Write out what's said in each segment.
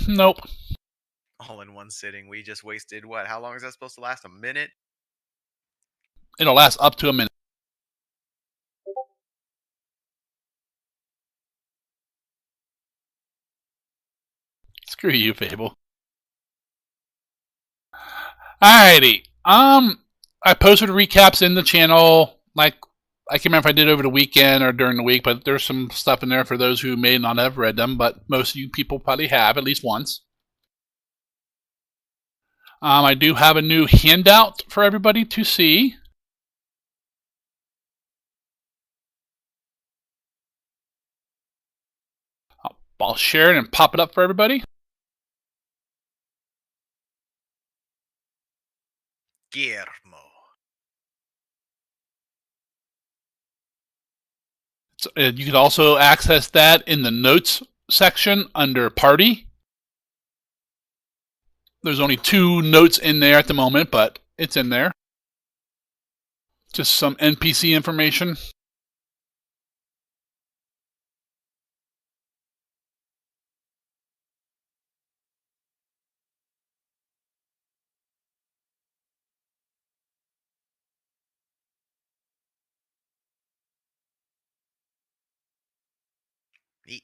Nope. All in one sitting. We just wasted what? How long is that supposed to last? A minute? It'll last up to a minute. Screw you, Fable. Alrighty. I posted recaps in the channel. Like, I can't remember if I did over the weekend or during the week, but there's some stuff in there for those who may not have read them, but most of you people probably have at least once. I do have a new handout for everybody to see. I'll share it and pop it up for everybody. Guillermo. So, you can also access that in the notes section under party. There's only 2 notes in there at the moment, but it's in there. Just some NPC information. Neat.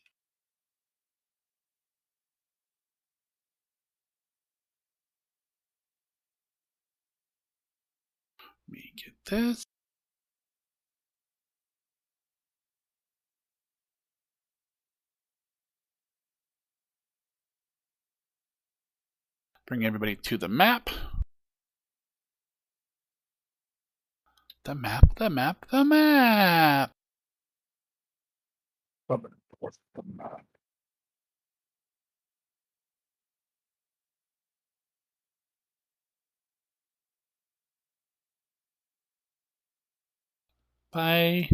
Let me get this. Bring everybody to the map. The map, the map, the map. Bye.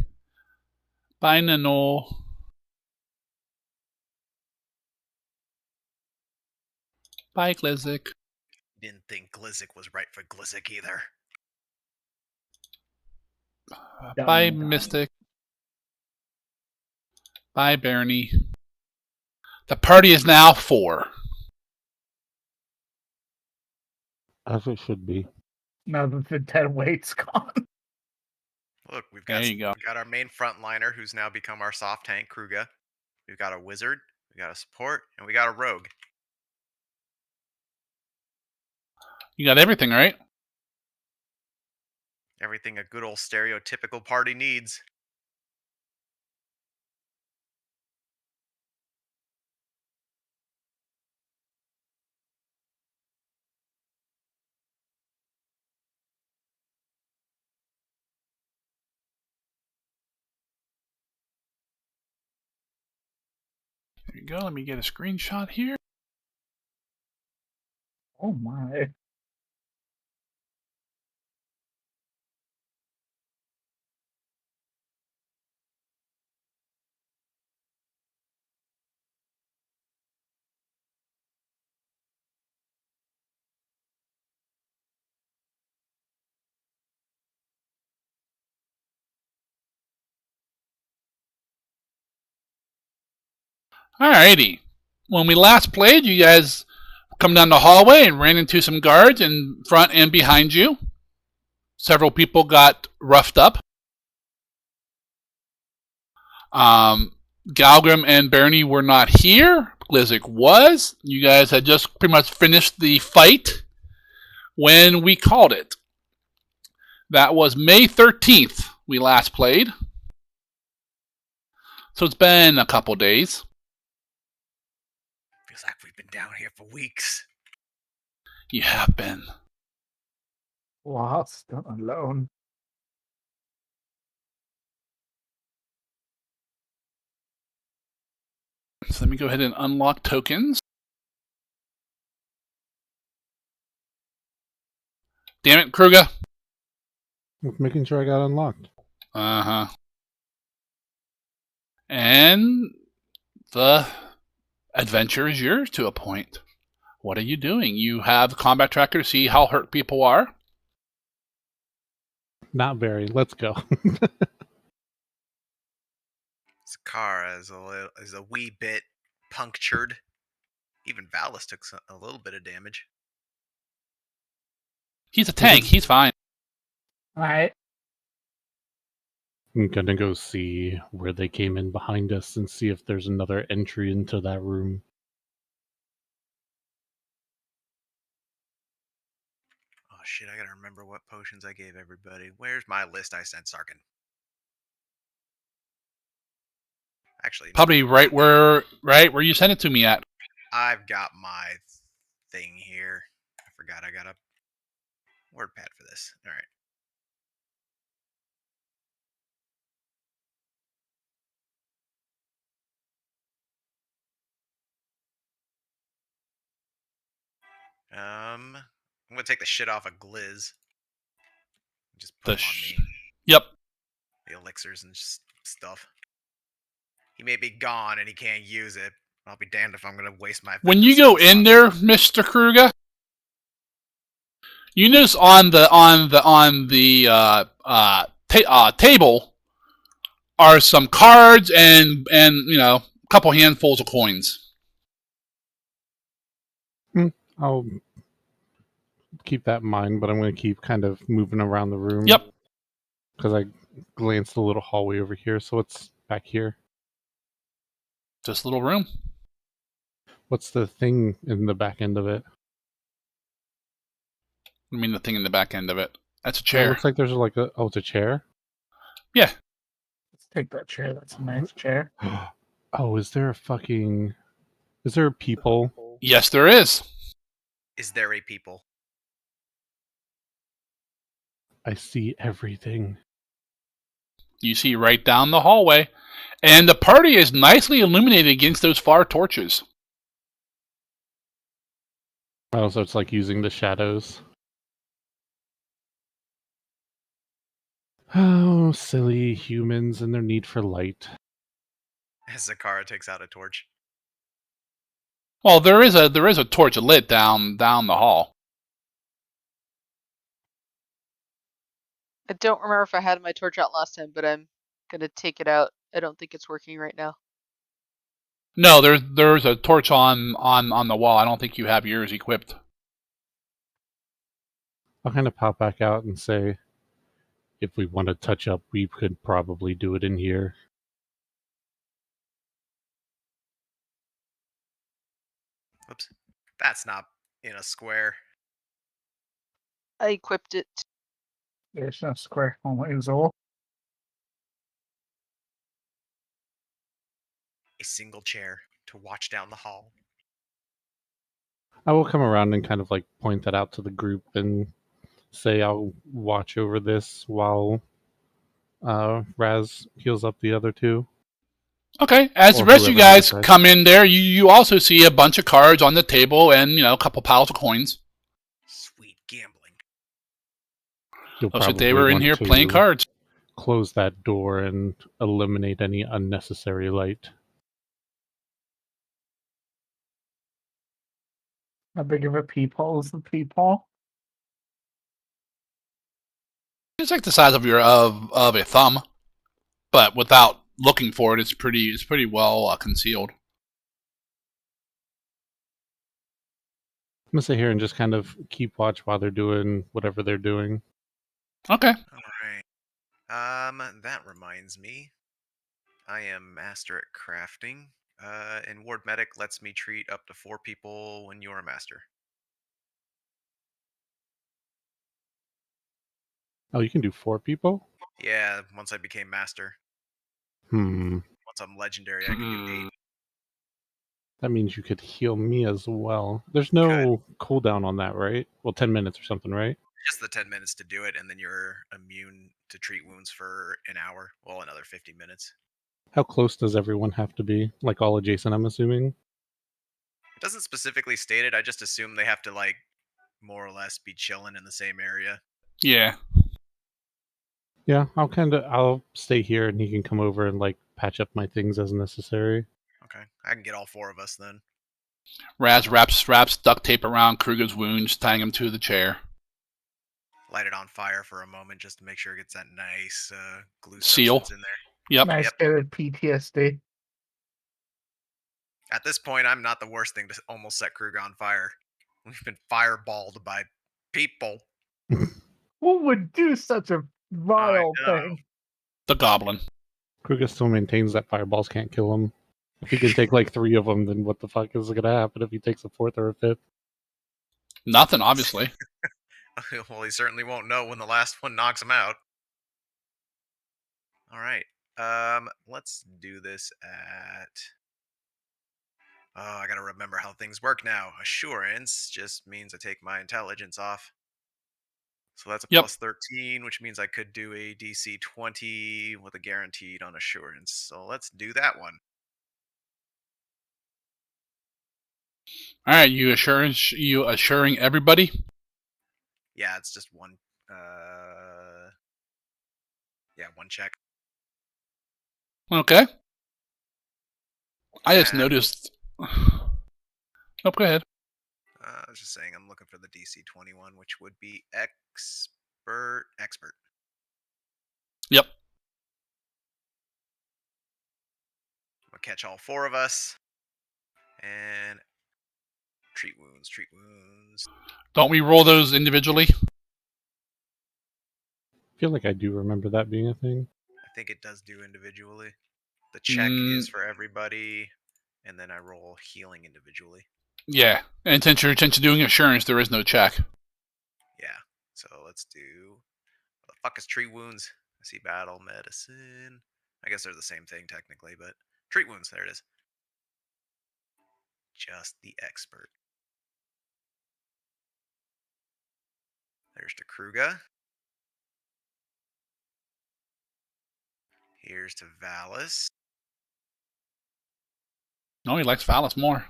Bye, Gnolls. Bye, Glizzic. Didn't think Glizzic was right for Glizzic either. Bye, Mystic. Bye, Barony. The party is now 4. As it should be. Now that the dead weight's gone. Look, we've got, There you go. we've got our main frontliner who's now become our soft tank, Kruga. We've got a wizard, we got a support, and we got a rogue. You got everything, right? Everything a good old stereotypical party needs. There you go. Let me get a screenshot here. Oh my. Alrighty. When we last played, you guys come down the hallway and ran into some guards in front and behind you. Several people got roughed up. Galgrim and Barony were not here. Glizzic was. You guys had just pretty much finished the fight when we called it. That was May 13th we last played. So it's been a couple days. Feels like we've been down here for weeks. You have been. Lost and alone. So let me go ahead and unlock tokens. Damn it, Kruga. Just making sure I got unlocked. Uh-huh. And the adventure is yours to a point. What are you doing? You have the combat tracker to see how hurt people are. Not very. Let's go. Zakara is a wee bit punctured. Even Valis took a little bit of damage. He's a tank. He's fine. Alright. I'm gonna go see where they came in behind us and see if there's another entry into that room. Oh shit, I gotta remember what potions I gave everybody. Where's my list I sent Sarkin? Actually, no, Probably right where you sent it to me at. I've got my thing here. I forgot I got a word pad for this. All right. I'm gonna take the shit off of Gliz. Just put him on me. Yep. The elixirs and stuff. He may be gone and he can't use it. I'll be damned if I'm gonna waste my. When you go in there, Mr. Kruger, you notice on the table are some cards and a couple handfuls of coins. I'll keep that in mind, but I'm going to keep kind of moving around the room. Yep. Because I glanced a little hallway over here, so it's back here. Just a little room. What's the thing in the back end of it? I mean, the thing in the back end of it. That's a It chair. looks like there's like a... Oh, it's a chair? Yeah. Let's take that chair. That's a nice chair. Oh, is there a fucking... Is there a people? Yes, there is. Is there a people? I see everything. You see right down the hallway. And the party is nicely illuminated against those far torches. Oh, so it's like using the shadows. Oh, silly humans and their need for light. As Zakara takes out a torch. Well, there is a torch lit down the hall. I don't remember if I had my torch out last time, but I'm gonna take it out. I don't think it's working right now. No, there's a torch on the wall. I don't think you have yours equipped. I'll kind of pop back out and say, if we want to touch up, we could probably do it in here. Oops. That's not in a square. I equipped it. There's no square. Only Zol. A single chair to watch down the hall. I will come around and kind of like point that out to the group and say I'll watch over this while Raz heals up the other two. Okay, as Or the rest of you whoever he guys decides. come in there, you also see a bunch of cards on the table and a couple piles of coins. Sweet gambling. You'll Looks like they probably were in want here to playing cards. close that door and eliminate any unnecessary light. How big of a peephole is the peephole? It's like the size of of a thumb, but without looking for it, it's pretty well concealed. I'm gonna sit here and just kind of keep watch while they're doing whatever they're doing. Okay. Alright. That reminds me. I am master at crafting. And Ward Medic lets me treat up to 4 people when you're a master. Oh, you can do 4 people? Yeah, once I became master. Hmm. Once I'm legendary, I can do 8. That means you could heal me as well. There's no cooldown on that, right? Well, 10 minutes or something, right? Just the 10 minutes to do it, and then you're immune to treat wounds for an hour. Well, another 50 minutes. How close does everyone have to be? Like all adjacent, I'm assuming? It doesn't specifically state it. I just assume they have to, like, more or less be chilling in the same area. Yeah. Yeah, I'll stay here and he can come over and like patch up my things as necessary. Okay. I can get all 4 of us then. Raz wraps duct tape around Kruger's wounds, tying him to the chair. Light it on fire for a moment just to make sure it gets that nice glue Seal. substance in there. Yep. Nice bit of PTSD. At this point, I'm not the worst thing to almost set Krug on fire. We've been fireballed by people. Who would do such a vile know. thing? The goblin. Kruger still maintains that fireballs can't kill him. If he can take like 3 of them, then what the fuck is gonna happen if he takes a 4th or a 5th? Nothing, obviously. Well, he certainly won't know when the last one knocks him out. All right. Let's do this at. Oh, I gotta remember how things work now. Assurance just means I take my intelligence off. So that's a Yep. plus 13, which means I could do a DC 20 with a guaranteed on assurance. So let's do that one. All right, you assuring everybody? Yeah, it's just one. One check. Okay. I just And, noticed. Oh, go ahead. I was just saying I'm looking for the DC 21, which would be expert. Yep. I'll catch all 4 of us. And treat wounds. Don't we roll those individually? I feel like I do remember that being a thing. I think it does do individually. The check is for everybody, and then I roll healing individually. Yeah. And since you're doing assurance, there is no check. Yeah. So let's do. What the fuck is treat wounds? I see battle medicine. I guess they're the same thing technically, but treat wounds. There it is. Just the expert. There's to Kruga. Here's to Valis. No, he likes Valis more.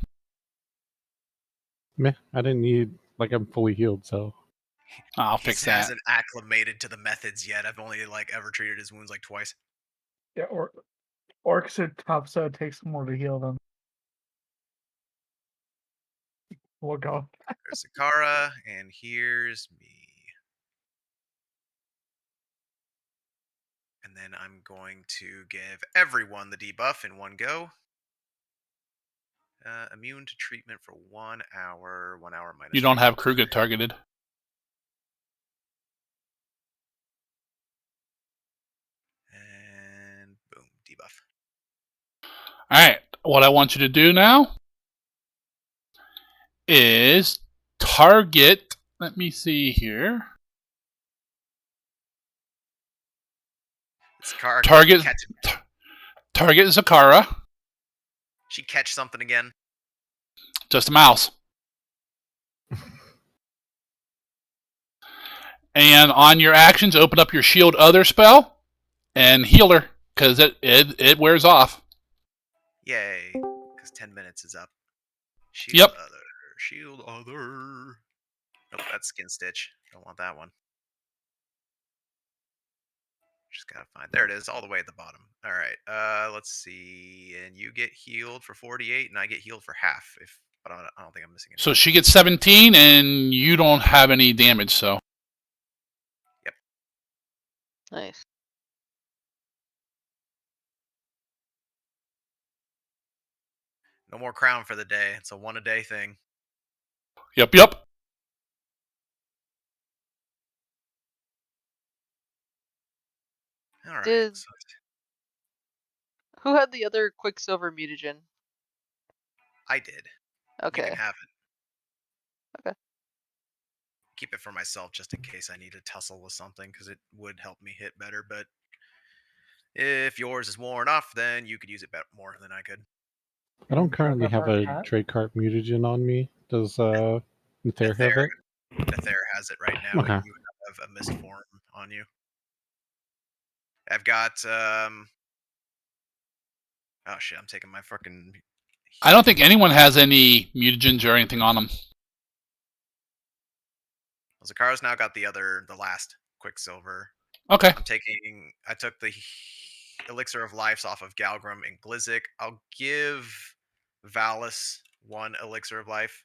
Meh, I didn't need, like, I'm fully healed, so. I'll He fix that. hasn't acclimated to the methods yet. I've only ever treated his wounds like twice. Yeah, or orcs are tough, so it takes more to heal them. We'll go. There's Sakara, and here's me. And then I'm going to give everyone the debuff in one go. Immune to treatment for 1 hour. 1 hour minus. You don't have Kruger targeted. And boom, debuff. Alright, what I want you to do now is target. Let me see here. Sakara Target catch. target Zakara. She catch something again. Just a mouse. And on your actions, open up your shield other spell and heal her, because it wears off. Yay. Because 10 minutes is up. Shield Yep. other. Shield other. Nope, that's skin stitch. Don't want that one. Just gotta find. There it is, all the way at the bottom. All right. Let's see. And you get healed for 48, and I get healed for half. But I don't think I'm missing anything. So she gets 17, and you don't have any damage. So. Yep. Nice. No more crown for the day. It's a 1 a day thing. Yep. All right. Did- Who had the other Quicksilver mutagen? I did. Okay. You can have it. Okay. Keep it for myself just in case I need to tussle with something, because it would help me hit better. But if yours is worn off, then you could use it more than I could. I don't currently have a cat? Dracart mutagen on me. Does Nether have it? Nether has it right now. Okay. You have a mist form on you. I've got oh shit, I'm taking my fucking. I don't think anyone has any mutagens or anything on them. Well, Zakara's now got the last Quicksilver. Okay. I took the Elixir of Lives off of Galgrim and Glizzik. I'll give Valis 1 Elixir of Life.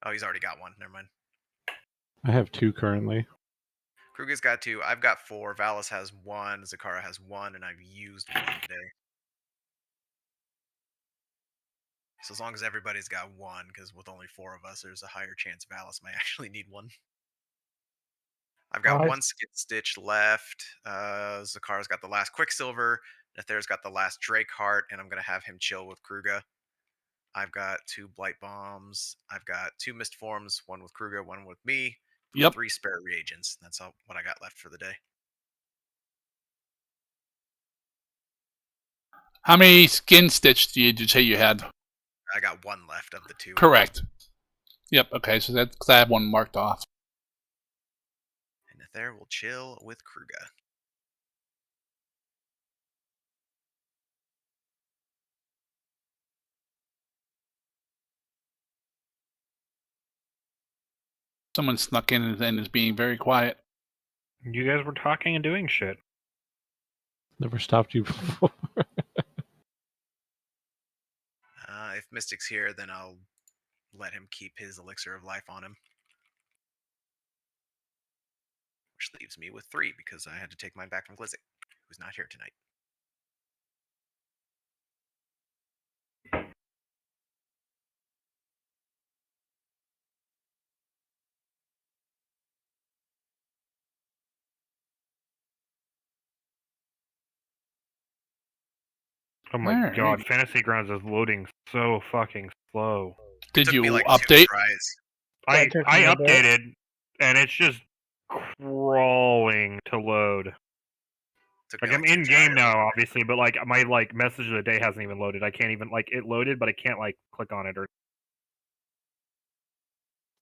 Oh, he's already got 1. Never mind. I have 2 currently. Kruger's got 2. I've got 4. Valis has 1. Zakara has 1, and I've used 1 today. So as long as everybody's got one, because with only 4 of us, there's a higher chance Valis might actually need one. I've got Right. 1 Skin Stitch left. Zakara's got the last Quicksilver. Nether's got the last Drake Heart, and I'm going to have him chill with Kruga. I've got 2 Blight Bombs. I've got 2 Mist Forms, 1 with Kruga, 1 with me. Yep. 3 spare reagents. That's all what I got left for the day. How many skin stitch did you say you had? I got 1 left of the 2. Correct. Yep. Okay, so that's because I have one marked off. And Nether will chill with Kruga. Someone snuck in and is being very quiet. You guys were talking and doing shit. Never stopped you before. If Mystic's here, then I'll let him keep his Elixir of Life on him. Which leaves me with 3, because I had to take mine back from Glizzic, who's not here tonight. Oh my Alright. god, Fantasy Grounds is loading so fucking slow. Did Took you me like 2 update? tries. Yeah, I it took me a bit. updated, and it's just crawling to load. Took Like me I'm 2 in game tries. now, obviously, but like my message of the day hasn't even loaded. I can't even it loaded, but I can't click on it or.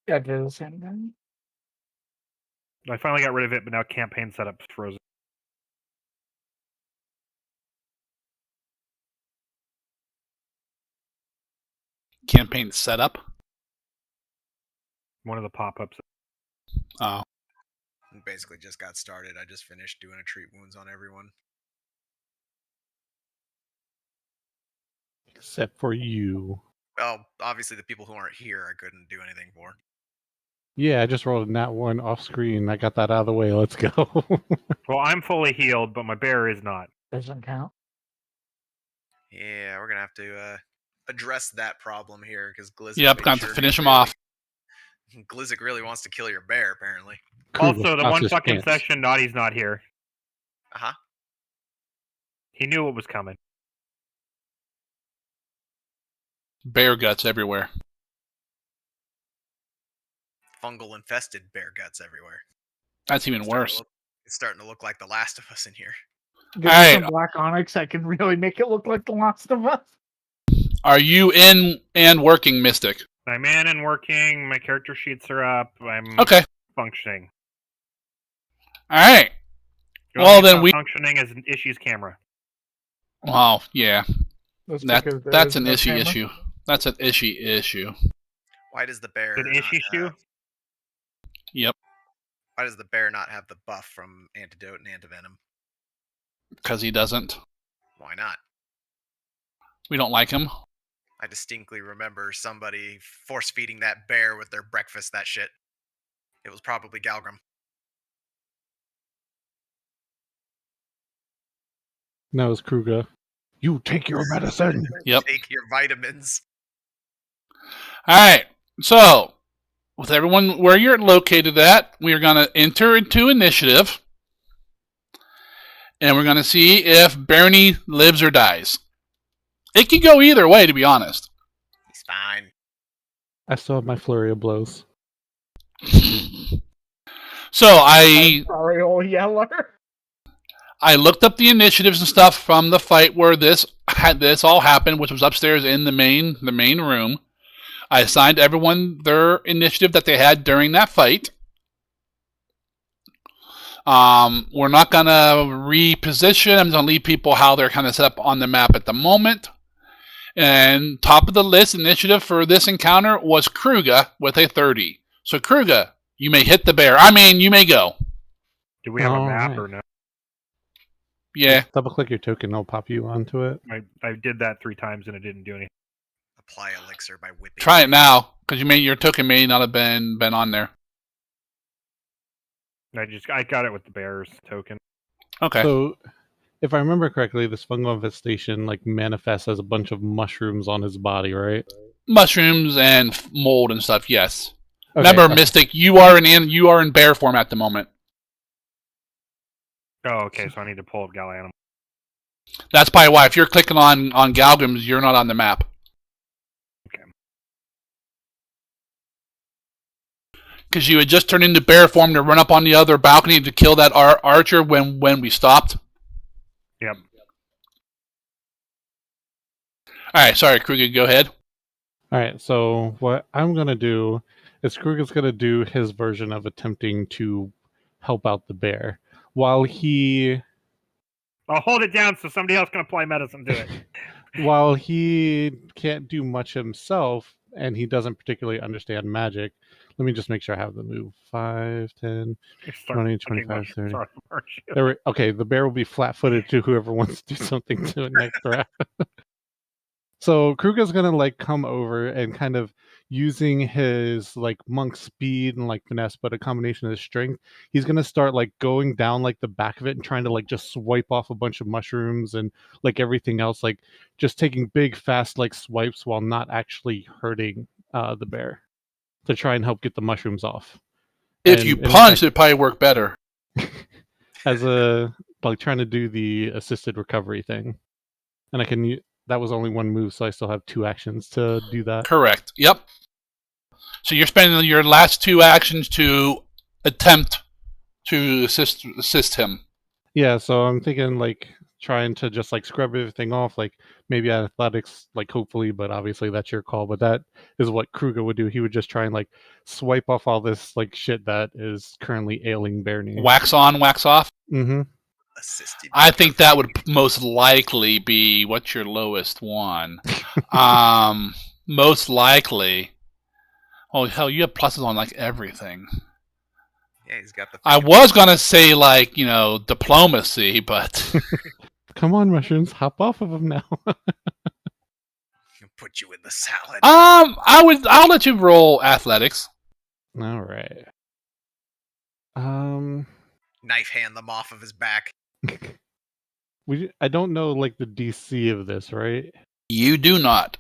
Yeah, I did the same thing. I finally got rid of it, but now campaign setup's frozen. Campaign setup? One of the pop-ups. Oh. Basically just got started. I just finished doing a treat wounds on everyone. Except for you. Well, obviously the people who aren't here I couldn't do anything for. Yeah, I just rolled a nat 1 off screen. I got that out of the way. Let's go. Well, I'm fully healed, but my bear is not. Doesn't count. Yeah, we're gonna have to address that problem here, because Glizzic Yep, made got sure to finish him off. Glizzic really wants to kill your bear, apparently. Also, the Not one his fucking pants. section Naughty's not here. Uh-huh. He knew what was coming. Bear guts everywhere. Fungal infested bear guts everywhere. That's even worse. It's starting to look like The Last of Us in here. Give me Alright. some black onyx. I can really make it look like The Last of Us. Are you in and working, Mystic? I'm in and working. My character sheets are up. I'm Okay. functioning. Alright. The Well, only then thing not functioning is Ishi's camera. Well, yeah. That's That's because an issue issue. That's an issue. Why does the bear Is it not Ishi shoe? have, Yep. why does the bear not have the buff from Antidote and Antivenom? Because he doesn't. Why not? We don't like him. I distinctly remember somebody force feeding that bear with their breakfast that shit. It was probably Galgrim. No, it's Kruger. You take your medicine. Yep. Take your vitamins. Alright. So, with everyone where you're located at, we are going to enter into initiative. And we're going to see if Bernie lives or dies. It could go either way, to be honest. He's fine. I still have my flurry of blows. So Sorry, old yeller. I looked up the initiatives and stuff from the fight where this all happened, which was upstairs in the main room. I assigned everyone their initiative that they had during that fight. We're not gonna reposition. I'm just gonna leave people how they're kind of set up on the map at the moment. And top of the list initiative for this encounter was Kruga with a 30. So Kruga, you may hit the bear. I mean, you may go. Do we have a map Alright. or no? Yeah. Just double click your token, it'll pop you onto it. I did that 3 times and it didn't do anything. Apply elixir by whipping. Try it now, because your token may not have been on there. I got it with the bears token. Okay. So if I remember correctly, this fungal infestation like manifests as a bunch of mushrooms on his body, right? Mushrooms and mold and stuff. Yes. Okay, Remember, okay. Mystic, you are in bear form at the moment. Oh, okay. So I need to pull up Gal Animal. That's probably why. If you're clicking on Galgums, you're not on the map. Okay. Because you had just turned into bear form to run up on the other balcony to kill that archer when we stopped. Yep. All right, sorry, Kruger, go ahead. All right, so what I'm going to do is Kruger's going to do his version of attempting to help out the bear. While he I'll hold it down so somebody else can apply medicine to it. while he can't do much himself and he doesn't particularly understand magic, let me just make sure I have the move. 5, 10, 20, 25, 30. Okay, the bear will be flat-footed to whoever wants to do something to it next round. So Kruger's gonna like come over and kind of using his like monk speed and like finesse, but a combination of his strength, he's gonna start like going down like the back of it and trying to like just swipe off a bunch of mushrooms and like everything else, like just taking big fast like swipes while not actually hurting the bear to try and help get the mushrooms off. If you punch, it'd probably work better. As a like trying to do the assisted recovery thing, and I can. That was only one move, so I still have 2 actions to do that. Correct. Yep. So you're spending your last 2 actions to attempt to assist him. Yeah, so I'm thinking like trying to just like scrub everything off, like maybe athletics, like hopefully, but obviously that's your call. But that is what Kruger would do. He would just try and like swipe off all this like shit that is currently ailing Bernie. Wax on, wax off. Mm-hmm. Assisted. I think that would most likely be what's your lowest one. Most likely. Oh hell, you have pluses on like everything. Yeah, he's got the. I was gonna say like diplomacy, but Come on, mushrooms, hop off of them now. Put you in the salad. I'll let you roll athletics. All right. Knife hand them off of his back. I don't know like the DC of this, right? You do not.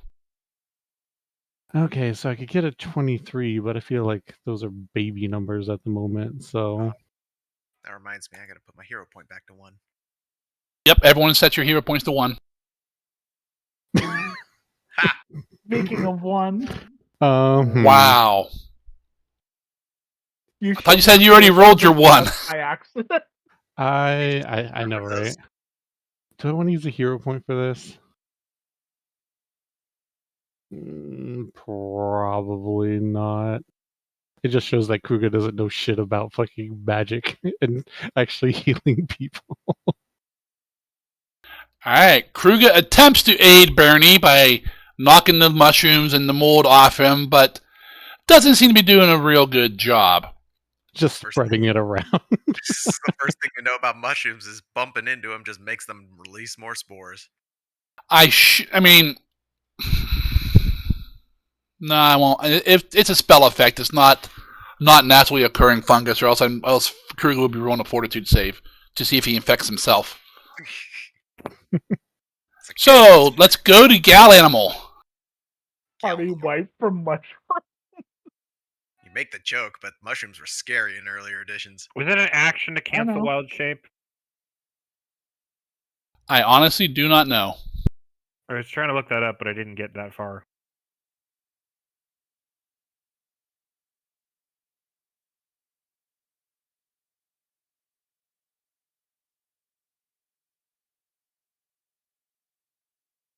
Okay, so I could get a 23, but I feel like those are baby numbers at the moment. So That reminds me, I gotta put my hero point back to 1. Yep, everyone set your hero points to 1. Ha! Speaking of 1, Wow. I thought you said you already rolled your 1. By accident. I know, right? Do I want to use a hero point for this? Probably not. It just shows that Kruger doesn't know shit about fucking magic and actually healing people. Alright, Kruger attempts to aid Bernie by knocking the mushrooms and the mold off him, but doesn't seem to be doing a real good job. Just spreading it around. The first thing you know about mushrooms is bumping into them just makes them release more spores. I mean... No, I won't. If it's a spell effect, it's not naturally occurring fungus, or else Kruger would be rolling a fortitude save to see if he infects himself. So, let's go to Gal Animal. Party wipe from mushroom. You make the joke, but mushrooms were scary in earlier editions. Was it an action to cancel Wild Shape? I honestly do not know. I was trying to look that up, but I didn't get that far.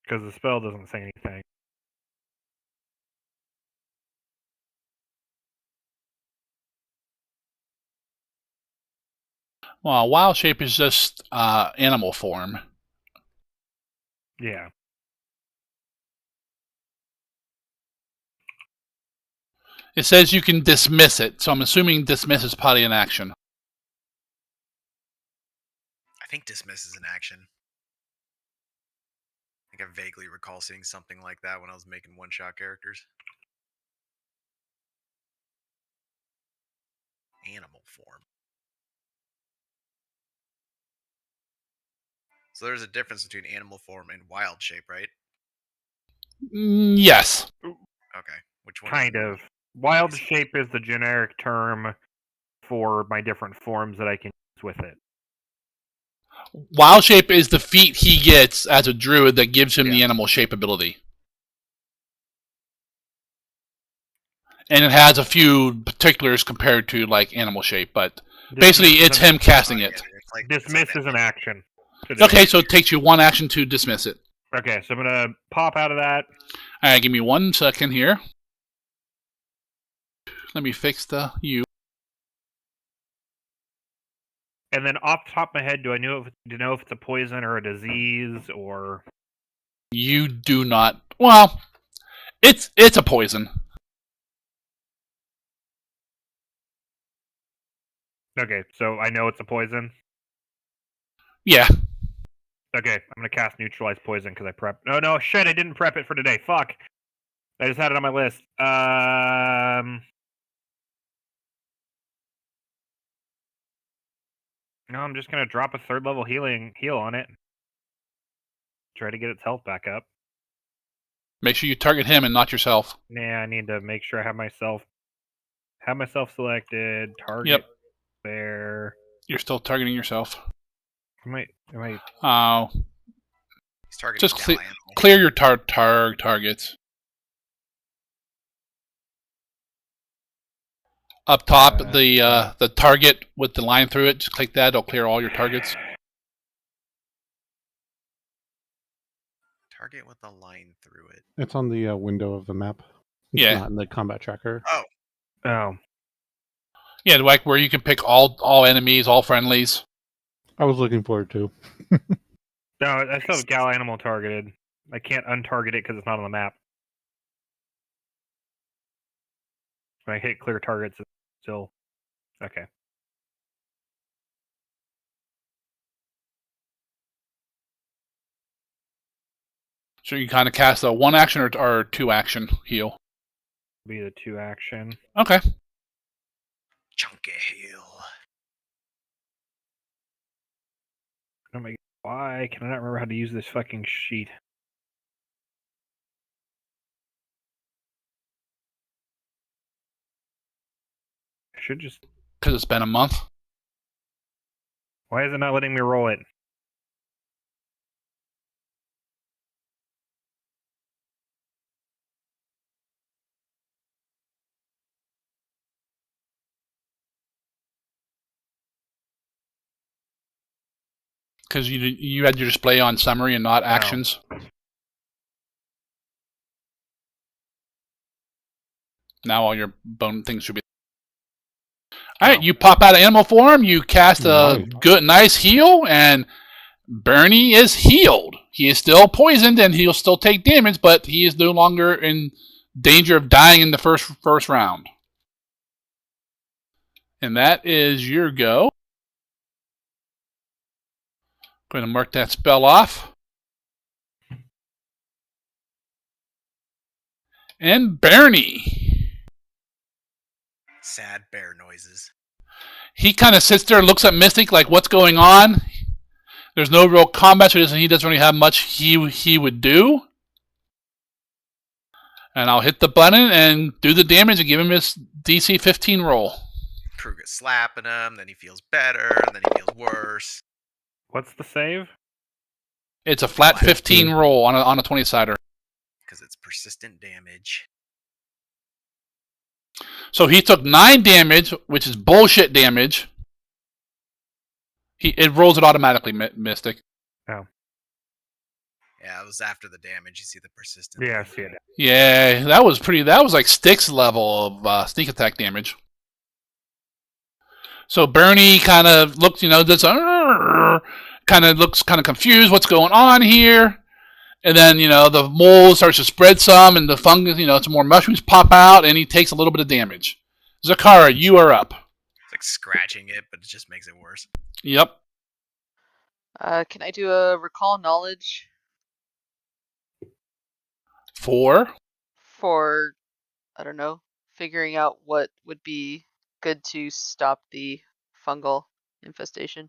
Because the spell doesn't say anything. Well, wild shape is just animal form. Yeah. It says you can dismiss it, so I'm assuming dismiss is probably an action. I think dismiss is an action. I think I vaguely recall seeing something like that when I was making one-shot characters. Animal form. So there's a difference between animal form and wild shape, right? Yes. Okay. Which one? Kind of. Wild shape is the generic term for my different forms that I can use with it. Wild shape is the feat he gets as a druid that gives him the animal shape ability. And it has a few particulars compared to like animal shape, but basically it's him casting it. Dismiss is an action. Okay, so it takes you 1 action to dismiss it. Okay, so I'm gonna pop out of that. Alright, give me 1 second here. Let me fix the U. And then off the top of my head, do I know if it's a poison or a disease or? You do not. Well, it's a poison. Okay, so I know it's a poison. Yeah. Okay, I'm gonna cast neutralize poison because I prep. No, shit! I didn't prep it for today. Fuck. I just had it on my list. No, I'm just gonna drop a 3rd level heal on it. Try to get its health back up. Make sure you target him and not yourself. Yeah, I need to make sure I have myself selected. Target there. You're still targeting yourself. Am I? He's targeting just clear your targets. Up top, the target with the line through it. Just click that. It'll clear all your targets. Target with a line through it. It's on the window of the map. It's not in the combat tracker. Oh. Yeah, like where you can pick all enemies, all friendlies. I was looking forward to. No, I still have Gal Animal targeted. I can't untarget it because it's not on the map. When I hit clear targets, it's still okay. So you kind of cast a 1 action or 2 action heal. Be the 2 action. Okay. Chunky heal. Oh my! Why can I not remember how to use this fucking sheet? I should just. Because it's been a month. Why is it not letting me roll it? Because you had your display on summary and not actions. Now all your bone things should be. Alright, you pop out of animal form, you cast a nice heal, and Bernie is healed. He is still poisoned and he'll still take damage, but he is no longer in danger of dying in the first round. And that is your go. Going to mark that spell off. And Bernie. Sad bear noises. He kind of sits there and looks at Mystic like, what's going on? There's no real combat, so he doesn't really have much he would do. And I'll hit the button and do the damage and give him his DC 15 roll. Krug is slapping him, then he feels better, and then he feels worse. What's the save? It's a flat 15 roll on a 20-sider. Because it's persistent damage. So he took 9 damage, which is bullshit damage. It rolls it automatically, Mystic. Oh. Yeah, it was after the damage. You see the persistent. Yeah, I see it. Yeah, that was like Styx level of sneak attack damage. So Bernie kind of looks, kind of looks kind of confused. What's going on here? And then, the mold starts to spread some, and the fungus, some more mushrooms pop out, and he takes a little bit of damage. Zakara, you are up. It's like scratching it, but it just makes it worse. Yep. Can I do a recall knowledge? For, I don't know, figuring out what would be good to stop the fungal infestation.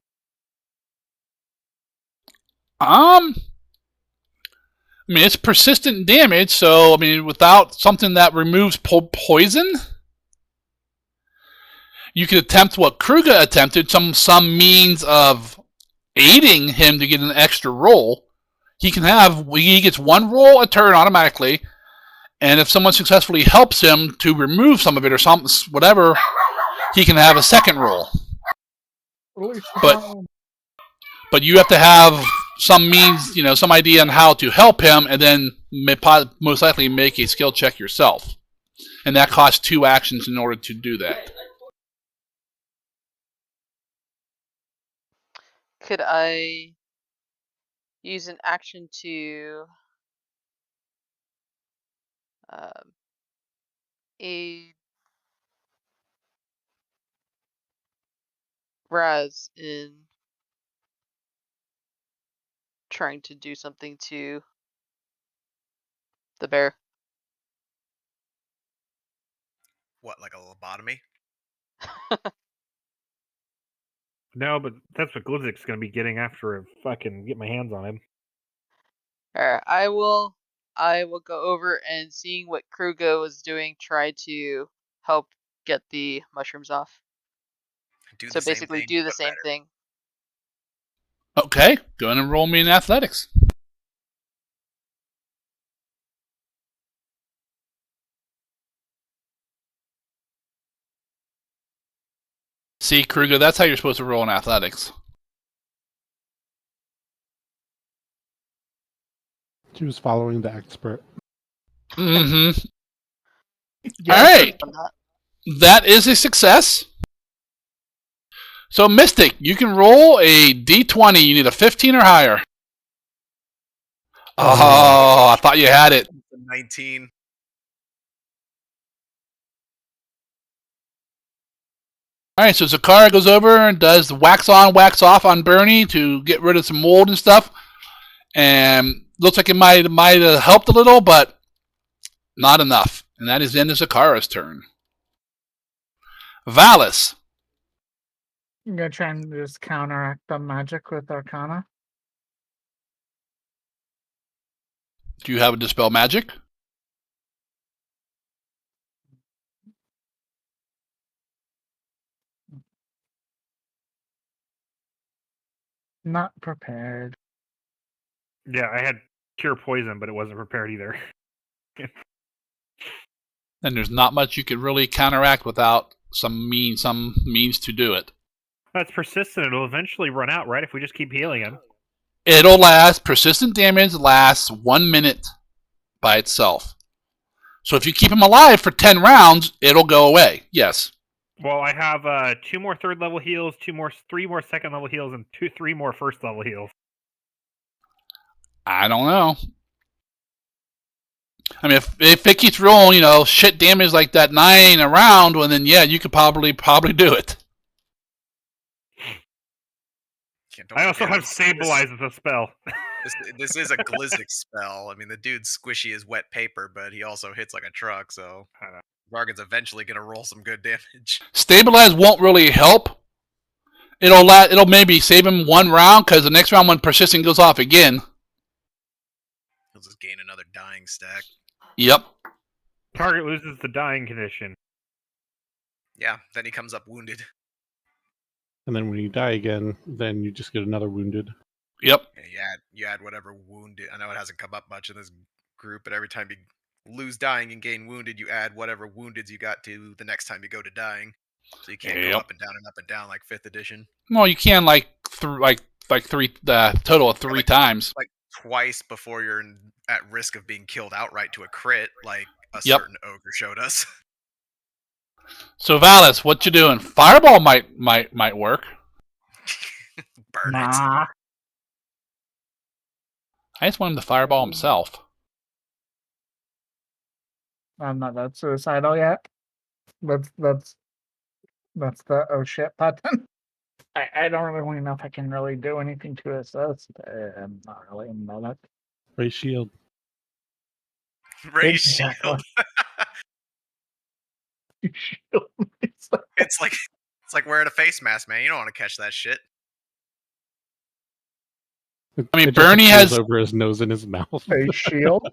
I mean, it's persistent damage, so, I mean, without something that removes poison, you could attempt what Kruger attempted, some means of aiding him to get an extra roll. He gets one roll a turn automatically, and if someone successfully helps him to remove some of it or whatever, he can have a second roll. But you have to have some means, some idea on how to help him, and then most likely make a skill check yourself. And that costs 2 actions in order to do that. Could I use an action to aid Raz in trying to do something to the bear? What, like a lobotomy? No, but that's what Glizzik's gonna be getting after I fucking get my hands on him. Alright, I will go over and seeing what Kruger was doing, try to help get the mushrooms off. So basically do the same thing. Okay, go ahead and roll me in athletics. See, Kruger, that's how you're supposed to roll in athletics. She was following the expert. Mm-hmm. Yeah, All right. That is a success. So, Mystic, you can roll a d20. You need a 15 or higher. Oh, I thought you had it. 19. All right, so Zakara goes over and does the wax on, wax off on Bernie to get rid of some mold and stuff. And looks like it might have helped a little, but not enough. And that is the end of Zakara's turn. Valis. I'm gonna try and just counteract the magic with Arcana. Do you have a Dispel Magic? Not prepared. Yeah, I had Cure Poison, but it wasn't prepared either. And there's not much you could really counteract without some means to do it. That's persistent. It'll eventually run out, right? If we just keep healing him. It'll last. Persistent damage lasts 1 minute by itself. So if you keep him alive for 10 rounds, it'll go away. Yes. Well, I have 2 more 3rd level heals, 3 more 2nd level heals, and 3 more 1st level heals. I don't know. I mean, if it keeps rolling, shit damage like that 9 a round, well then yeah, you could probably do it. I also have Stabilize as a spell. This is a Glizzik spell. I mean, the dude's squishy as wet paper, but he also hits like a truck, so Vargan's eventually going to roll some good damage. Stabilize won't really help. It'll maybe save him 1 round, because the next round when persistent goes off again. He'll just gain another dying stack. Yep. Target loses the dying condition. Yeah, then he comes up wounded. And then when you die again, then you just get another wounded. Yep. Yeah, you add whatever wounded. I know it hasn't come up much in this group, but every time you lose dying and gain wounded, you add whatever woundeds you got to the next time you go to dying. So you can't go up and down like 5th edition. Well, you can like 3 total of 3 times. Like twice before you're at risk of being killed outright to a crit, like a certain ogre showed us. So Valis, what you doing? Fireball might work. Burn Nah. it. I just want him to fireball himself. I'm not that suicidal yet. That's the oh shit button. I don't really know if I can really do anything to assist. I'm not really a medic. Raise shield. Raise shield. It's like wearing a face mask, man. You don't want to catch that shit. I mean, It just Bernie appears has over his nose and his mouth. Face shield.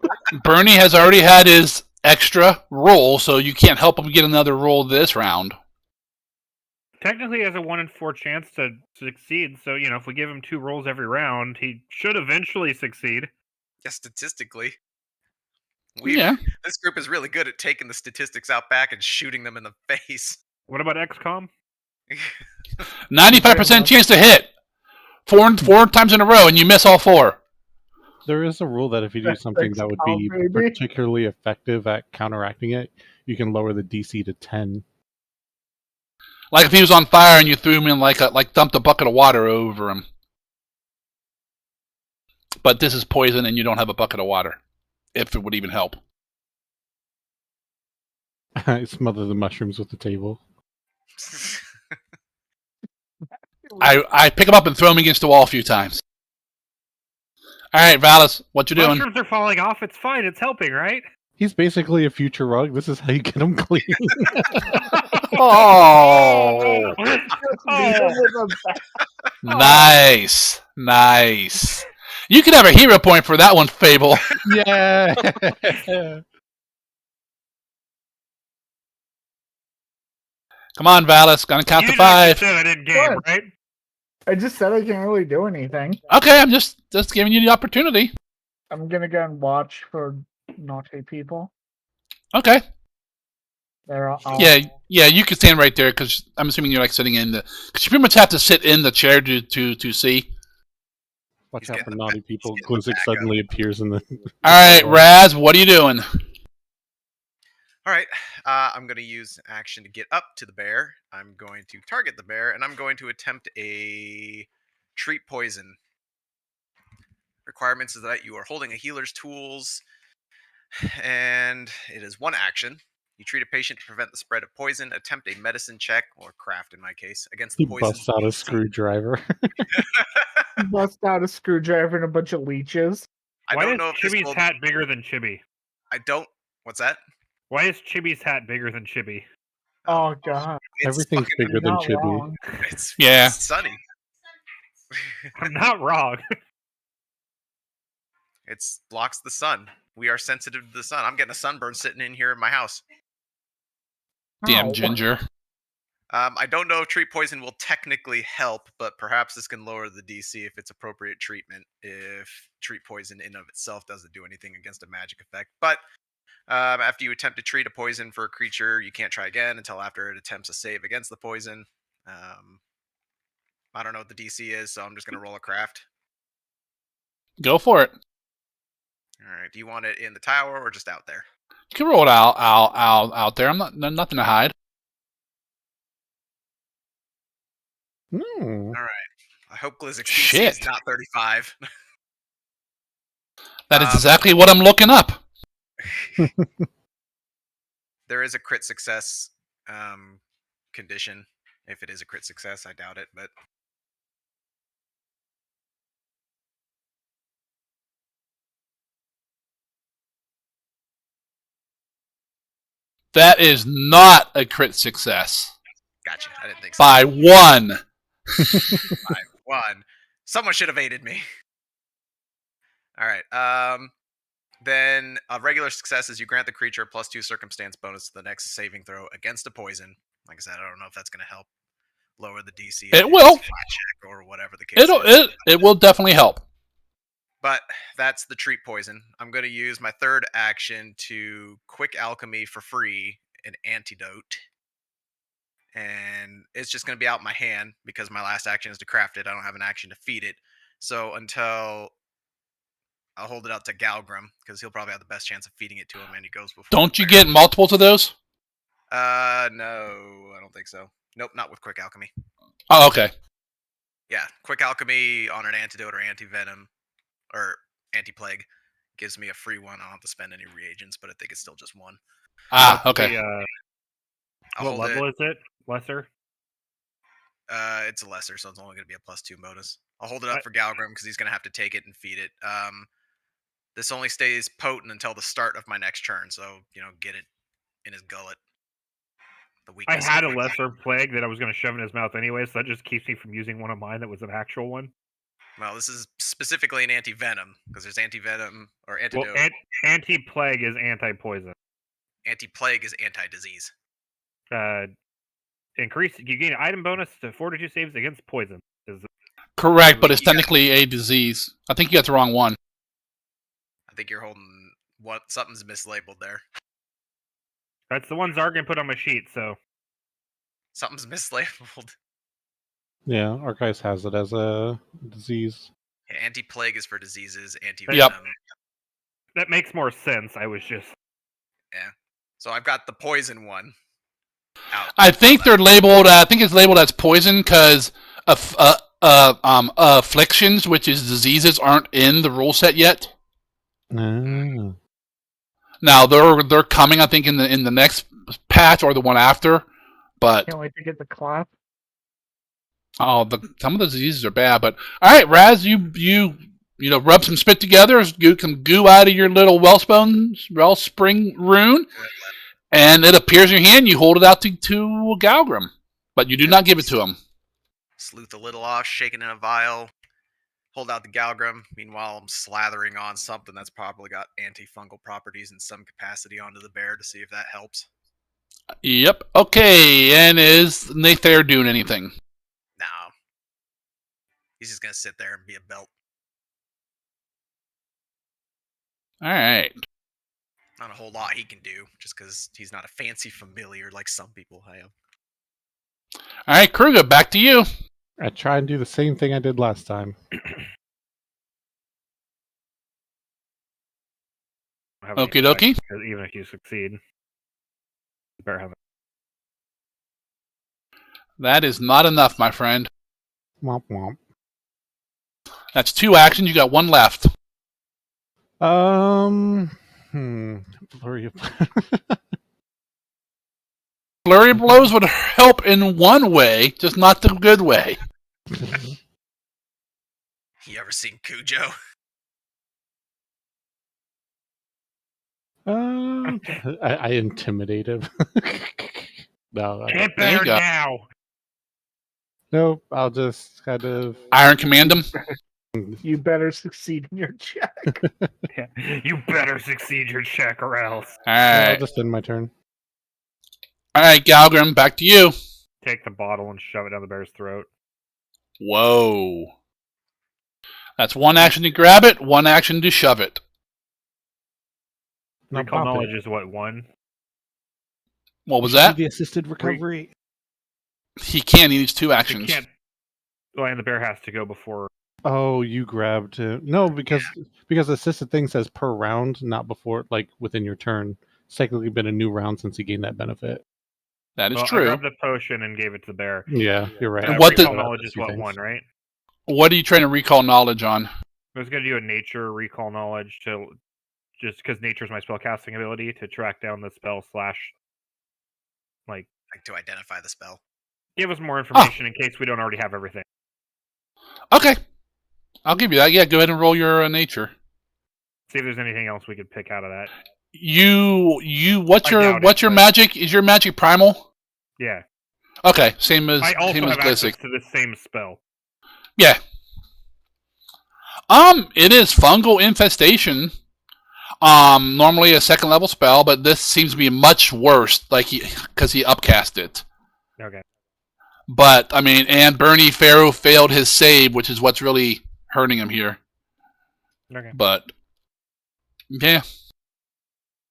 Bernie has already had his extra roll, so you can't help him get another roll this round. Technically, he has a 1 in 4 chance to succeed. So if we give him 2 rolls every round, he should eventually succeed. Yeah, statistically. Yeah. This group is really good at taking the statistics out back and shooting them in the face. What about XCOM? 95% chance to hit. Four times in a row, and you miss all 4. There is a rule that if you do something that would be particularly effective at counteracting it, you can lower the DC to 10. Like if he was on fire and you threw him in like dumped a bucket of water over him. But this is poison and you don't have a bucket of water. If it would even help. I smother the mushrooms with the table. I pick him up and throw him against the wall a few times. Alright, Valis, what you doing? Mushrooms are falling off. It's fine. It's helping, right? He's basically a future rug. This is how you get him clean. Oh! Nice. Nice. You could have a hero point for that one, Fable. Yeah. Come on, Valis. Gonna count to You 5. said I didn't game, What? right? I just said I can't really do anything. Okay, I'm just giving you the opportunity. I'm gonna go and watch for naughty people. Okay. They're all... Yeah, you can stand right there because I'm assuming you're like sitting in the. Because you pretty much have to sit in the chair to see. Watch out for naughty people. Glizzic suddenly appears in the. All right, Raz, what are you doing? All right, I'm going to use action to get up to the bear. I'm going to target the bear, and I'm going to attempt a treat poison. Requirements is that you are holding a healer's tools, and it is 1 action. You treat a patient to prevent the spread of poison. Attempt a medicine check, or craft in my case, against the He poison. busts out a screwdriver. Bust out a screwdriver and a bunch of leeches. Why is Chibi's hat bigger than Chibi? I don't. What's that? Why is Chibi's hat bigger than Chibi? Oh god. Everything's bigger than Chibi. It's sunny. I'm not wrong. It blocks the sun. We are sensitive to the sun. I'm getting a sunburn sitting in here in my house. Damn ginger. I don't know if treat poison will technically help, but perhaps this can lower the DC if it's appropriate treatment. If treat poison in of itself doesn't do anything against a magic effect. But after you attempt to treat a poison for a creature, you can't try again until after it attempts a save against the poison. I don't know what the DC is, so I'm just going to roll a craft. Go for it. All right. Do you want it in the tower or just out there? You can roll it out there. I'm nothing to hide. Hmm. All right. I hope Glizzic's DC is not 35. That is exactly what I'm looking up. There is a crit success condition. If it is a crit success, I doubt it, but... That is not a crit success. Gotcha. I didn't think so. By 1. By 1. Someone should have aided me. All right. Then a regular success is you grant the creature a +2 circumstance bonus to the next saving throw against a poison. Like I said, I don't know if that's going to help lower the DC. It will. Flat check or whatever the case is. It will definitely help. But that's the treat poison. I'm going to use my 3rd action to quick alchemy for free an antidote. And it's just going to be out in my hand because my last action is to craft it. I don't have an action to feed it. So until I'll hold it out to Galgrim because he'll probably have the best chance of feeding it to him, and he goes before. Don't you get multiples of those? No, I don't think so. Nope, not with quick alchemy. Oh, okay. Yeah, quick alchemy on an antidote or anti-venom or anti-plague gives me a free one. I don't have to spend any reagents, but I think it's still just 1. Okay. What level is it? Lesser? It's a lesser, so it's only going to be a +2 bonus. I'll hold it up for Galgrim because he's going to have to take it and feed it. This only stays potent until the start of my next turn, so, get it in his gullet. I had a lesser plague that I was going to shove in his mouth anyway, so that just keeps me from using one of mine that was an actual one. Well, this is specifically an anti-venom, because there's anti-venom or antidote. Well, anti-plague is anti-poison. Anti-plague is anti-disease. You gain an item bonus to fortitude saves against poison. Correct, but it's technically a disease. I think you got the wrong one. I think you're holding something's mislabeled there. That's the one Zargan put on my sheet, so something's mislabeled. Yeah, Archives has it as a disease. Yeah, anti-plague is for diseases. Anti-venom. That makes more sense. I was just So I've got the poison one. I think they're labeled. I think it's labeled as poison because afflictions, which is diseases, aren't in the rule set yet. Ah. Now they're coming. I think in the next patch or the one after. But can't wait to get the cloth. some of the diseases are bad. But all right, Raz, you rub some spit together, get some goo out of your little wellspring rune. And it appears in your hand. You hold it out to Galgrim, but you do not give it to him. Sleuth a little off, shaking in a vial. Hold out the Galgrim. Meanwhile, I'm slathering on something that's probably got antifungal properties in some capacity onto the bear to see if that helps. Yep. Okay. And is Nathair doing anything? No. He's just gonna sit there and be a belt. All right. Not a whole lot he can do, just because he's not a fancy familiar like some people have. All right, Kruger, back to you. I try and do the same thing I did last time. Okie dokie. Even if you succeed, you better have it. That is not enough, my friend. Womp womp. That's 2 actions. You got 1 left. Flurry of Flurry of blows would help in one way, just not the good way. You ever seen Cujo? I intimidate him. No, Get better now. Nope, I'll just kind of Iron Command him. You better succeed in your check. You better succeed your check or else. All right. I'll just end my turn. All right, Galgrim, back to you. Take the bottle and shove it down the bear's throat. Whoa. That's 1 action to grab it, 1 action to shove it. Recall knowledge is what, 1? What was that? The assisted recovery. He can't. He needs 2 actions. He can't. Well, and the bear has to go before. Oh, you grabbed him. No, because the assisted thing says per round, not before, like within your turn. It's technically been a new round since he gained that benefit. That is I true. grabbed the potion and gave it to the bear. Yeah, you're right. And what recall knowledge is what, 1, right? What are you trying to recall knowledge on? I was going to do a nature recall knowledge to just because nature is my spellcasting ability to track down the spell / like to identify the spell. Give us more information in case we don't already have everything. Okay. I'll give you that. Yeah, go ahead and roll your nature. See if there's anything else we could pick out of that. What's your magic? Is your magic primal? Yeah. Okay, same as I also same as have basic. access to the same spell. Yeah. It is fungal infestation. Normally a 2nd level spell, but this seems to be much worse, because he upcast it. Okay. But I mean, and Bernie Farrow failed his save, which is what's really hurting him here. Okay. But yeah.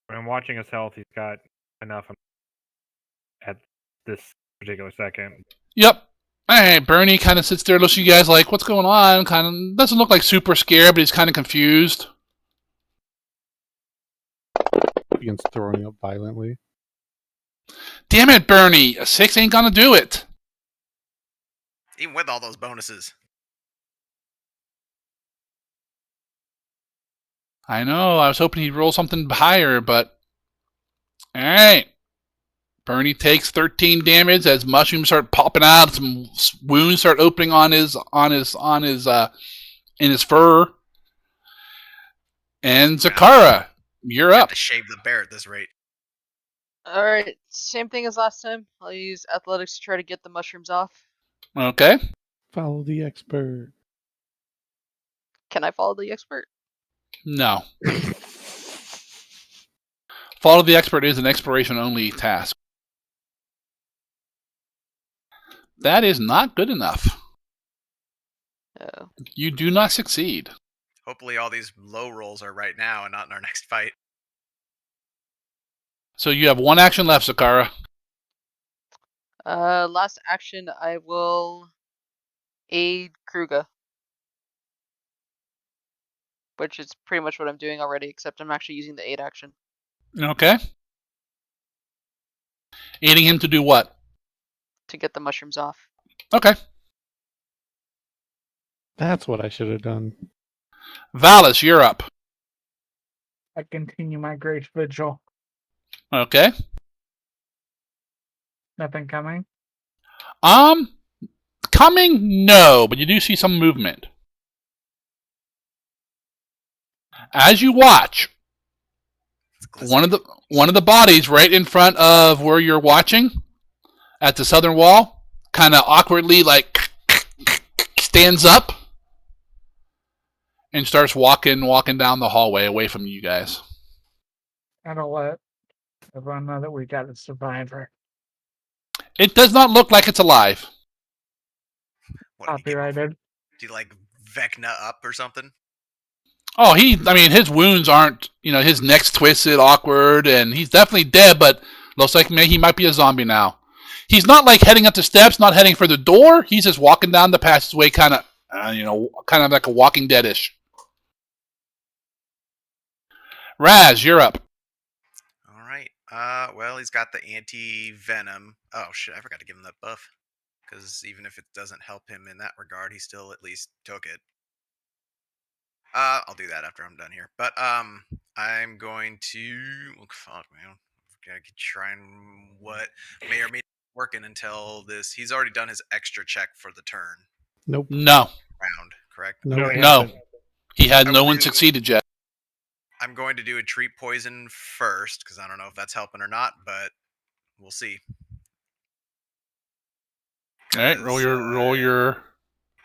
When I'm watching his health, he's got enough at this particular second. Yep. Alright, Bernie kind of sits there, looks at you guys like, what's going on? Kind of doesn't look like super scared, but he's kind of confused. Begins throwing up violently. Damn it, Bernie! A 6 ain't gonna do it. Even with all those bonuses. I know, I was hoping he'd roll something higher, but... Alright. Bernie takes 13 damage as mushrooms start popping out, some wounds start opening in his fur. And Zakara, you're up. To shave the bear at this rate. Alright, same thing as last time. I'll use athletics to try to get the mushrooms off. Okay. Follow the expert. Can I follow the expert? No. Follow the expert is an exploration-only task. That is not good enough. Oh. You do not succeed. Hopefully all these low rolls are right now and not in our next fight. So you have one action left, Zakara. Last action, I will aid Kruga. Which is pretty much what I'm doing already, except I'm actually using the aid action. Okay. Aiding him to do what? To get the mushrooms off. Okay. That's what I should have done. Valis, you're up. I continue my great vigil. Okay. Nothing coming? Coming? No, but you do see some movement. As you watch, one of the bodies right in front of where you're watching, at the southern wall, kind of awkwardly stands up and starts walking down the hallway away from you guys. I don't let everyone know that we got a survivor. It does not look like it's alive. What, Copyrighted. Do you like Vecna up or something? Oh, his wounds aren't, his neck's twisted, awkward, and he's definitely dead, but looks like maybe he might be a zombie now. He's not like heading up the steps, not heading for the door. He's just walking down the passageway, kind of like a Walking Dead-ish. Raz, you're up. All right. Well, he's got the anti-venom. Oh, shit, I forgot to give him that buff. Because even if it doesn't help him in that regard, he still at least took it. I'll do that after I'm done here. But, I'm going to... Oh, fuck, man. I could try and what may or may not be working until this... He's already done his extra check for the turn. Nope. No. Round, correct? No. Okay. No. He had no one succeeded yet. I'm going to do a treat poison first, because I don't know if that's helping or not, but we'll see. All right, roll your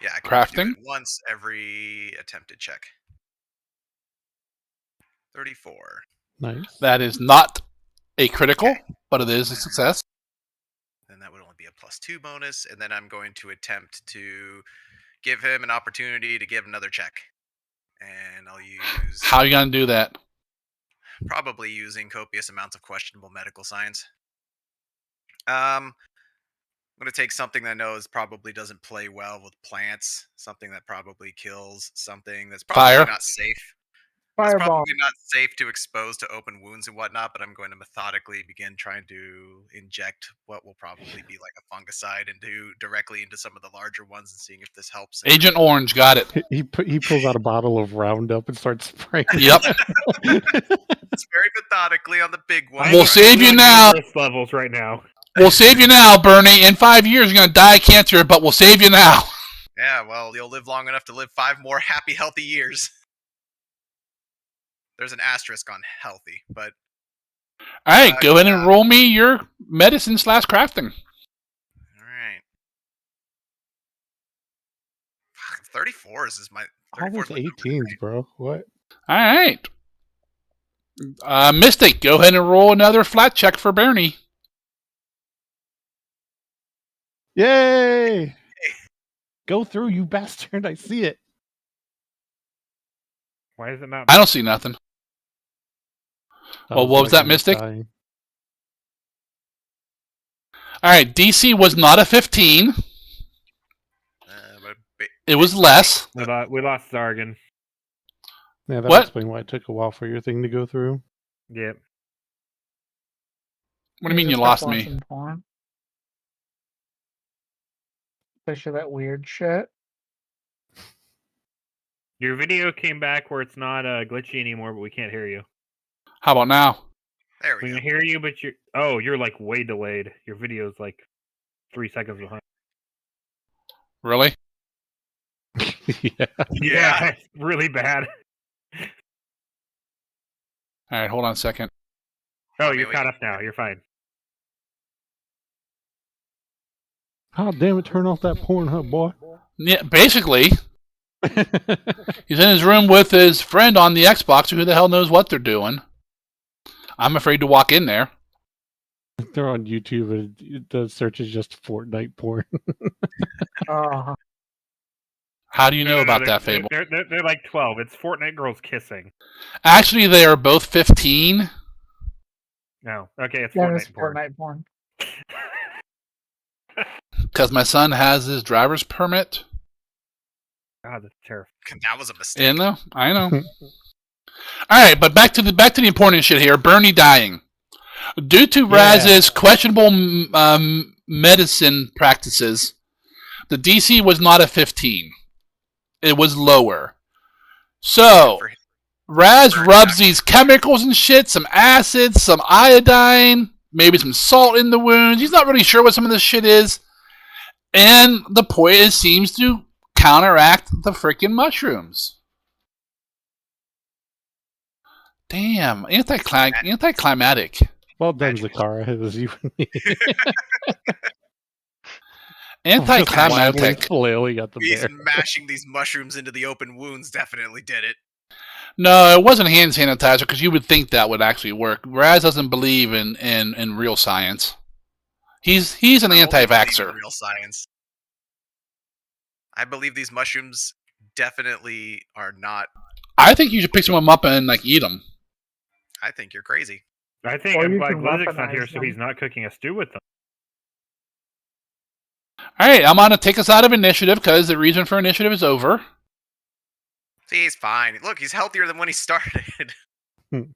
yeah, I can crafting. do it once every attempted check. 34. Nice. That is not a critical, but it is a success. Then that would only be a +2 bonus, and then I'm going to attempt to give him an opportunity to give another check. And I'll use... How are you going to do that? Probably using copious amounts of questionable medical science. I'm going to take something that I know probably doesn't play well with plants. Something that probably kills something that's probably not safe. It's probably not safe to expose to open wounds and whatnot, but I'm going to methodically begin trying to inject what will probably be like a fungicide directly into some of the larger ones and seeing if this helps. Agent Orange, got it. He pulls out a bottle of Roundup and starts spraying. Yep. It's very methodically on the big one. We'll save you now. Levels right now. We'll save you now, Bernie. In 5 years, you're going to die of cancer, but we'll save you now. Yeah, well, you'll live long enough to live 5 more happy, healthy years. There's an asterisk on healthy, but... All right, go ahead and roll me your medicine/crafting. All right. 34 is my... All those 18s, bro. What? All right. Mystic, go ahead and roll another flat check for Bernie. Yay! Go through, you bastard. I see it. Why is it not? I don't see nothing. Well, what was that, Mystic? Dying. All right, DC was not a 15. It was less. We lost Zargan. Yeah, that What? explains why it took a while for your thing to go through. Yep. What do you mean you lost me? Especially that weird shit. Your video came back where it's not glitchy anymore, but we can't hear you. How about now? There we We go. can hear you, but you're like way delayed. Your video's like 3 seconds behind. Really? Yeah. Yeah, it's really bad. All right, hold on a second. Oh, you're caught up now. You're fine. Oh, damn it, turn off that Pornhub, boy. Yeah, basically. He's in his room with his friend on the Xbox. Who the hell knows what they're doing? I'm afraid to walk in there. They're on YouTube and the search is just Fortnite porn. Oh, How do you know about they're, that, Fable? They're like 12. It's Fortnite girls kissing. Actually, they are both 15. No. Okay, it's yeah, Fortnite it's porn. Fortnite porn. Because my son has his driver's permit. God, that's terrifying. That was a mistake. I know. All right, but back to the important shit here. Bernie dying due to Raz's questionable medicine practices. The DC was not a 15. It was lower. So Raz rubs these chemicals and shit, some acid, some iodine, maybe some salt in the wounds. He's not really sure what some of this shit is. And the poison seems to counteract the freaking mushrooms. Damn, anticlimactic. Well done, Zakara. It was you and me. Anticlimactic. Flailing at the He's bear. mashing these mushrooms into the open wounds definitely did it. No, it wasn't hand sanitizer because you would think that would actually work. Raz doesn't believe in real science. He's an anti-vaxxer. Real science. I believe these mushrooms definitely are not. I think you should pick some of them up and eat them. I think you're crazy. I think I'm glad Glizik's not here, so he's not cooking a stew with them. All right, I'm gonna take us out of initiative because the reason for initiative is over. See, he's fine. Look, he's healthier than when he started. All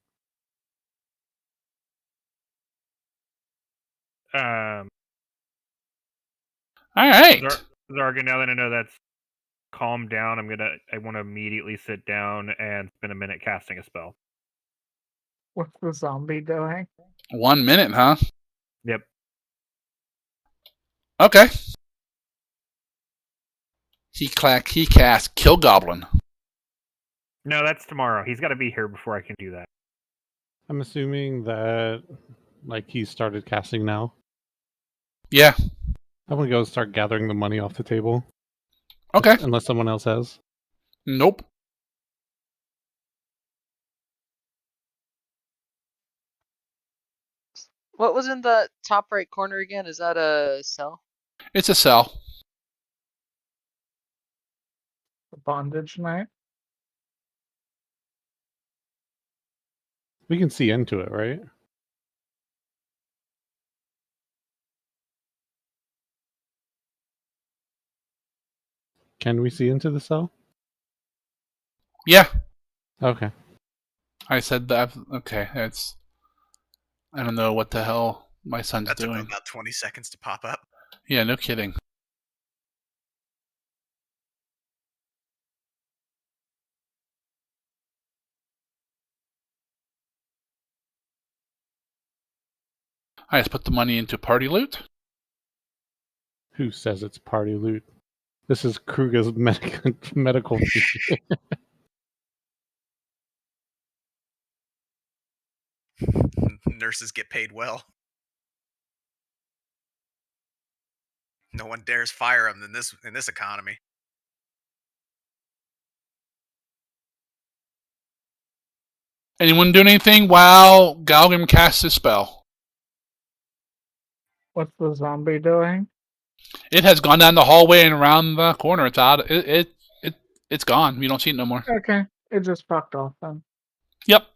right, Zarga. Now that I know that's calmed down, I want to immediately sit down and spend a minute casting a spell. What's the zombie doing? 1 minute, huh? Yep. Okay. He cast Kill Goblin. No, that's tomorrow. He's got to be here before I can do that. I'm assuming that he started casting now. Yeah. I'm gonna go start gathering the money off the table. Okay. Unless someone else has. Nope. What was in the top right corner again? Is that a cell? It's a cell. The bondage knight? We can see into it, right? Can we see into the cell? Yeah. Okay. I said that. Okay, I don't know what the hell my son's That took doing. about 20 seconds to pop up. Yeah, no kidding. I just put the money into party loot. Who says it's party loot? This is Kruger's medical fee. Nurses get paid well. No one dares fire them in this economy. Anyone doing anything while Galgrim casts his spell? What's the zombie doing? It has gone down the hallway and around the corner. It's out. It's gone. You don't see it no more. Okay, it just fucked off then. Yep.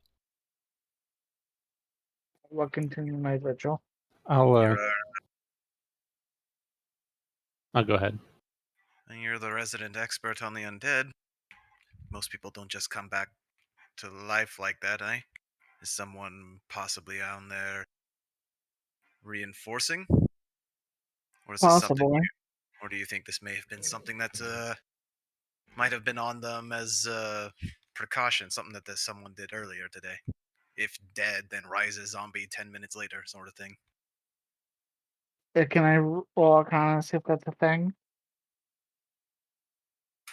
We'll continue my vigil. I'll go ahead. You're the resident expert on the undead. Most people don't just come back to life like that, eh? Is someone possibly on there reinforcing? Or is this Possibly. or do you think this may have been something that might have been on them as precaution, something that someone did earlier today? If dead, then rises zombie 10 minutes later, sort of thing. Can I roll Arcana, see if that's a thing?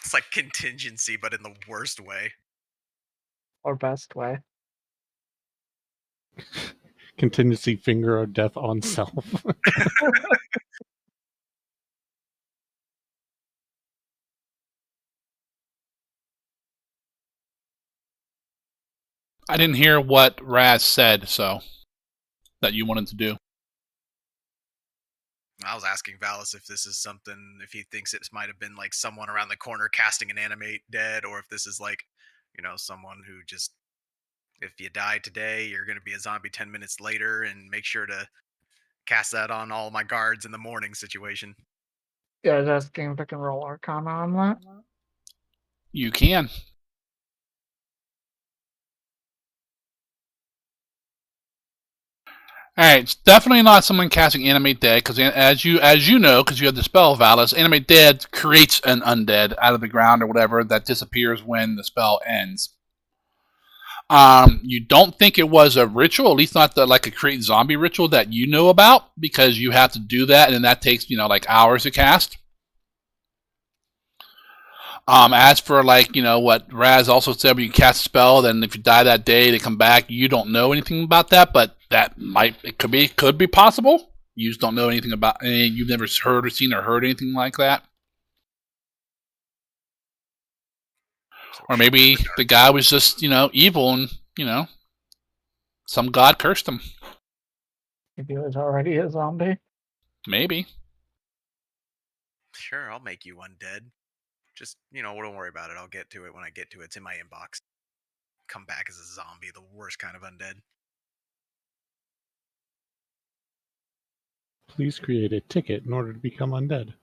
It's like contingency, but in the worst way. Or best way? Contingency finger of death on self. I didn't hear what Raz said, so that you wanted to do. I was asking Valis if this is something, if he thinks it might have been like someone around the corner casting an animate dead, or if this is like, someone who just, if you die today, you're going to be a zombie 10 minutes later, and make sure to cast that on all my guards in the morning situation. Yeah, I was asking if I can roll Arcana on that. You can. Alright, it's definitely not someone casting Animate Dead, because as you know, because you have the spell, Valis, Animate Dead creates an undead out of the ground or whatever that disappears when the spell ends. You don't think it was a ritual, at least not like a create zombie ritual that you know about, because you have to do that, and that takes, like hours to cast. As for what Raz also said, when you cast a spell, then if you die that day, they come back. You don't know anything about that, but it could be possible. You just don't know anything about. You've never heard or seen or heard anything like that. Or maybe the guy was just evil and some god cursed him. If he was already a zombie. Maybe. Sure, I'll make you undead. Just, don't worry about it. I'll get to it when I get to it. It's in my inbox. Come back as a zombie, the worst kind of undead. Please create a ticket in order to become undead.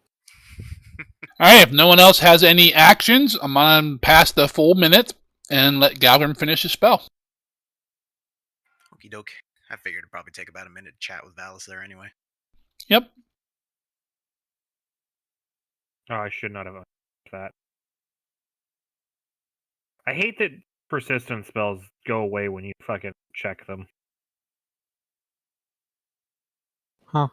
Alright, if no one else has any actions, I'm on past the full minute and let Galgrim finish his spell. Okie doke. I figured it'd probably take about a minute to chat with Valis there anyway. Yep. Oh, I should not have done that. I hate that persistent spells go away when you fucking check them. Huh.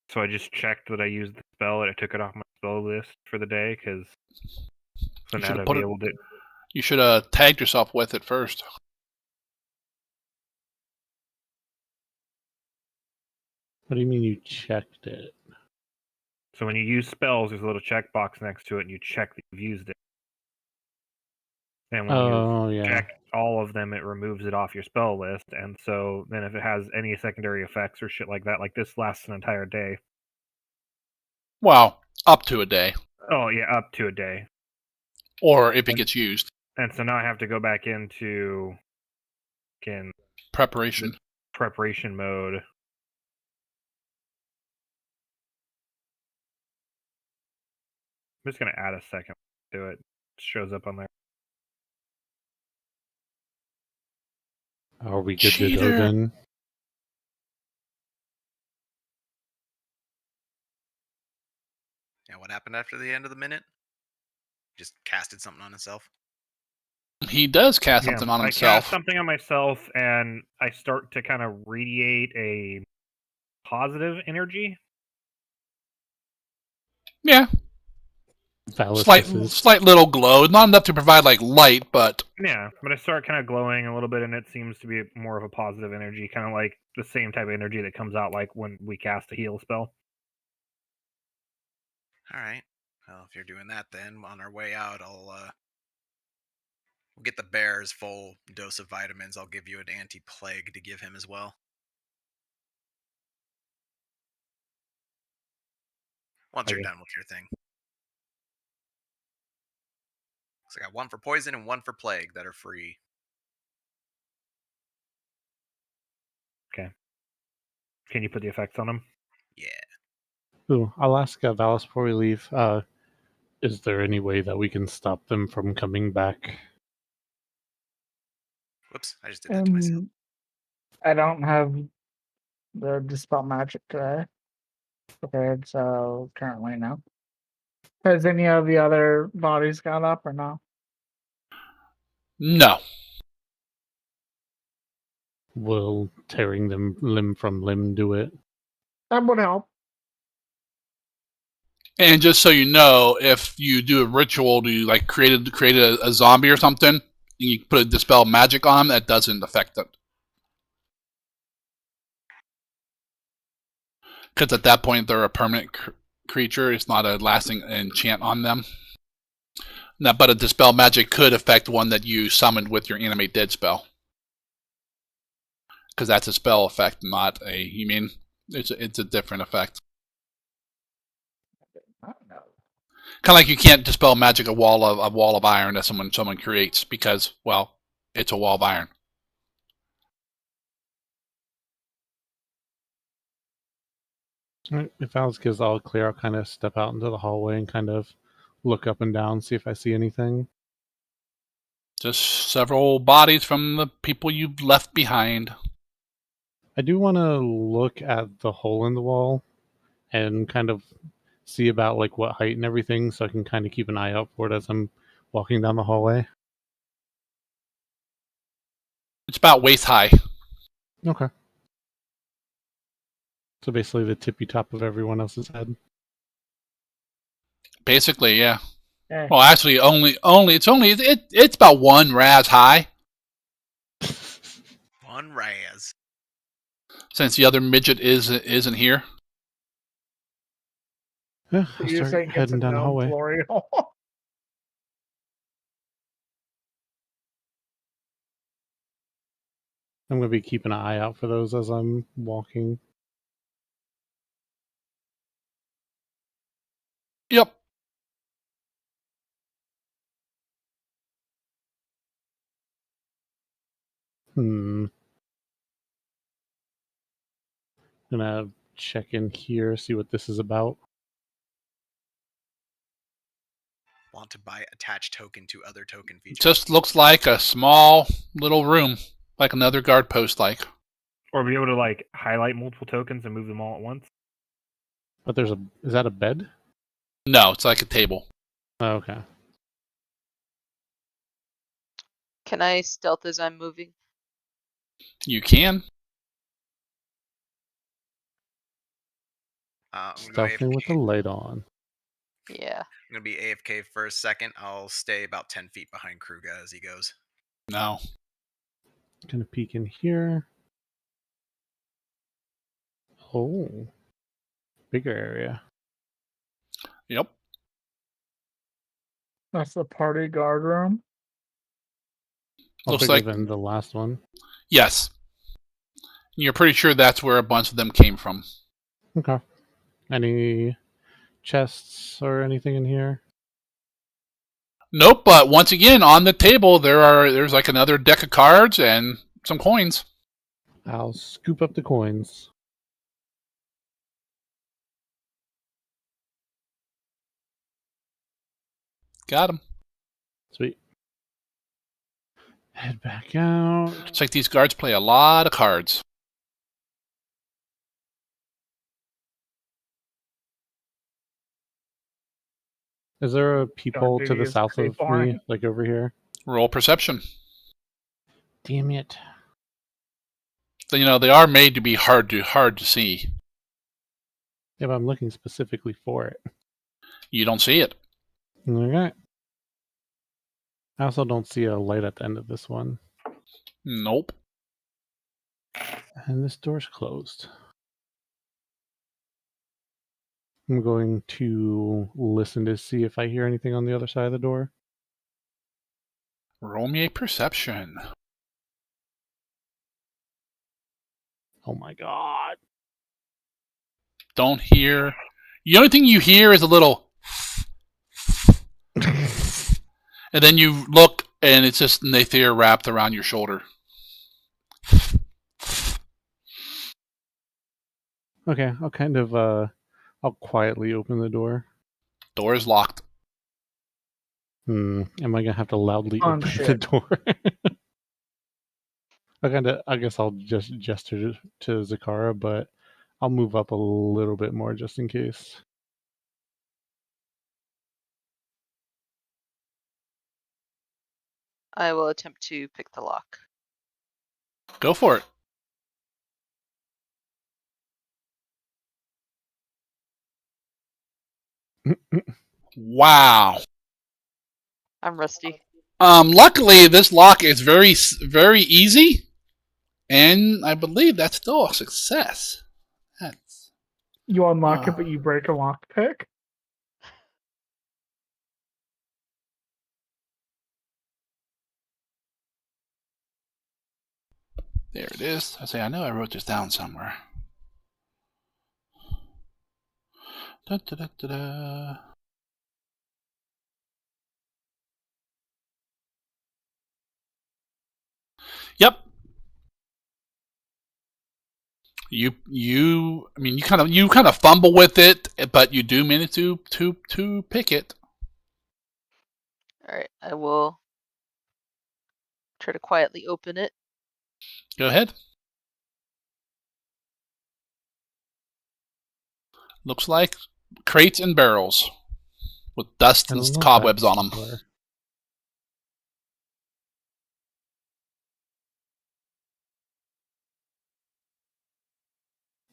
So I just checked that I used the spell and I took it off my spell list for the day, because so now to be able to... You should have tagged yourself with it first. What do you mean you checked it? So when you use spells, there's a little checkbox next to it, and you check that you've used it. And when you check all of them, it removes it off your spell list. And so then if it has any secondary effects or shit like that, like this lasts an entire day. Well, up to a day. Oh, yeah, up to a day. Or if it gets used. And so now I have to go back into preparation mode. I'm just going to add a second to it. It shows up on there. Are we good to go then? Yeah, what happened after the end of the minute? Just casted something on himself? He does cast something on himself. I cast something on myself, and I start to kind of radiate a positive energy. Yeah. Slight little glow. Not enough to provide light, but... Yeah, but I start kind of glowing a little bit, and it seems to be more of a positive energy, kind of like the same type of energy that comes out like when we cast a heal spell. Alright. Well, if you're doing that then, on our way out, we'll get the bear's full dose of vitamins. I'll give you an anti-plague to give him as well. Once you're done with your thing. So I got one for poison and one for plague that are free. Okay. Can you put the effects on them? Yeah. Ooh, I'll ask Valis before we leave. Is there any way that we can stop them from coming back? Whoops, I just did that to myself. I don't have the Dispel Magic prepared, so currently no. Has any of the other bodies got up or no? No. Will tearing them limb from limb do it? That would help. And just so you know, if you do a ritual to create a zombie or something, and you put a dispel magic on them, that doesn't affect it. Because at that point they're a permanent creature. It's not a lasting enchant on them. Now, but a Dispel Magic could affect one that you summoned with your Animate Dead spell. Because that's a spell effect, not a... You mean, it's a different effect. I don't know. Kind of like you can't Dispel Magic a wall of iron that someone creates because, well, it's a wall of iron. If Alex gives all clear, I'll kind of step out into the hallway and kind of look up and down, see if I see anything. Just several bodies from the people you've left behind. I do want to look at the hole in the wall and kind of see about like what height and everything, so I can kind of keep an eye out for it as I'm walking down the hallway. It's about waist high. Okay. So basically the tippy top of everyone else's head. Basically, yeah. Eh. Well, actually, it's about one raz high. One raz. Since the other midget isn't here. Yeah, So I'll you're start saying it's a heading down the gnome hallway. glory hole? I'm going to be keeping an eye out for those as I'm walking. Yep. I'm gonna check in here, see what this is about. Want to buy attach token to other token feature. Just looks like a small little room, like another guard post, like. Or be able to like highlight multiple tokens and move them all at once. But is that a bed? No, it's like a table. Oh, okay. Can I stealth as I'm moving? You can. Stealthing with the light on. Yeah. I'm going to be AFK for a second. I'll stay about 10 feet behind Kruga as he goes. No. Gonna peek in here. Oh. Bigger area. Yep. That's the party guard room. Looks Looks bigger like than the last one. Yes. You're pretty sure that's where a bunch of them came from. Okay. Any chests or anything in here? Nope, but once again, on the table there's like another deck of cards and some coins. I'll scoop up the coins. Got them. Sweet. Head back out. It's like these guards play a lot of cards. Is there a peephole to the is south pretty of boring. me, like over here? Roll perception. Damn it. So, they are made to be hard to see. Yeah, but I'm looking specifically for it. You don't see it. Okay. I also don't see a light at the end of this one. Nope. And this door's closed. I'm going to listen to see if I hear anything on the other side of the door. Roll me a perception. Oh my god. Don't hear. The only thing you hear is a little and then you look and it's just Nathir wrapped around your shoulder. Okay, I'll kind of I'll quietly open the door. Door is locked. Am I gonna have to loudly Oh, open the shit. door? I guess I'll just gesture to Zakara, but I'll move up a little bit more just in case. I will attempt to pick the lock. Go for it. Wow. I'm rusty. Luckily, this lock is very, very easy, and I believe that's still a success. That's You unlock it, but you break a lockpick. There it is. I know I wrote this down somewhere. Da, da, da, da, da. Yep. You kind of fumble with it, but you do manage to pick it. All right, I will try to quietly open it. Go ahead. Looks like crates and barrels with dust and cobwebs on them.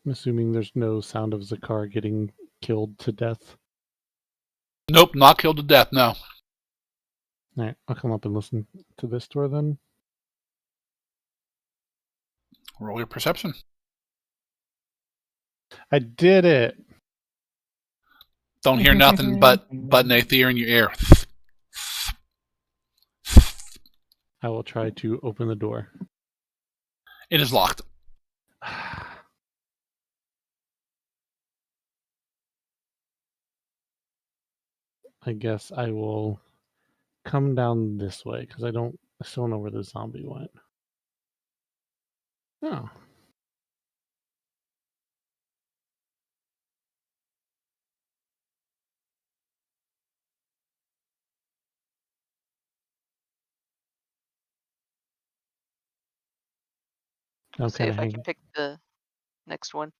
I'm assuming there's no sound of Zakar getting killed to death. Nope, not killed to death, no. Alright, I'll come up and listen to this door then. Roll your perception. I did it! Don't hear nothing but Nathir in your ear. I will try to open the door. It is locked. I guess I will come down this way because I still don't know where the zombie went. Oh. I'll see if I can pick the next one.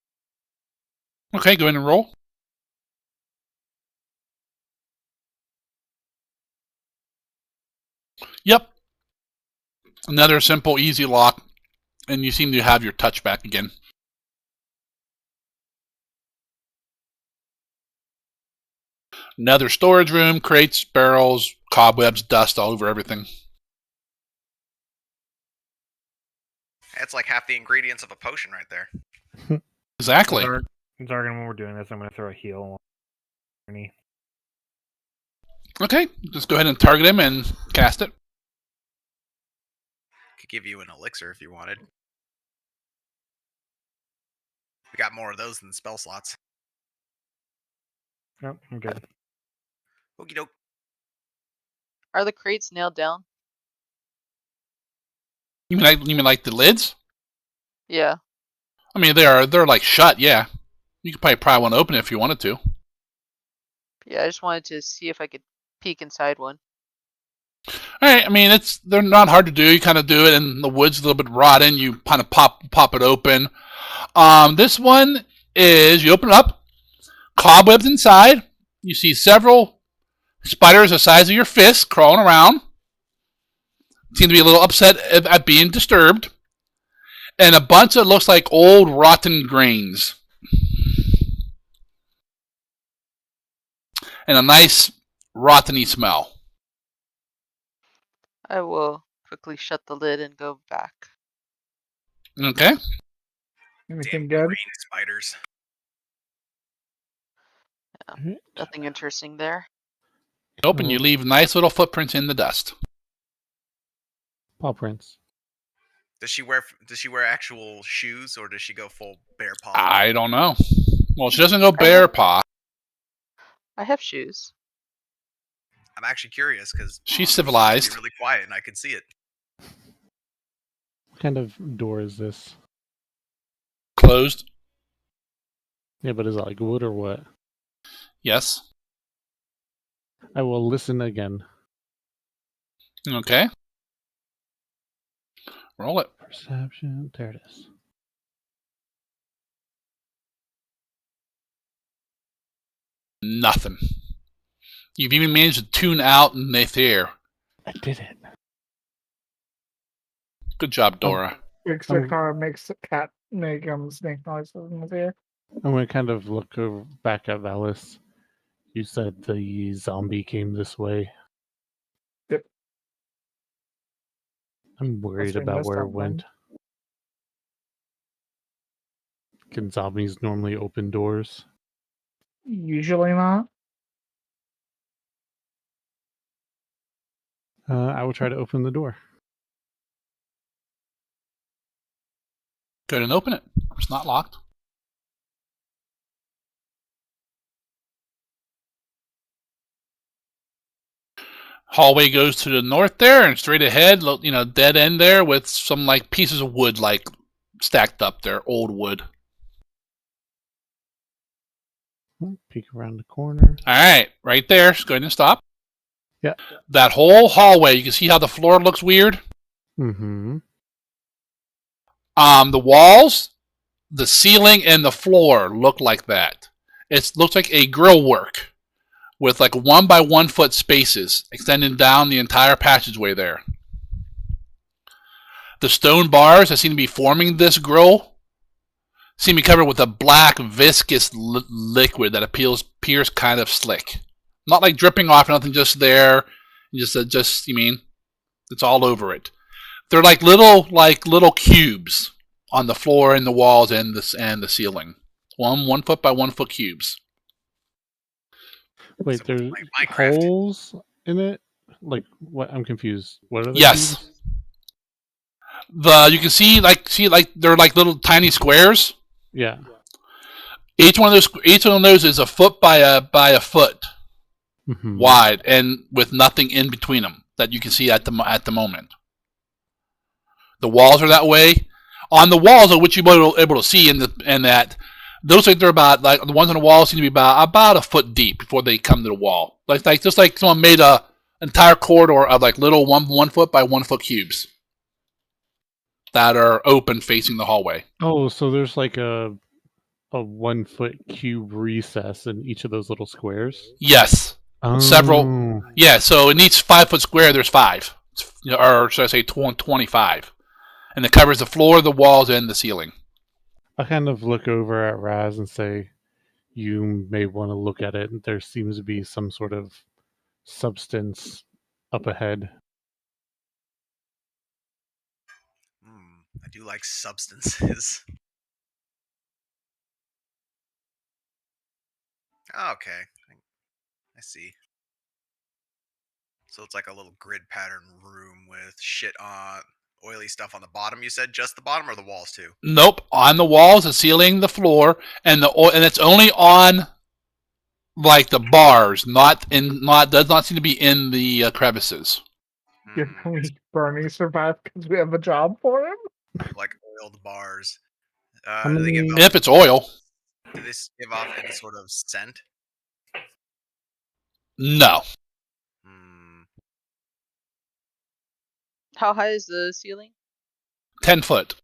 Okay, go ahead and roll. Yep. Another simple, easy lock, and you seem to have your touch back again. Another storage room, crates, barrels, cobwebs, dust all over everything. That's like half the ingredients of a potion right there. Exactly. Zargan, when we're doing this, I'm going to throw a heal on. Okay, just go ahead and target him and cast it. Could give you an elixir if you wanted. We got more of those than spell slots. Nope, I'm good. Okie doke. Are the crates nailed down? You mean like the lids? Yeah. I mean they're like shut. Yeah, you could probably pry one open if you wanted to. Yeah, I just wanted to see if I could peek inside one. All right. I mean they're not hard to do. You kind of do it, and the wood's a little bit rotten. You kind of pop it open. This one is you open it up, cobwebs inside. You see several spiders the size of your fist crawling around. Seem to be a little upset at being disturbed. And a bunch that looks like old rotten grains. And a nice rotteny smell. I will quickly shut the lid and go back. Okay. Anything Damn good? green spiders. Yeah, nothing interesting there. Open, you leave nice little footprints in the dust. Paw prints. Does she wear actual shoes or does she go full bear paw? I don't know. Well, she doesn't go bear paw. I have shoes. I'm actually curious because she's civilized. She's really quiet and I can see it. What kind of door is this? Closed. Yeah, but is it like wood or what? Yes. I will listen again. Okay. Roll it. Perception. There it is. Nothing. You've even managed to tune out Nathir. I did it. Good job, Dora. Makes the car makes the cat make snake noises in the ear. I'm going to kind of look back at Valis. You said the zombie came this way. Yep. I'm worried about where it went. Can zombies normally open doors? Usually not. I will try to open the door. Go ahead and open it. It's not locked. Hallway goes to the north there and straight ahead, dead end there with some like pieces of wood like stacked up there, old wood. Peek around the corner. All right, right there. Just go ahead and stop. Yeah. That whole hallway, you can see how the floor looks weird. Mm-hmm. The walls, the ceiling, and the floor look like that. It looks like a grill work with like 1 by 1 foot spaces extending down the entire passageway there. The stone bars that seem to be forming this grill seem to be covered with a black viscous liquid that appears kind of slick. Not like dripping off, nothing, just there. You mean it's all over it. They're like little cubes on the floor and the walls and the ceiling. 1 foot by 1 foot cubes. Wait, So there's like Minecraft. holes in it? Like what? I'm confused. What are they? Yes. Cubes? You can see they're like little tiny squares. Yeah. Each one of those is a foot by a foot wide, and with nothing in between them that you can see at the moment. The walls are that way. On the walls, of which you're able to see in that, those they're about like the ones on the wall seem to be about a foot deep before they come to the wall. Just like someone made a entire corridor of like little 1 foot by 1 foot cubes that are open facing the hallway. Oh, so there's like a 1 foot cube recess in each of those little squares? Yes. Oh. Several. Yeah, so in each 5 foot square, there's 5. Or should I say 25. And it covers the floor, the walls, and the ceiling. I kind of look over at Raz and say, you may want to look at it. There seems to be some sort of substance up ahead. I do like substances. Okay. I see. So it's like a little grid pattern room with shit on oily stuff on the bottom. You said just the bottom or the walls too? Nope, on the walls, the ceiling, the floor, and it's only on like the bars, does not seem to be in the crevices. Can we Bernie survive because we have a job for him? Like oiled bars. If it's oil. Do they give off any sort of scent? No. How high is the ceiling? 10 foot.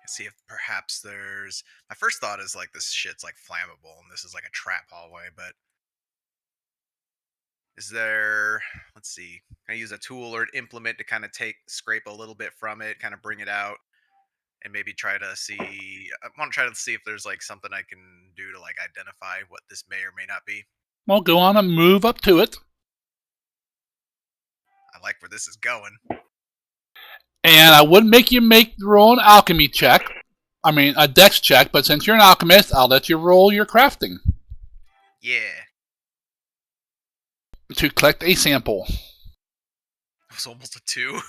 See if perhaps there's... My first thought is like this shit's like flammable and this is like a trap hallway, but... Is there... Let's see. Can I use a tool or an implement to kind of scrape a little bit from it, kind of bring it out, and maybe try to see... I want to try to see if there's like something I can do to like identify what this may or may not be. Well, go on and move up to it. I like where this is going. And I would make you roll an alchemy check. I mean, a dex check, but since you're an alchemist, I'll let you roll your crafting. Yeah. To collect a sample. It was almost a 2.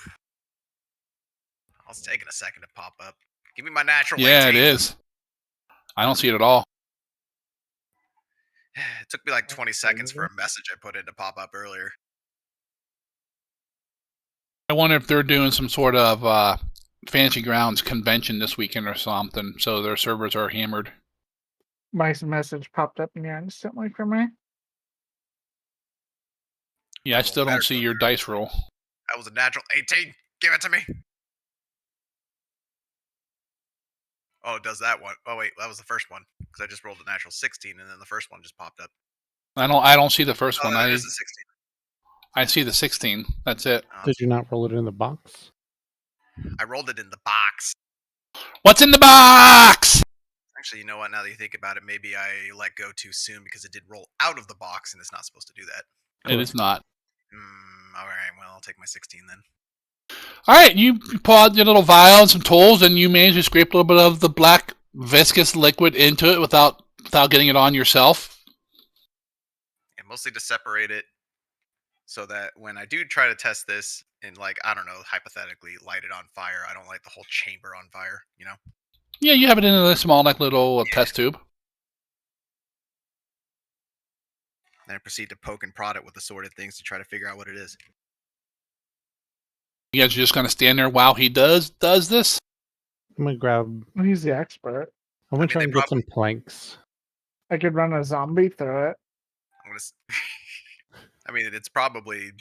I was taking a second to pop up. Give me my natural 18. Yeah, it is. I don't see it at all. It took me like 20 seconds for a message I put in to pop up earlier. I wonder if they're doing some sort of Fantasy Grounds convention this weekend or something, so their servers are hammered. My message popped up near instantly for me. Yeah, I still don't see your dice roll. That was a natural 18. Give it to me. Oh, it does that one. Oh, wait, that was the first one. Because I just rolled a natural 16, and then the first one just popped up. I don't see the first one. That is a 16. I see the 16. That's it. Did you not roll it in the box? I rolled it in the box. What's in the box? Actually, you know what? Now that you think about it, maybe I let go too soon because it did roll out of the box, and it's not supposed to do that. It is not. All right, well, I'll take my 16 then. All right, you pull out your little vial and some tools, and you manage to scrape a little bit of the black viscous liquid into it without getting it on yourself. And mostly to separate it so that when I do try to test this and, like, I don't know, hypothetically light it on fire, I don't light the whole chamber on fire, you know? Yeah, you have it in a small, like, little test tube. Then I proceed to poke and prod it with assorted things to try to figure out what it is. You guys are just going to stand there while he does this? I'm going to grab... He's the expert. I'm going to try and get some planks. I could run a zombie through it. I mean, it's probably...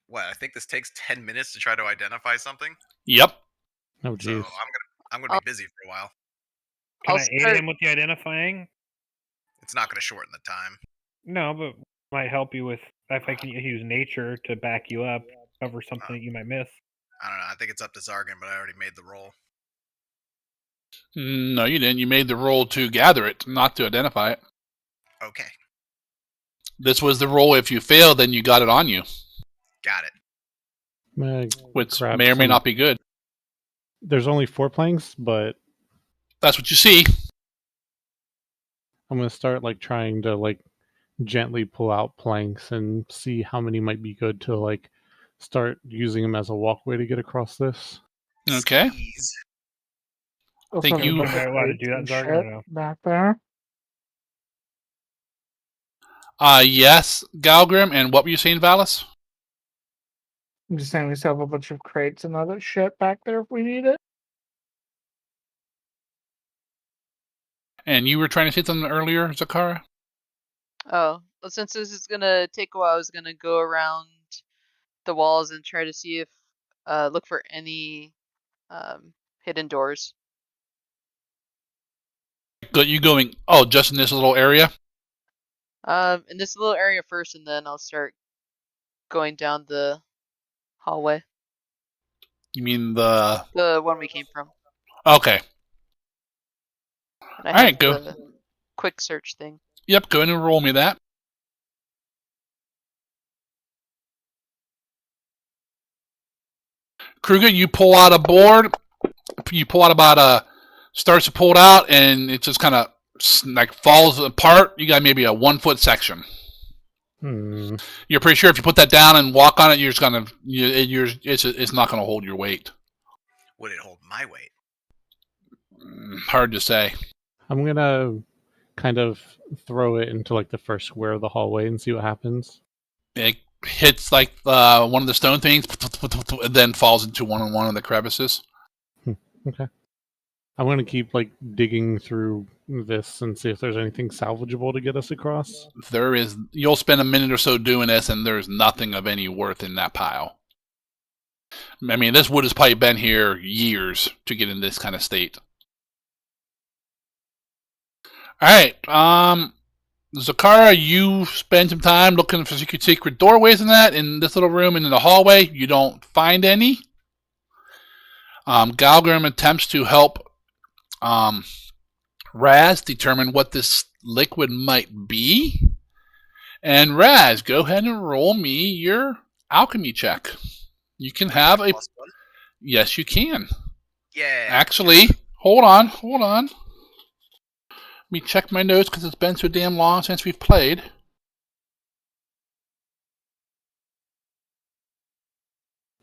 What, I think this takes 10 minutes to try to identify something? Yep. Oh, jeez. So I'm gonna be busy for a while. Can I aid him with the identifying? It's not gonna shorten the time. No, but might help you with if I can use nature to back you up, cover something that you might miss. I don't know. I think it's up to Zargan, but I already made the roll. No, you didn't. You made the roll to gather it, not to identify it. Okay. This was the roll. If you fail, then you got it on you. Got it. Which may or may not be good. There's only 4 planks, but... That's what you see. I'm going to start, like, trying to, like, gently pull out planks and see how many might be good to, like, start using them as a walkway to get across this. Okay. I think you are allowed to do that, Zargan, or no? Back there. Yes, Galgrim. And what were you saying, Valis? I'm just saying we still have a bunch of crates and other shit back there if we need it. And you were trying to say something earlier, Zakara? Oh, well, since this is gonna take a while, I was gonna go around the walls and try to see if look for any hidden doors. You going? Oh, just in this little area? In this little area first, and then I'll start going down the hallway. You mean the one we came from? Okay. And I have the quick search thing. Yep, go ahead and roll me that. Kruger, you pull out a board. You pull out about starts to pull it out, and it just kind of like falls apart. You got maybe a 1 foot section. You're pretty sure if you put that down and walk on it, you're just gonna it's not gonna hold your weight. Would it hold my weight? Hard to say. I'm gonna kind of throw it into like the first square of the hallway and see what happens. It hits like one of the stone things, and then falls into one of the crevices. Okay. I'm gonna keep like digging through this and see if there's anything salvageable to get us across. There is. You'll spend a minute or so doing this, and there's nothing of any worth in that pile. I mean, this wood has probably been here years to get in this kind of state. All right, Zakara, you spend some time looking for secret doorways in this little room and in the hallway. You don't find any. Galgrim attempts to help Raz determine what this liquid might be. And Raz, go ahead and roll me your alchemy check. You can have a... Yes, you can. Yeah. Actually, hold on. Let me check my notes because it's been so damn long since we've played. I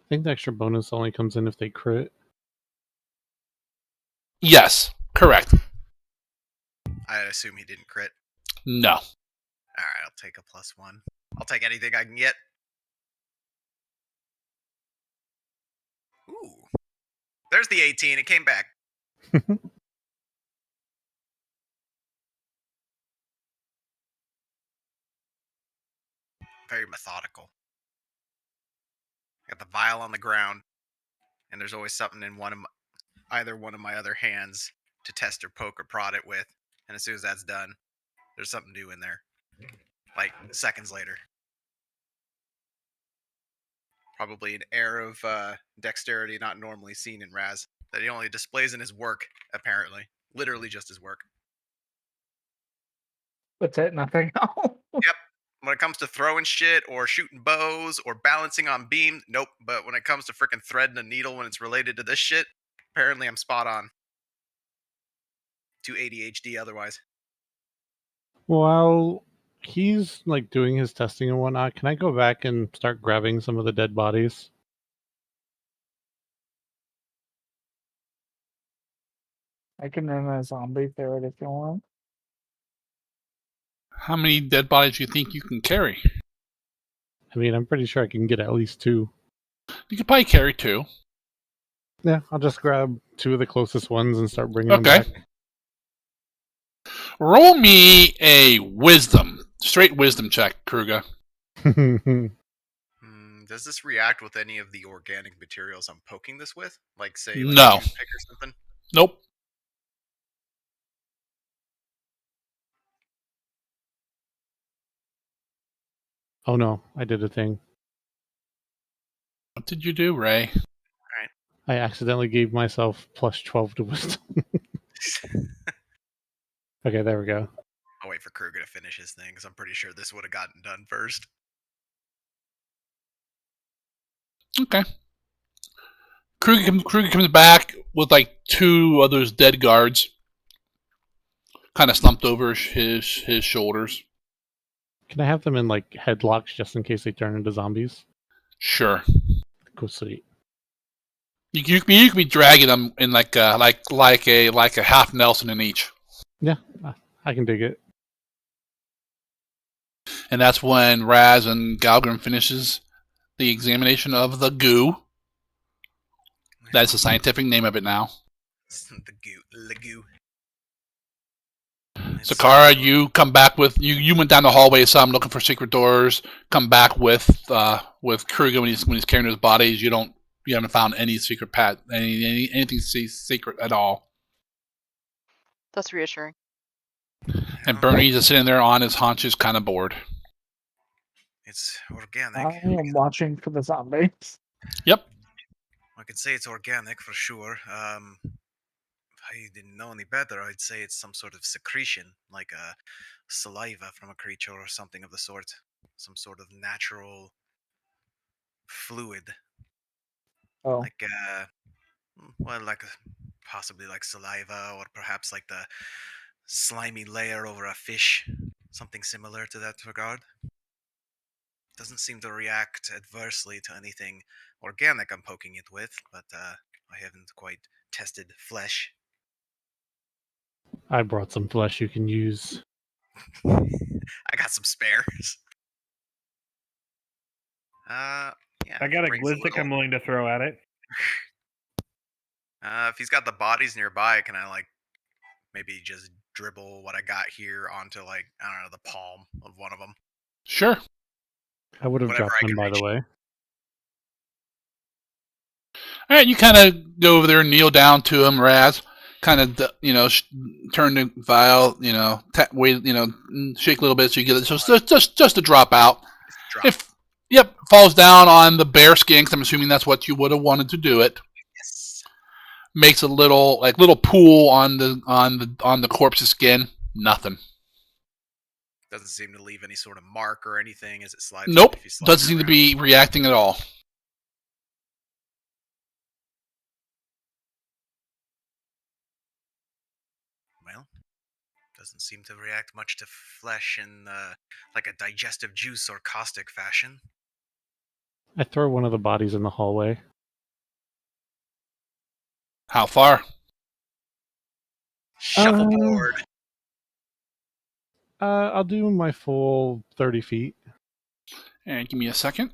think the extra bonus only comes in if they crit. Yes, correct. I assume he didn't crit. No. Alright, I'll take a +1. I'll take anything I can get. Ooh. There's the 18. It came back. Very methodical. Got the vial on the ground, and there's always something in either one of my other hands to test or poke or prod it with. And as soon as that's done, there's something new in there. Like seconds later. Probably an air of dexterity not normally seen in Raz. That he only displays in his work, apparently. Literally just his work. That's it, nothing else. Yep. When it comes to throwing shit or shooting bows or balancing on beams, nope. But when it comes to freaking threading a needle when it's related to this shit, apparently I'm spot on. Too ADHD otherwise. While he's like doing his testing and whatnot, can I go back and start grabbing some of the dead bodies? I can run a zombie through it if you want. How many dead bodies do you think you can carry? I mean, I'm pretty sure I can get at least 2. You could probably carry 2. Yeah, I'll just grab 2 of the closest ones and start bringing them back. Roll me a straight wisdom check, Kruger. Does this react with any of the organic materials I'm poking this with? Like, say, like No. a toothpick or something? Nope. Oh no, I did a thing. What did you do, Ray? Alright. I accidentally gave myself plus 12 to wisdom. Okay, there we go. I'll wait for Kruger to finish his thing, because I'm pretty sure this would have gotten done first. Okay. Kruger comes back with like 2 of those dead guards, kind of slumped over his shoulders. Can I have them in like headlocks just in case they turn into zombies? Sure. Cool, sweet. You can be dragging them in like a half Nelson in each. Yeah, I can dig it. And that's when Raz and Galgrim finishes the examination of the goo. That's the scientific name of it now. The goo. Sakara, you come back with you went down the hallway, saw him looking for secret doors. Come back with Kruger when he's carrying his bodies. You haven't found any secret path, anything secret at all. That's reassuring. And Bernie's is sitting there on his haunches, kind of bored. It's organic. I am watching for the zombies. Yep. I could say it's organic for sure. If I didn't know any better, I'd say it's some sort of secretion, like a saliva from a creature or something of the sort. Some sort of natural fluid. Oh. Like, possibly like saliva, or perhaps like the slimy layer over a fish. Something similar to that regard. Doesn't seem to react adversely to anything organic I'm poking it with, but I haven't quite tested flesh. I brought some flesh you can use. I got some spares. Yeah. I got a glizzic I'm willing to throw at it. If he's got the bodies nearby, can I maybe just dribble what I got here onto I don't know, the palm of one of them? Sure. I would have dropped them, by the way. All right, you kind of go over there and kneel down to him, Raz. Kind of, turn the vial, shake a little bit so you get it. So just to drop out. Drop. Falls down on the bare skin. 'Cause I'm assuming that's what you would have wanted to do it. Yes. Makes a little pool on the corpse's skin. Nothing. Doesn't seem to leave any sort of mark or anything as it slides. Nope. Doesn't seem to be reacting at all. Well, doesn't seem to react much to flesh in like a digestive juice or caustic fashion. I throw one of the bodies in the hallway. How far? Shuffleboard. I'll do my full 30 feet. And give me a second.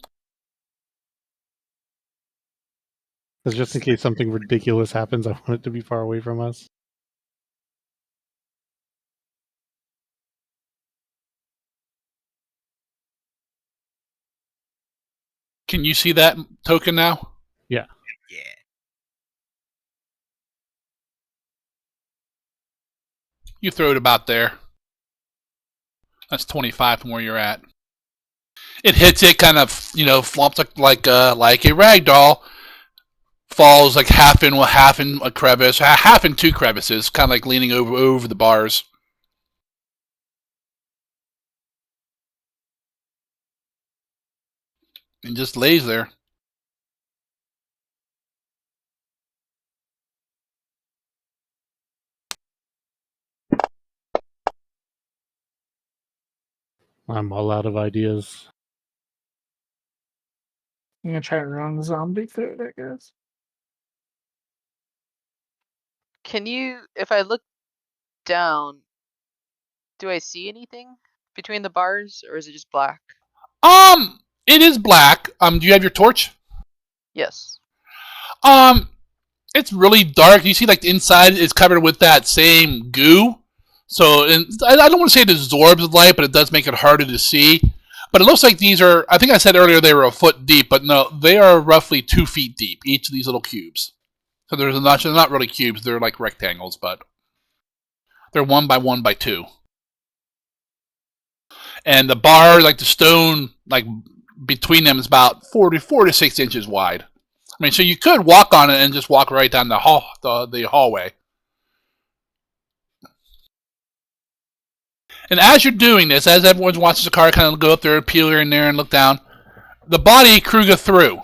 Because just in case something ridiculous happens, I want it to be far away from us. Can you see that token now? Yeah. Yeah. You throw it about there. That's 25 from where you're at. It hits it, kind of, flumps like a rag doll. Falls like half in a crevice, half in 2 crevices, kind of like leaning over the bars. And just lays there. I'm all out of ideas. I'm gonna try to run the zombie through it, I guess. Can you, if I look down, do I see anything between the bars, or is it just black? It is black. Do you have your torch? Yes. It's really dark. You see, like, the inside is covered with that same goo. So, I don't want to say it absorbs the light, but it does make it harder to see. But it looks like these are, I think I said earlier they were a foot deep, but no, they are roughly 2 feet deep, each of these little cubes. So they're not really cubes, they're like rectangles, but they're 1 by 1 by 2. And the bar, like the stone, like between them is about 4 to 6 inches wide. I mean, so you could walk on it and just walk right down the hallway. And as you're doing this, as everyone watches the car kind of go up there, peel here and there, and look down, the body Kruger threw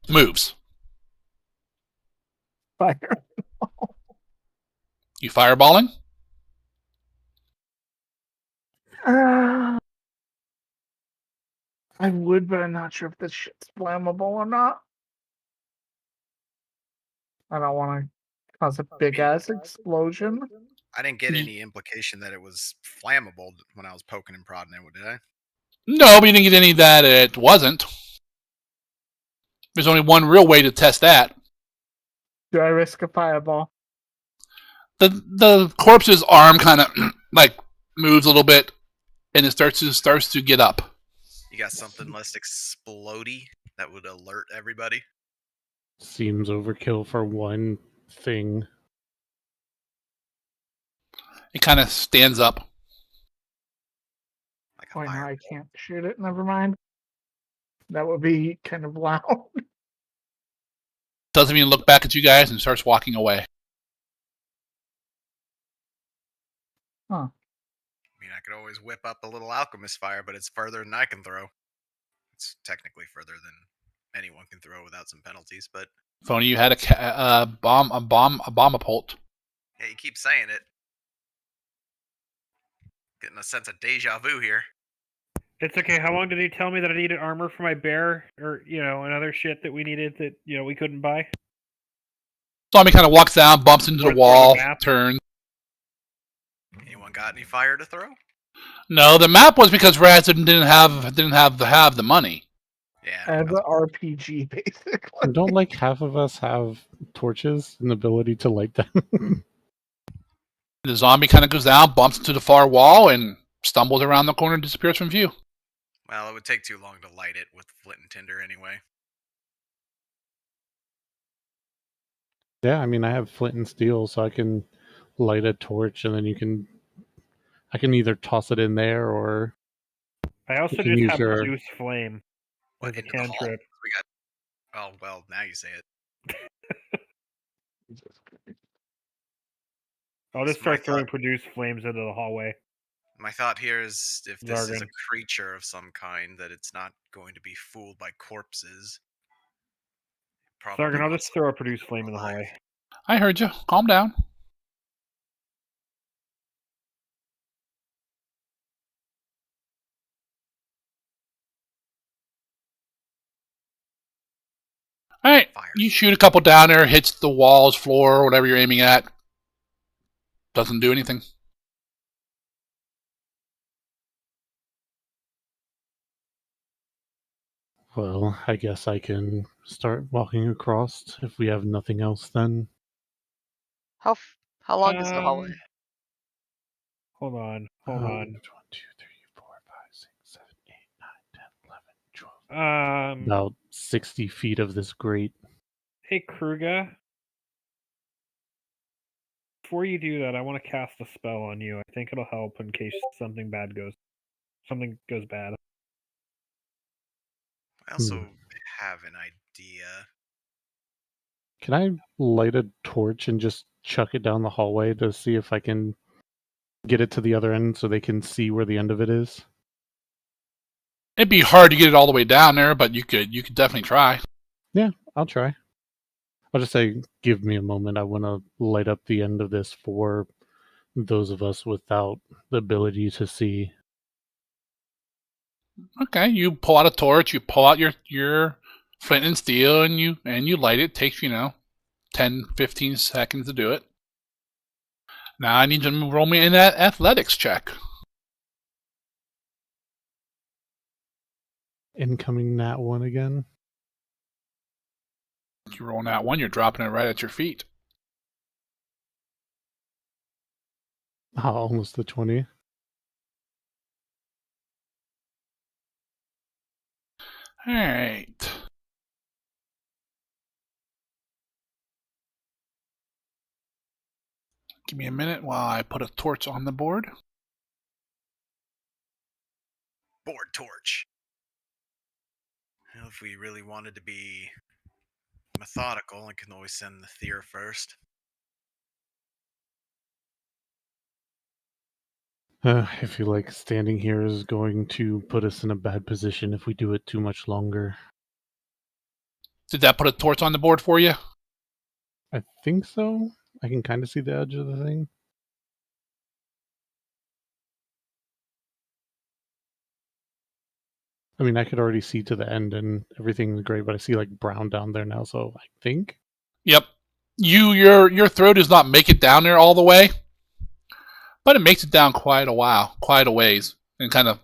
moves. Fire. You fireballing? I would, but I'm not sure if this shit's flammable or not. I don't want to cause a big ass explosion. I didn't get any implication that it was flammable when I was poking and prodding it, did I? No, but you didn't get any that it wasn't. There's only one real way to test that. Do I risk a fireball? The corpse's arm kind of like moves a little bit, and it starts to get up. You got something less explodey that would alert everybody? Seems overkill for one thing. It kind of stands up. Like Oh, no, I can't shoot it. Never mind. That would be kind of loud. Doesn't even look back at you guys and starts walking away. Huh. I mean, I could always whip up a little alchemist fire, but it's further than I can throw. It's technically further than anyone can throw without some penalties, but If only you had a bombapult. yeah, you keep saying it. Getting a sense of deja vu here. It's okay. How long did he tell me that I needed armor for my bear, or and other shit that we needed that we couldn't buy? Zombie kind of walks down, bumps into the wall, turns. Anyone got any fire to throw? No, the map was because Raz didn't have the money. Yeah, as an RPG, basically. Don't like half of us have torches and the ability to light them? The zombie kind of goes down, bumps into the far wall, and stumbles around the corner and disappears from view. Well, it would take too long to light it with flint and tinder anyway. Yeah, I mean, I have flint and steel, so I can light a torch, and then I can either toss it in there, or I also just have produce flame. What, into the hall? We got... Oh, well, now you say it. I'll just start throwing produce flames into the hallway. My thought here is, if this is a creature of some kind, that it's not going to be fooled by corpses. Sargon, I'll just throw a produce flame in the hallway. I heard you. Calm down. Alright, you shoot a couple down there, hits the walls, floor, whatever you're aiming at. Doesn't do anything. Well, I guess I can start walking across if we have nothing else then. How long is the hallway? Hold on. 1, 2, 3, 4, 5, 6, 7, 8, 9, 10, 11, 12. About 60 feet of this grate. Hey, Kruger. Before you do that, I want to cast a spell on you. I think it'll help in case something goes bad. I also have an idea. Can I light a torch and just chuck it down the hallway to see if I can get it to the other end so they can see where the end of it is? It'd be hard to get it all the way down there, but you could definitely try. Yeah, I'll try. I'll just say, give me a moment. I want to light up the end of this for those of us without the ability to see. Okay, you pull out a torch, you pull out your flint and steel, and you light it. It takes 10, 15 seconds to do it. Now I need you to roll me in that athletics check. Incoming nat 1 again. You roll that one, you're dropping it right at your feet. Oh, almost the 20. All right. Give me a minute while I put a torch on the board. Board torch. Well, if we really wanted to be methodical, I can always send the Theer first. I feel like standing here is going to put us in a bad position if we do it too much longer. Did that put a torch on the board for you? I think so. I can kind of see the edge of the thing. I mean, I could already see to the end and everything's great, but I see like brown down there now, so I think. Yep. Your throw does not make it down there all the way, but it makes it down quite a ways, and kind of.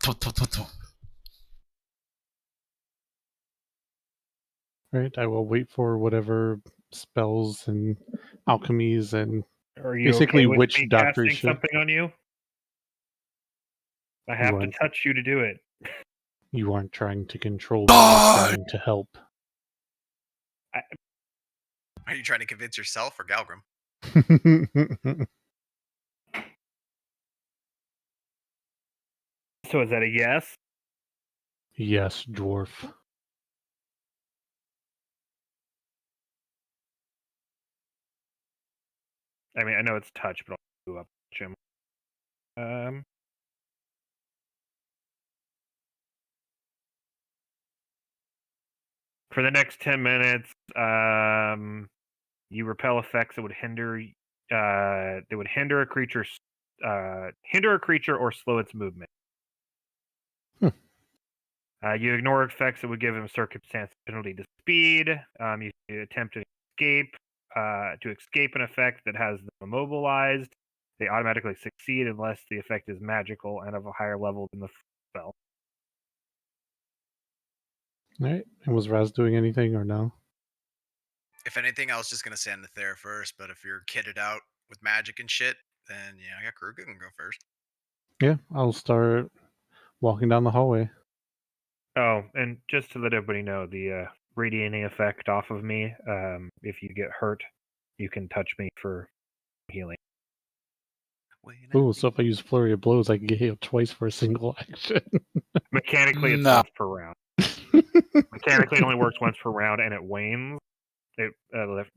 Right, I will wait for whatever spells and alchemies and Are you basically okay with witch me doctor casting shit. something on you? I have to touch you to do it. You aren't trying to control me, you're trying to help. Are you trying to convince yourself or Galgrim? So is that a yes? Yes, dwarf. I mean, I know it's touch, but I'll do up Jim. For the next 10 minutes, you repel effects that would hinder a creature or slow its movement. You ignore effects that would give him circumstance penalty to speed. You attempt to escape an effect that has them immobilized. They automatically succeed unless the effect is magical and of a higher level than the spell. Alright, and was Raz doing anything or no? If anything, I was just gonna send the Theer first, but if you're kitted out with magic and shit, then yeah, I got Kruger can go first. Yeah, I'll start walking down the hallway. Oh, and just to let everybody know, the radiating effect off of me, if you get hurt, you can touch me for healing. Ooh, so if I use Flurry of Blows, I can get hit twice for a single action. Mechanically, it's No. once per round. Mechanically, it only works once per round, and it wanes. It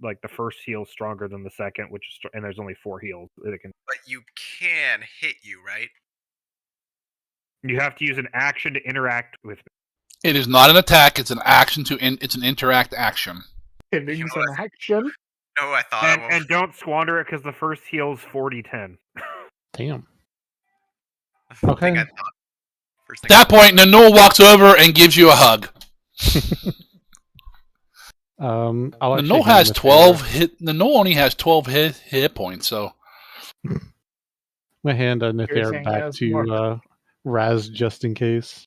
like the first heal is stronger than the second, and there's only 4 heals that it can. But you can hit you, right? You have to use an action to interact with me. It is not an attack. It's an action it's an interact action. Hitting's an action. No, I thought. And don't squander it because the first heal is 40-10. Damn. Okay. At that point, Gnolls walks over and gives you a hug. Gnolls has 12 hit. Gnolls only has 12 hit points, so. My hand on Nether back to Raz just in case.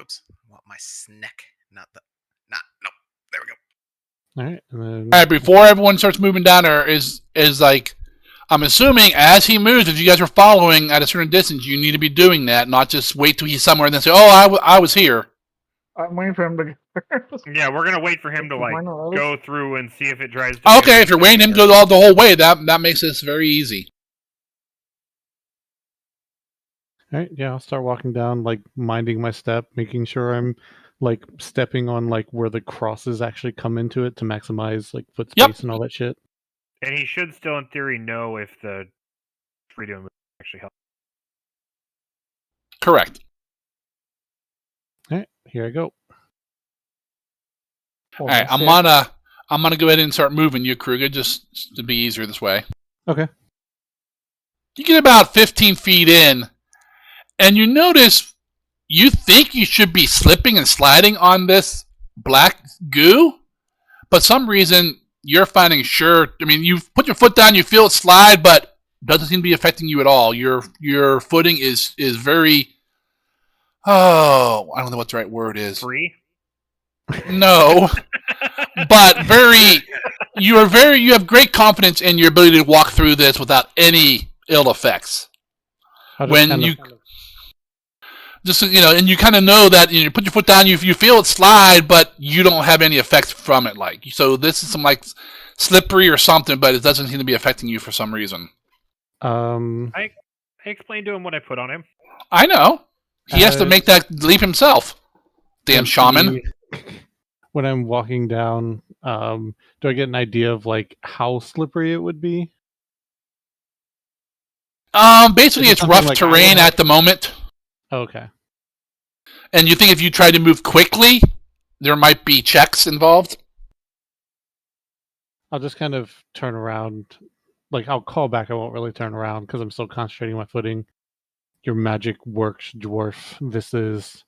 Oops. I want my snack, not the. Nope. There we go. Alright, and then. Alright, before everyone starts moving down there, is like, I'm assuming as he moves, if you guys are following at a certain distance, you need to be doing that, not just wait till he's somewhere and then say, "Oh, I was here." I'm waiting for him to go. Yeah, we're gonna wait for him to go through and see if it drives. Okay, if you're waiting him to go the whole way, that makes this very easy. Alright, yeah, I'll start walking down, like minding my step, making sure I'm like stepping on like where the crosses actually come into it to maximize like foot space and all that shit. And he should still, in theory, know if the freedom actually helps. Correct. Alright, here I go. Alright, I'm I'm going to go ahead and start moving you, Kruger, just to be easier this way. Okay. You get about 15 feet in, and you notice you think you should be slipping and sliding on this black goo, but some reason you're finding you put your foot down, you feel it slide, but doesn't seem to be affecting you at all. Your footing is very, I don't know what the right word is. Free? No. But you have great confidence in your ability to walk through this without any ill effects. And you kind of know that you put your foot down, you feel it slide, but you don't have any effects from it. So this is some slippery or something, but it doesn't seem to be affecting you for some reason. I explained to him what I put on him. I know. He has to make that leap himself. Damn shaman. When I'm walking down, do I get an idea of how slippery it would be? Basically, it's rough terrain at the moment. Okay. And you think if you try to move quickly, there might be checks involved? I'll just kind of turn around. I'll call back. I won't really turn around because I'm still concentrating my footing. Your magic works, dwarf. This is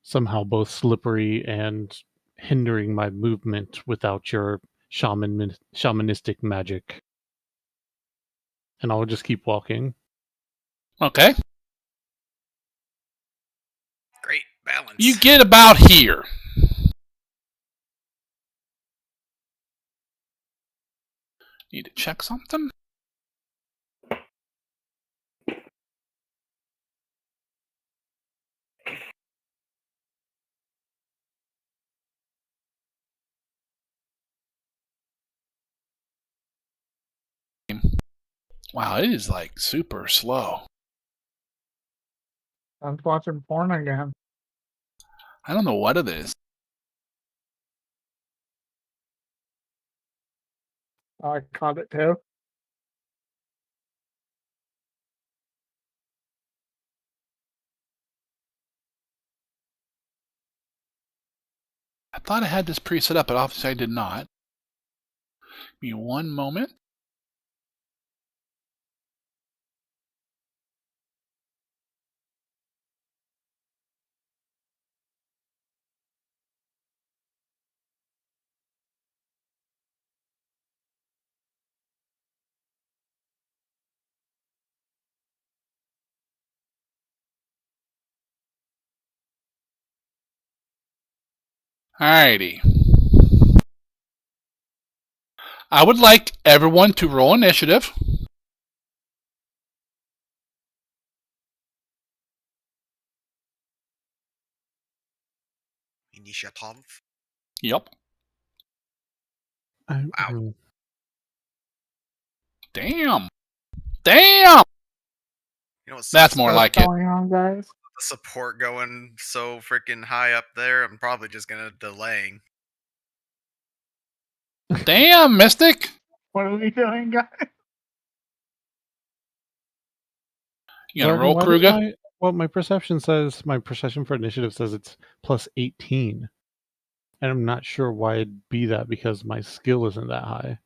somehow both slippery and hindering my movement without your shamanistic magic. And I'll just keep walking. Okay. Great balance. You get about here. Need to check something? Wow, it is super slow. I'm watching porn again. I don't know what it is. I caught it too. I thought I had this pre-set up, but obviously I did not. Give me one moment. Alrighty. I would like everyone to roll initiative. Initiative. Yep. Wow. Damn. Damn! That's more like it. Going on, guys? The support going so freaking high up there, I'm probably just gonna delaying. Damn, Mystic! What are we doing, guys? You gonna roll, Kruger? My perception for initiative says it's plus 18. And I'm not sure why it'd be that because my skill isn't that high.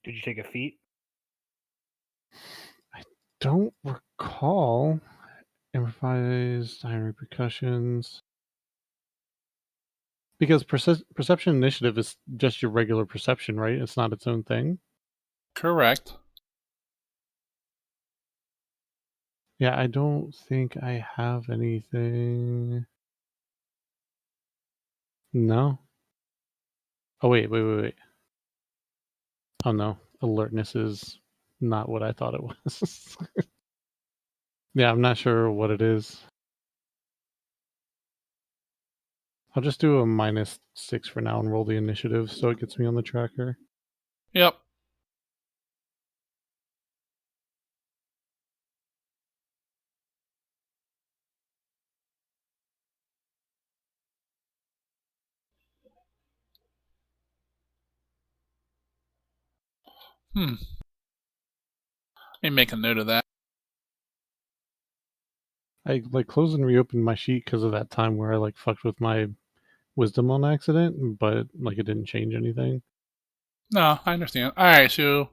Did you take a feat? I don't recall. Improvised, iron repercussions. Because perception initiative is just your regular perception, right? It's not its own thing. Correct. Yeah, I don't think I have anything. No. Oh, wait. Oh, no. Alertness is not what I thought it was. Yeah, I'm not sure what it is. I'll just do a -6 for now and roll the initiative so it gets me on the tracker. Yep. Let me make a note of that. I closed and reopened my sheet because of that time where I fucked with my wisdom on accident, but like it didn't change anything. No, I understand. All right, so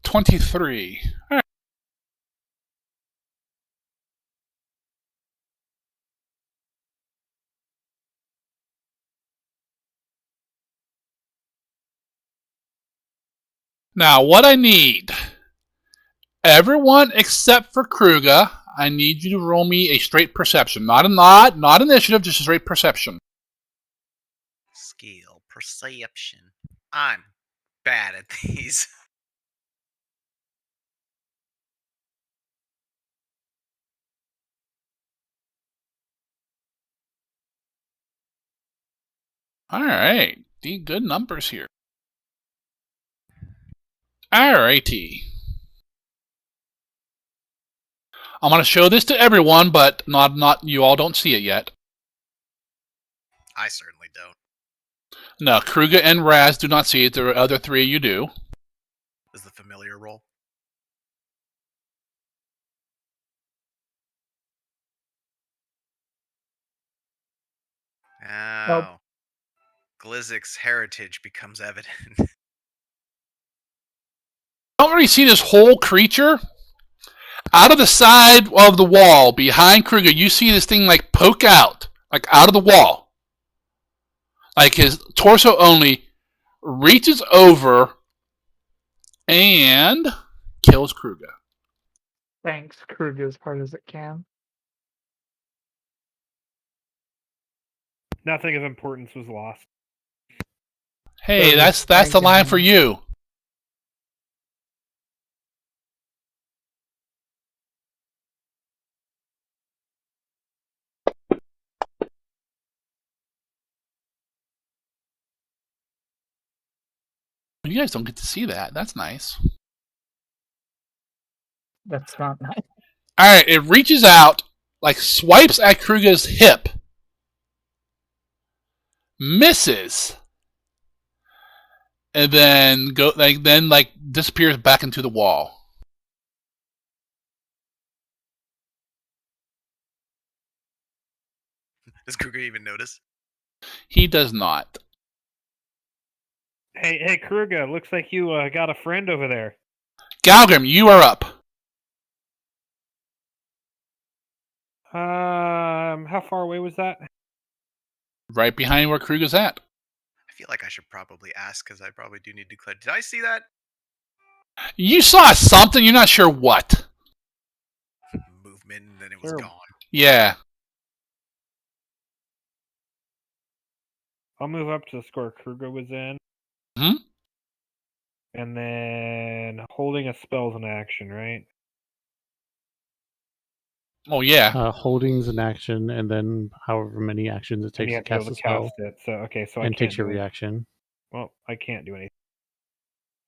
23. All right. Now, what I need, everyone except for Kruga, I need you to roll me a straight perception. Not initiative, just a straight perception. Skill, perception. I'm bad at these. All right, good numbers here. All righty. I'm going to show this to everyone, but not you all don't see it yet. I certainly don't. No, Kruga and Raz do not see it. The other three of you do. Is the familiar roll? Oh. Glizzic's heritage becomes evident. Don't really see this whole creature. Out of the side of the wall, behind Kruger, you see this thing like poke out, like out of the wall. Like his torso only reaches over and kills Kruger. Thanks, Kruger, as hard as it can. Nothing of importance was lost. Hey, that's the line for you. You guys don't get to see that. That's nice. That's not nice. All right, it reaches out, like swipes at Kruger's hip, misses, and then disappears back into the wall. Does Kruger even notice? He does not. Hey, Kruger, looks like you got a friend over there. Galgrim, you are up. How far away was that? Right behind where Kruger's at. I feel like I should probably ask, because I probably do need to declare. Did I see that? You saw something, you're not sure what. Movement, and then it was gone. Yeah. I'll move up to the square Kruger was in. Hmm? And then holding a spell's an action, right? Oh, yeah. Holding's an action, and then however many actions it takes to cast a spell. So I can't takes your do reaction. Well, I can't do anything.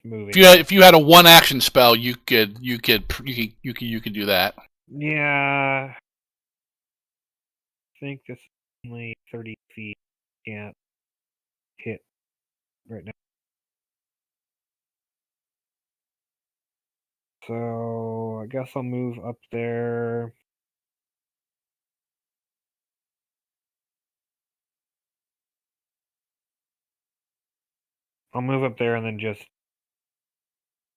Moving. If you had a one action spell, you could do that. Yeah. I think this is only 30 feet. Can't hit right now. So I guess I'll move up there. I'll move up there and then just,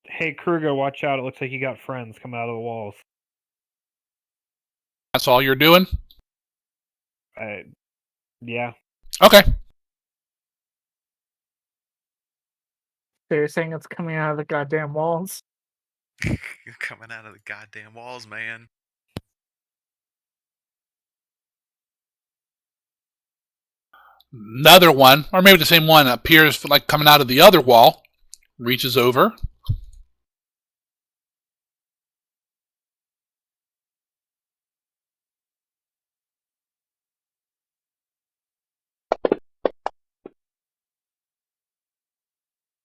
hey, Kruger, watch out. It looks like you got friends coming out of the walls. That's all you're doing? Yeah. Okay. So you're saying it's coming out of the goddamn walls? You're coming out of the goddamn walls, man. Another one, or maybe the same one, appears like coming out of the other wall, reaches over.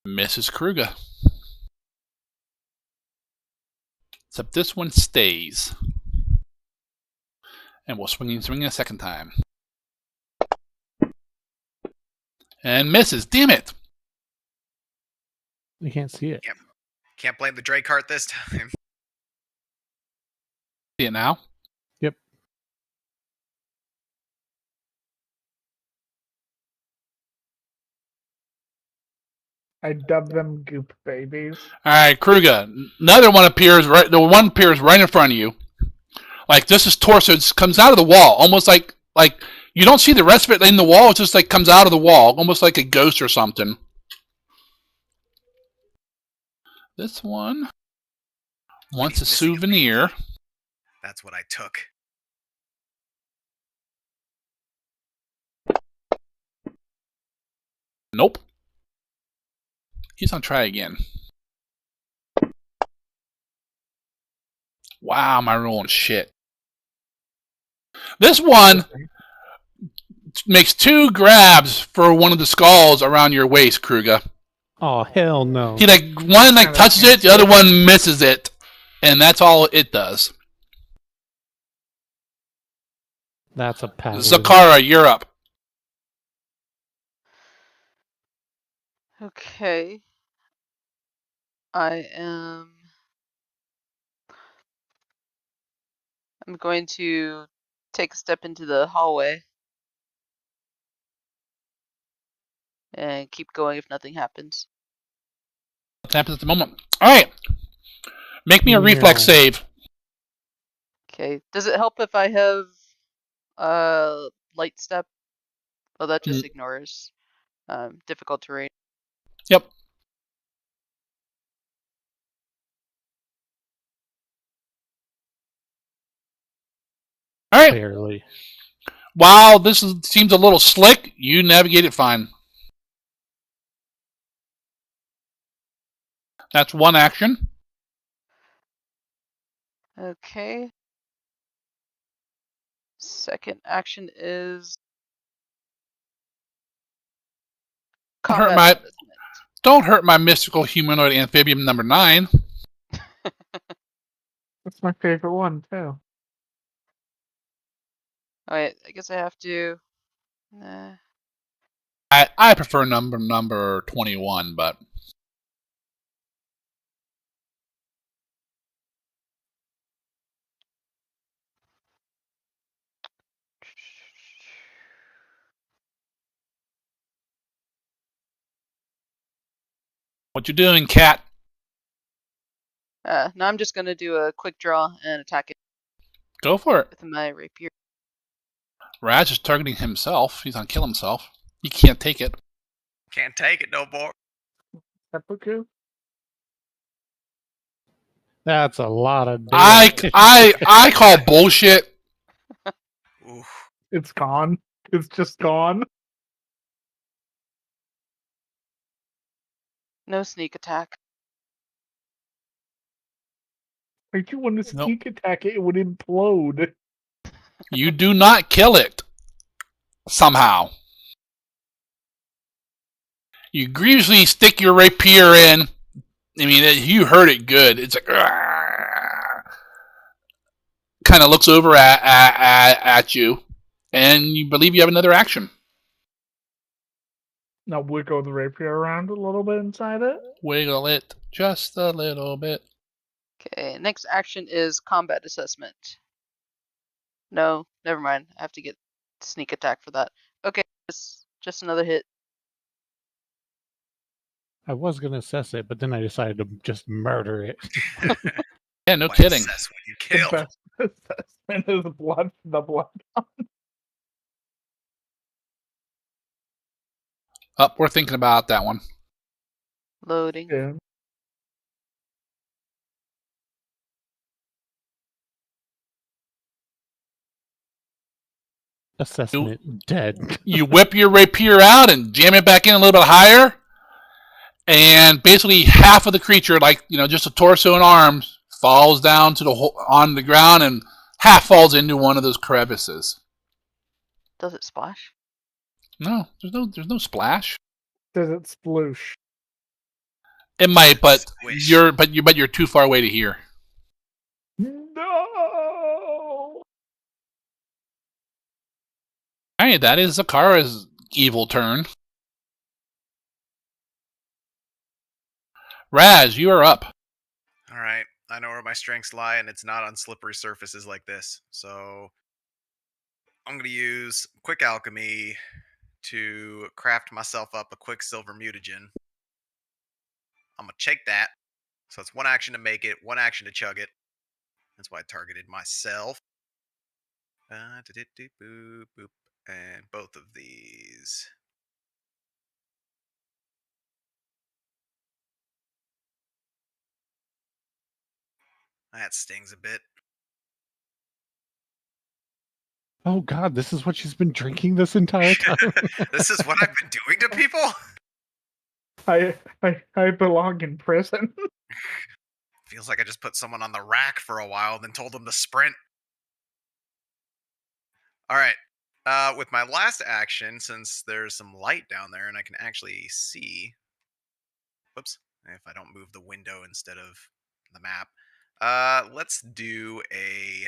Misses Kruger. Except this one stays. And we'll swing a second time. And misses. Damn it! You can't see it. Can't blame the Dracart this time. See it now? Yep. I dub them goop babies. All right, Kruga. Another one appears right. The one appears right in front of you. Like this is torso. It comes out of the wall, almost like you don't see the rest of it in the wall. It just like comes out of the wall, almost like a ghost or something. This one wants a souvenir. That's what I took. Nope. He's on try again. Wow, my rolling shit. This one makes 2 grabs for one of the skulls around your waist, Kruga. Oh, hell no. He one touches it, the other one misses it. And that's all it does. That's a pattern. Zakara, you're up. Okay. I'm going to take a step into the hallway and keep going if nothing happens. What happens at the moment? All right. Make me a reflex save. Okay. Does it help if I have light step? Oh, that just ignores difficult terrain. Yep. All right. Barely. While this seems a little slick, you navigate it fine. That's one action. Okay. Second action is combat assessment. Don't hurt my mystical humanoid amphibian number 9. That's my favorite one too. Alright, I guess I have to. I prefer number 21, but what you doing, cat? No, I'm just gonna do a quick draw and attack it. Go for it. With my rapier. Raz is targeting himself. He's on kill himself. He can't take it. Can't take it no more. Seppuku? That's a lot of damage. I call bullshit. Oof. It's gone. It's just gone. No sneak attack. If you want to sneak attack it, it would implode. You do not kill it. Somehow. You grievously stick your rapier in. I mean, you heard it good. It's like, kind of looks over at you, and you believe you have another action. Now wiggle the rapier around a little bit inside it. Wiggle it just a little bit. Okay, next action is combat assessment. No, never mind. I have to get sneak attack for that. Okay, just another hit. I was going to assess it, but then I decided to just murder it. Yeah, no kidding. Assess when you kill. The best assessment is the blood. Oh, we're thinking about that one. Loading. Yeah. Assessment dead. You whip your rapier out and jam it back in a little bit higher, and basically half of the creature, like just a torso and arms, falls down to on the ground, and half falls into one of those crevices. Does it splash? No, there's no splash. Does it sploosh? It might, but you're too far away to hear. No. Alright, that is Zakara's evil turn. Raz, you are up. Alright, I know where my strengths lie, and it's not on slippery surfaces like this. So I'm going to use Quick Alchemy to craft myself up a Quicksilver Mutagen. I'm going to check that. So it's 1 action to make it, 1 action to chug it. That's why I targeted myself. Boop, boop, and both of these. That stings a bit. Oh God, this is what she's been drinking this entire time. This is what I've been doing to people? I belong in prison. Feels like I just put someone on the rack for a while, then told them to sprint. All right. With my last action, since there's some light down there and I can actually see. Whoops. If I don't move the window instead of the map. Let's do a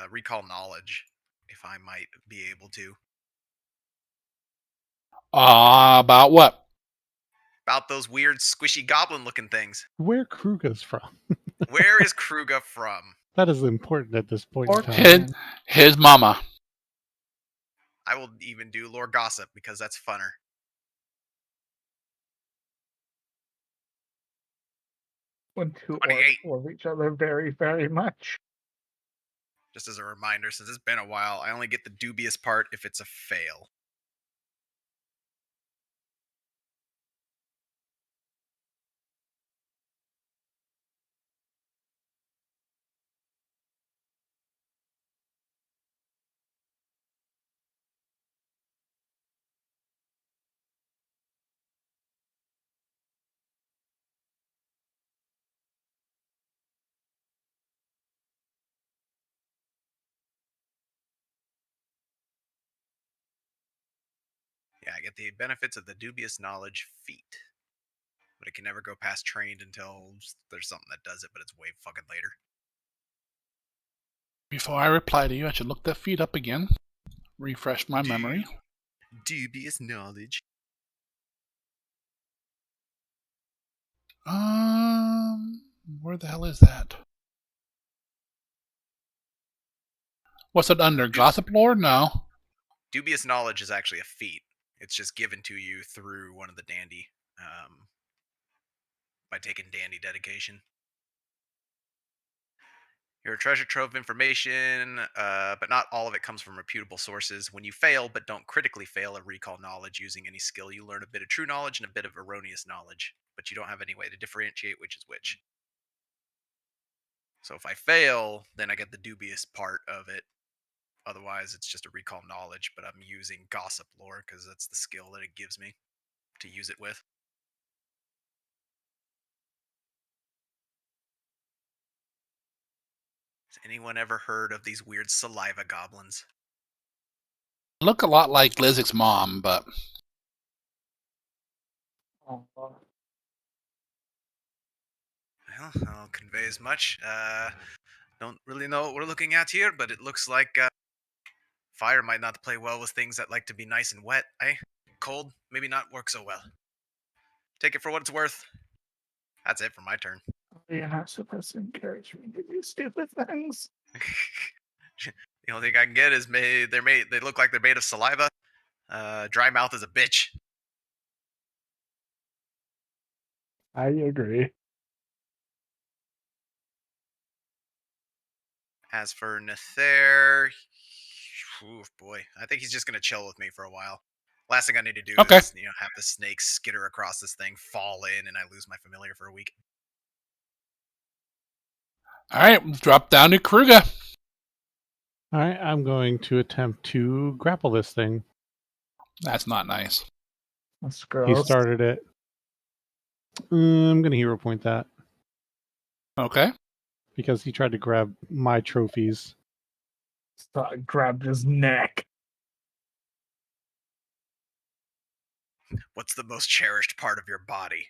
recall knowledge, if I might be able to. About what? About those weird, squishy goblin-looking things. Where Kruga's from? Where is Kruga from? That is important at this point in time. His mama. I will even do lore gossip because that's funner. When two orcs love each other very, very much. Just as a reminder, since it's been a while, I only get the dubious part if it's a fail. Yeah, I get the benefits of the dubious knowledge feat. But it can never go past trained until there's something that does it, but it's way fucking later. Before I reply to you, I should look that feed up again. Refresh my memory. Dubious knowledge. Where the hell is that? What's it under? Gossip lore? No. Dubious knowledge is actually a feat. It's just given to you through one of the dandy, by taking dandy dedication. You're a treasure trove of information, but not all of it comes from reputable sources. When you fail, but don't critically fail at recall knowledge using any skill, you learn a bit of true knowledge and a bit of erroneous knowledge, but you don't have any way to differentiate which is which. So if I fail, then I get the dubious part of it. Otherwise, it's just a recall knowledge, but I'm using gossip lore because that's the skill that it gives me to use it with. Has anyone ever heard of these weird saliva goblins? Look a lot like Lizik's mom, but... Well, I'll convey as much. Don't really know what we're looking at here, but it looks like fire might not play well with things that like to be nice and wet, eh? Cold, maybe not work so well. Take it for what it's worth. That's it for my turn. You're not supposed to encourage me to do stupid things. The only thing I can get is they look like they're made of saliva. Dry mouth is a bitch. I agree. As for Nether, boy, I think he's just gonna chill with me for a while. Last thing I need to do is, have the snake skitter across this thing, fall in, and I lose my familiar for a week. Alright, drop down to Kruga. Alright, I'm going to attempt to grapple this thing. That's not nice. That's gross. He started it. I'm going to hero point that. Okay. Because he tried to grab my trophies. So I grabbed his neck. What's the most cherished part of your body?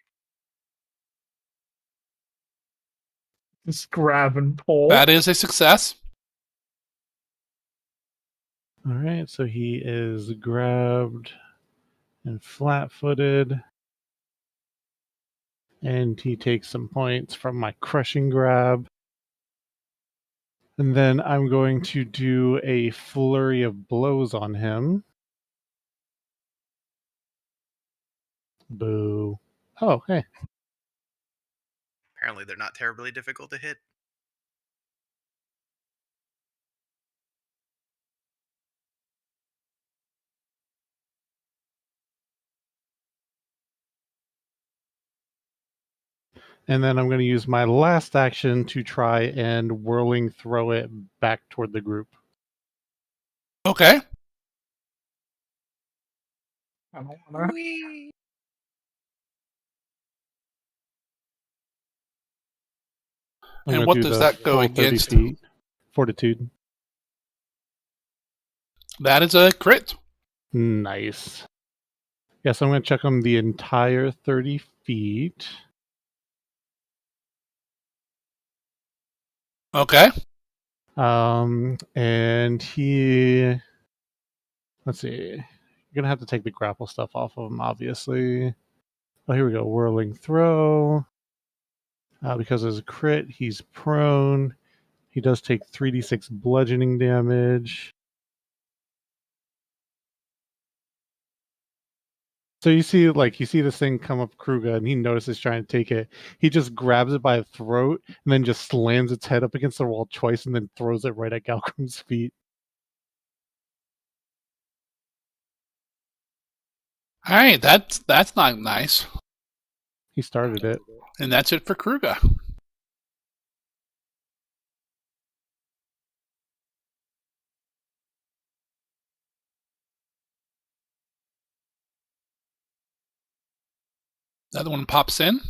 Just grab and pull. That is a success. Alright, so he is grabbed and flat-footed. And he takes some points from my crushing grab. And then I'm going to do a flurry of blows on him. Boo. Oh, hey. Apparently, they're not terribly difficult to hit. And then I'm going to use my last action to try and whirling throw it back toward the group. Okay. I don't wanna... And what does that go against? 30 feet. Fortitude. That is a crit. Nice. Yes, I'm going to check him the entire 30 feet. Okay. And he... Let's see. You're going to have to take the grapple stuff off of him, obviously. Oh, here we go. Whirling throw. Because there's a crit, he's prone. He does take 3d6 bludgeoning damage. So you see this thing come up Kruga, and he notices trying to take it. He just grabs it by the throat and then just slams its head up against the wall twice and then throws it right at Galcrum's feet. All right, that's not nice. He started it. And that's it for Kruga. The other one pops in.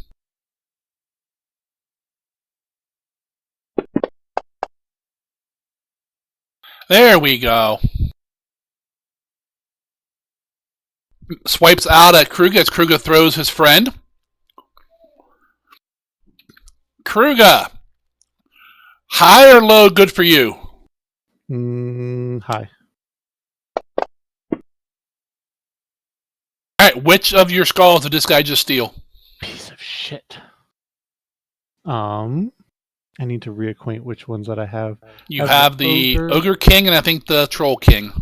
There we go. Swipes out at Kruga as Kruga throws his friend. Kruga, high or low good for you? High. All right, which of your skulls did this guy just steal? Piece of shit. I need to reacquaint which ones that I have. You have the Ogre King and I think the Troll King.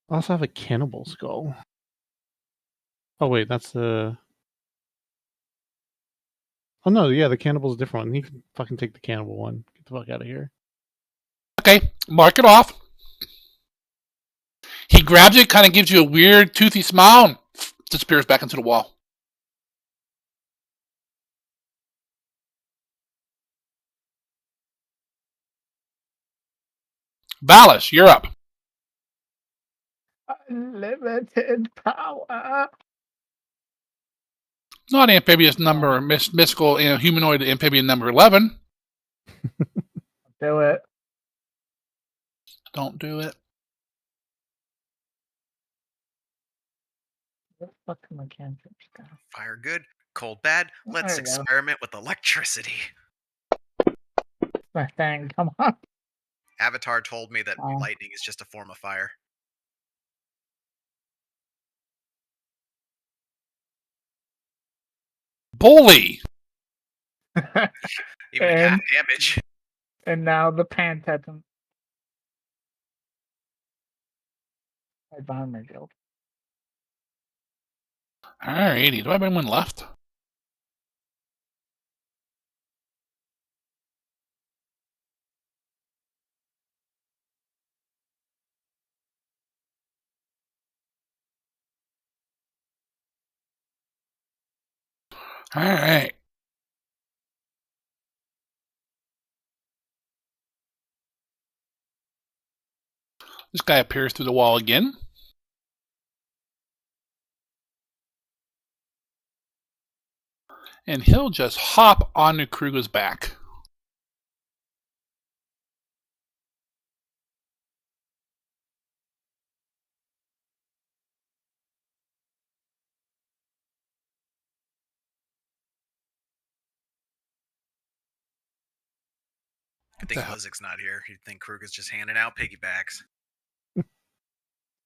I also have a Cannibal Skull. Oh, wait, that's the... Oh, no, yeah, the Cannibal's a different one. He can fucking take the Cannibal one. Get the fuck out of here. Okay, mark it off. He grabs it, kind of gives you a weird, toothy smile, and disappears back into the wall. Valis, you're up. Unlimited power. Not amphibious number, mystical, humanoid amphibian number 11. Do it. Don't do it. What the fuck am I cantrips down? Fire good, cold bad. Let's experiment with electricity. My thing, come on. Avatar told me that lightning is just a form of fire. Bully. Even half damage. And now the Panteton. I found my guild. Alrighty, do I have anyone left? Alright. This guy appears through the wall again. And he'll just hop onto Kruga's back. I think Lizik's not here. You'd think Kruga's just handing out piggybacks.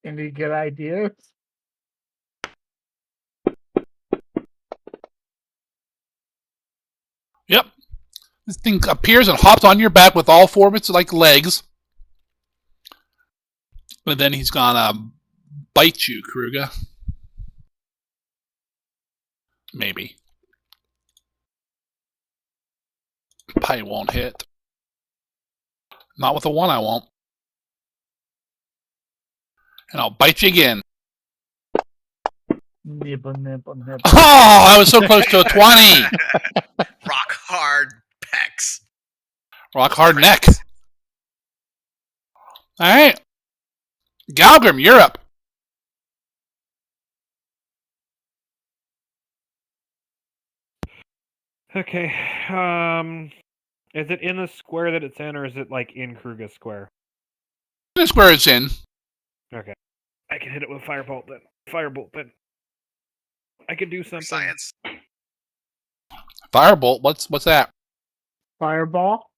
Any good ideas? Yep. This thing appears and hops on your back with all four of its legs. But then he's gonna bite you, Kruga. Maybe. Probably won't hit. Not with a 1, I won't. And I'll bite you again. Nibble, nibble, nibble. Oh, I was so close to a 20. Rock hard pecs. Rock hard neck. All right. Galgrim, you're up. Okay. Is it in the square that it's in, or is it like in Kruga's square? The square it's in. Okay. I can hit it with Firebolt then. Firebolt then. I can do something. Science. Firebolt. What's that? Fireball.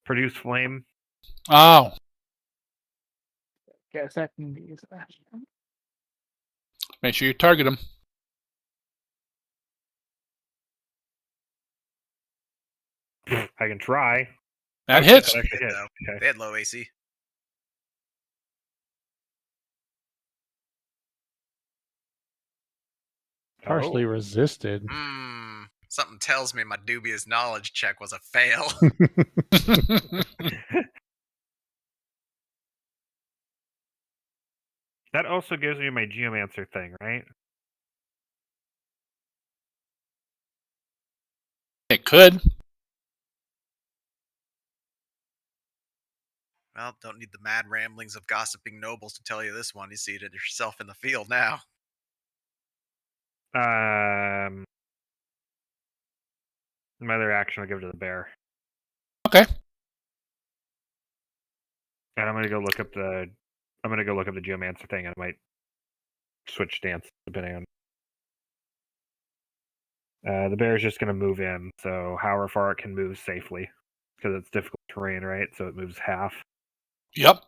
Produce flame. Oh. Guess I can use that. Make sure you target him. I can try. That hits. That actually hit. Okay. They had low AC. Partially resisted. Something tells me my dubious knowledge check was a fail. That also gives me my Geomancer thing, right? It could. Well, don't need the mad ramblings of gossiping nobles to tell you this one. You see it yourself in the field now. My other action I'll give it to the bear. Okay. And I'm gonna go look up the Geomancer thing, and I might switch stance depending on. The bear is just gonna move in, so however far it can move safely, because it's difficult terrain, right? So it moves half. Yep.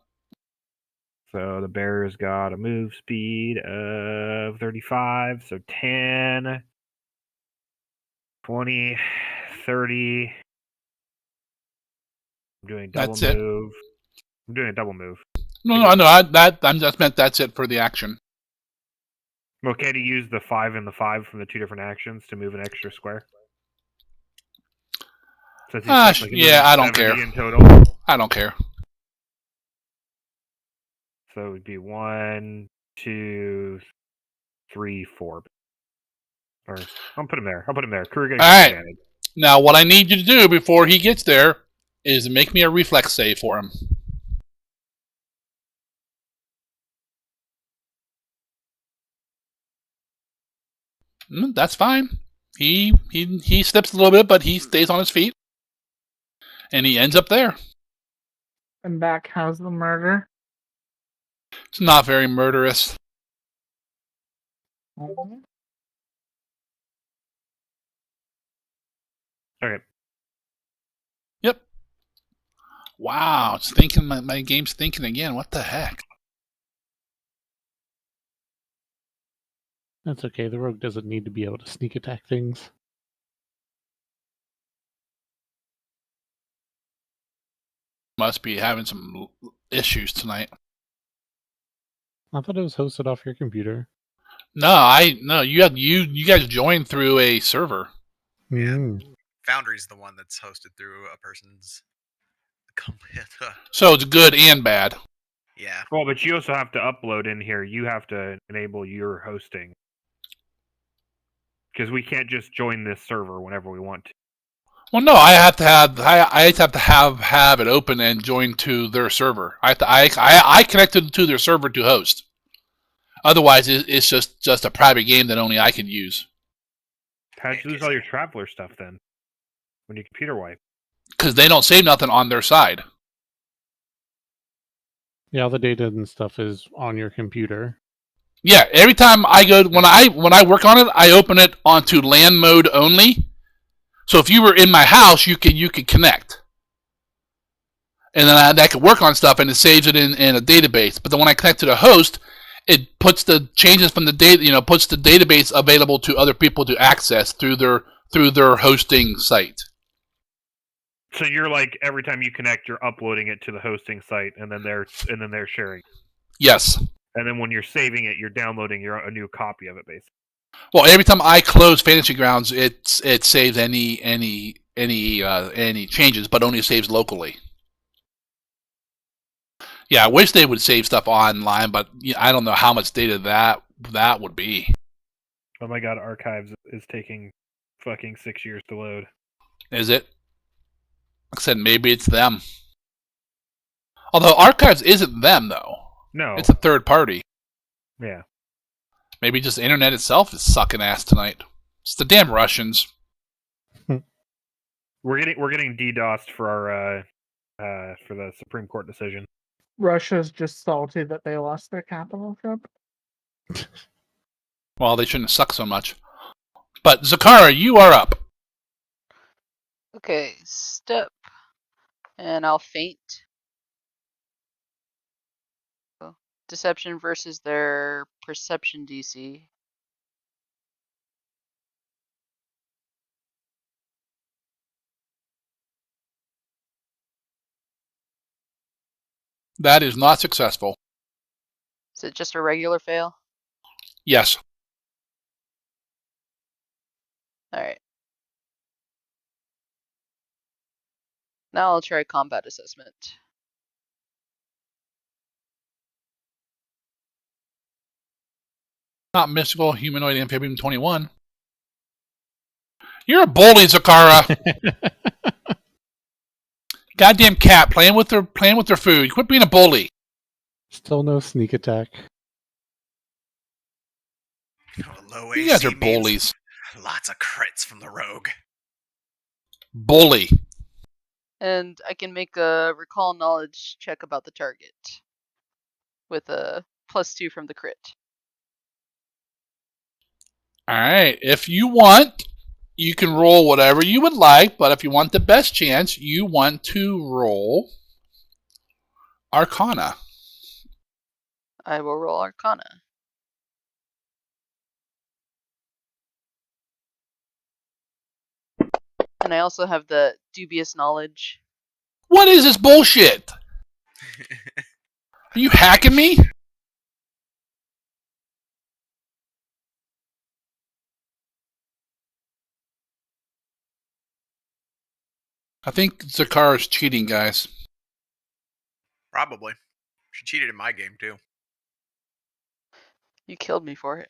So the bear's got a move speed of 35, so 10, 20, 30. I'm doing double That's move. I'm doing a double move. No, I'm just meant that's it for the action. Okay to use the 5 and the 5 from the 2 different actions to move an extra square? Yeah, I don't care. In total. I don't care. So it would be 1, 2, 3, 4. Or I'll put him there. All right. Advantage. Now, what I need you to do before he gets there is make me a reflex save for him. That's fine. He steps a little bit, but he stays on his feet, and he ends up there. And back, how's the murder? It's not very murderous. Okay. Yep. Wow, it's thinking. My game's thinking again. What the heck? That's okay. The rogue doesn't need to be able to sneak attack things. Must be having some issues tonight. I thought it was hosted off your computer. No, you guys joined through a server. Yeah. Foundry's the one that's hosted through a person's computer. So it's good and bad. Yeah. Well, but you also have to upload in here. You have to enable your hosting. Because we can't just join this server whenever we want to. Well, no, I have to have it open and join to their server. I connected to their server to host. Otherwise, it's just a private game that only I can use. How'd you lose all your Traveler stuff then? When your computer wiped? Because they don't save nothing on their side. Yeah, all the data and stuff is on your computer. Yeah, every time I go when I work on it, I open it onto LAN mode only. So if you were in my house, you could connect, and then I could work on stuff, and it saves it in a database. But then when I connect to the host, it puts the changes from the data, puts the database available to other people to access through their hosting site. So you're like every time you connect, you're uploading it to the hosting site, and then they're sharing. Yes. And then when you're saving it, you're downloading a new copy of it, basically. Well, every time I close Fantasy Grounds, it saves any changes, but only saves locally. Yeah, I wish they would save stuff online, but I don't know how much data that would be. Oh my god, Archives is taking fucking 6 years to load. Is it? Like I said, maybe it's them. Although Archives isn't them, though. No. It's a third party. Yeah. Maybe just the internet itself is sucking ass tonight. It's the damn Russians. We're getting DDoSed for our for the Supreme Court decision. Russia's just salty that they lost their capital ship. Well, they shouldn't suck so much. But Zakara, you are up. Okay, step. And I'll faint. Deception versus their perception DC. That is not successful. Is it just a regular fail? Yes. Alright. Now I'll try combat assessment. Not mystical, humanoid, amphibian 21. You're a bully, Zakara. Goddamn cat playing with their food. Quit being a bully. Still no sneak attack. Low You guys are bullies. Lots of crits from the rogue. Bully. And I can make a recall knowledge check about the target with a +2 from the crit. Alright, if you want, you can roll whatever you would like, but if you want the best chance, you want to roll Arcana. I will roll Arcana. And I also have the dubious knowledge. What is this bullshit? Are you hacking me? I think Zakara's cheating, guys. Probably. She cheated in my game, too. You killed me for it.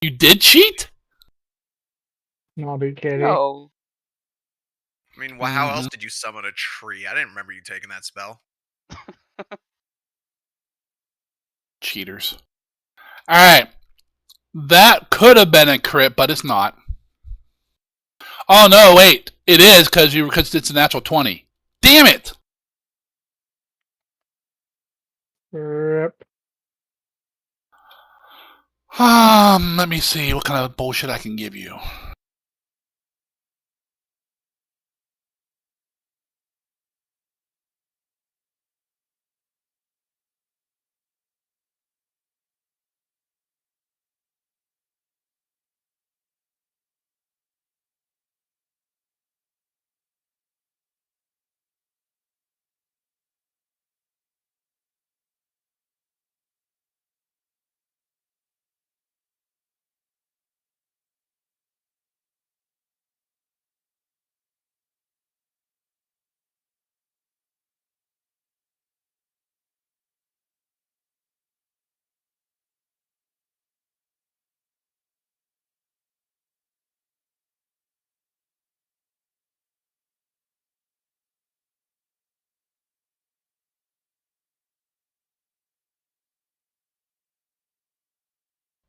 You did cheat? Naughty kitty. No. I mean, how else did you summon a tree? I didn't remember you taking that spell. Cheaters. Alright. That could have been a crit, but it's not. Oh no, wait. It is because it's a natural 20. Damn it! Yep. Let me see what kind of bullshit I can give you.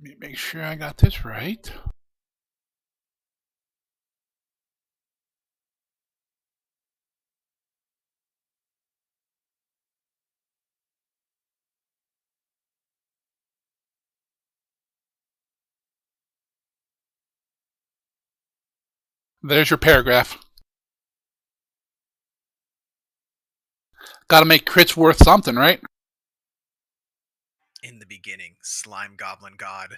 Let me make sure I got this right. There's your paragraph. Gotta make crits worth something, right? In the beginning, slime goblin god.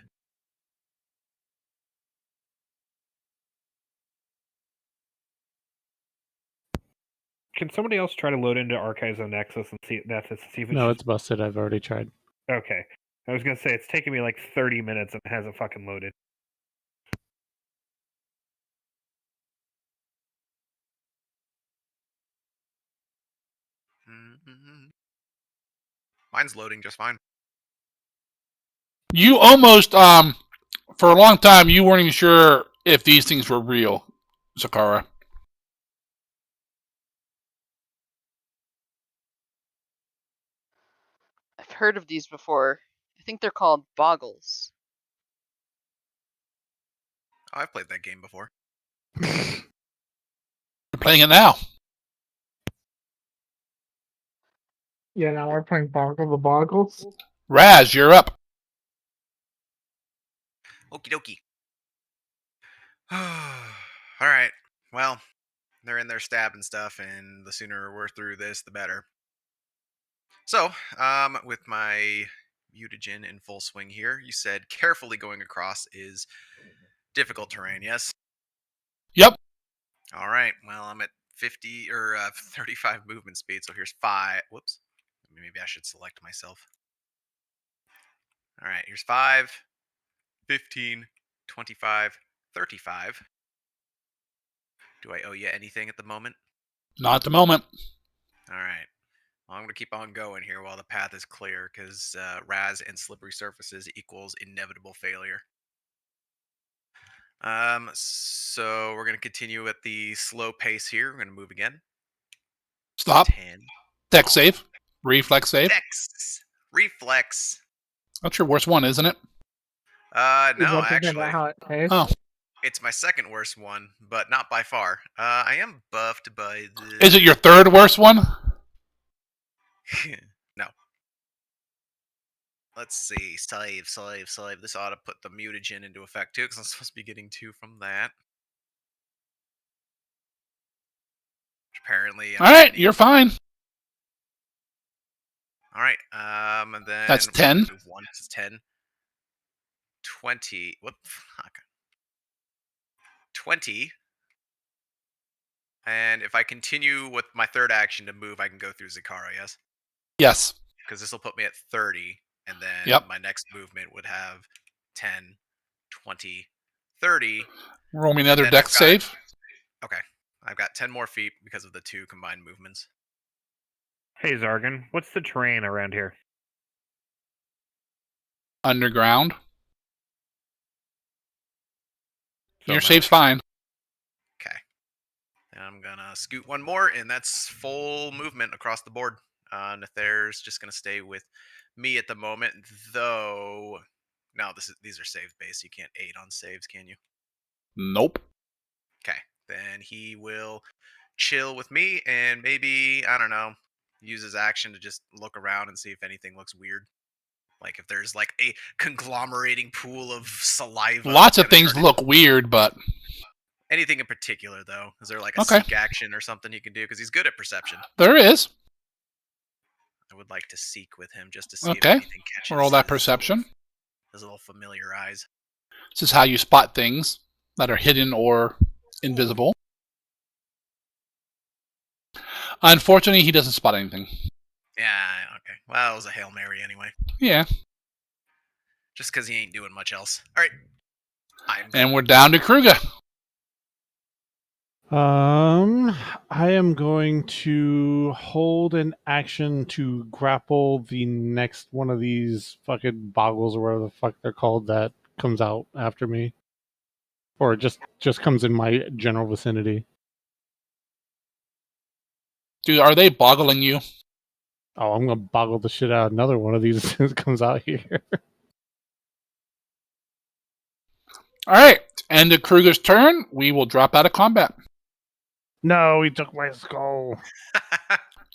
Can somebody else try to load into Archives on Nexus and see if No, it's busted. I've already tried. Okay. I was gonna say it's taken me like 30 minutes and it hasn't fucking loaded. Mine's loading just fine. You almost, for a long time, you weren't even sure if these things were real, Zakara. I've heard of these before. I think they're called boggles. Oh, I've played that game before. You're playing it now. Yeah, now we're playing Boggle the Boggles. Raz, you're up. Okie dokie. All right. Well, they're in there stabbing stuff, and the sooner we're through this, the better. So, with my mutagen in full swing here, you said carefully going across is difficult terrain, yes? Yep. All right. Well, I'm at 50 or 35 movement speed, so here's 5. Whoops. Maybe I should select myself. All right, here's 5, 15, 25, 35. Do I owe you anything at the moment? Not at the moment. All right. Well, I'm going to keep on going here while the path is clear, because Raz and slippery surfaces equals inevitable failure. So we're going to continue at the slow pace here. We're going to move again. Stop. 10. Dex save. Reflex save. Dex. Reflex. That's your worst one, isn't it? No, actually. How it tastes? Oh. It's my second worst one, but not by far. I am buffed by the... Is it your third worst one? No. Let's see. Save. This ought to put the mutagen into effect too, because I'm supposed to be getting 2 from that. Which apparently... Alright, you're fine. Alright, and then... That's 10. Move 1, it's 10. 20. What the fuck? 20. And if I continue with my third action to move, I can go through Zakara, yes? Yes. Because this will put me at 30, and then Yep. my next movement would have 10, 20, 30. Roll me another dex save. Okay. I've got 10 more feet because of the 2 combined movements. Hey, Zargan, what's the terrain around here? Underground. So Your much. save's fine. Okay. And I'm going to scoot one more, and that's full movement across the board. Nether's just going to stay with me at the moment, though... No, these are save-based. You can't aid on saves, can you? Nope. Okay. Then he will chill with me, and maybe, I don't know, use his action to just look around and see if anything looks weird. Like if there's like a conglomerating pool of saliva. Lots of things look weird, but... Anything in particular, though? Is there like a seek action or something he can do? Because he's good at perception. There is. I would like to seek with him just to see if anything catches roll that perception. His little familiar eyes. This is how you spot things that are hidden or invisible. Unfortunately, he doesn't spot anything. Yeah, okay. Well, it was a Hail Mary anyway. Yeah. Just because he ain't doing much else. Alright. And we're down to Kruger. I am going to hold an action to grapple the next one of these fucking boggles or whatever the fuck they're called that comes out after me. Or just comes in my general vicinity. Dude, are they boggling you? Oh, I'm gonna boggle the shit out of another one of these as soon as it comes out here. Alright, end of Kruger's turn. We will drop out of combat. No, he took my skull.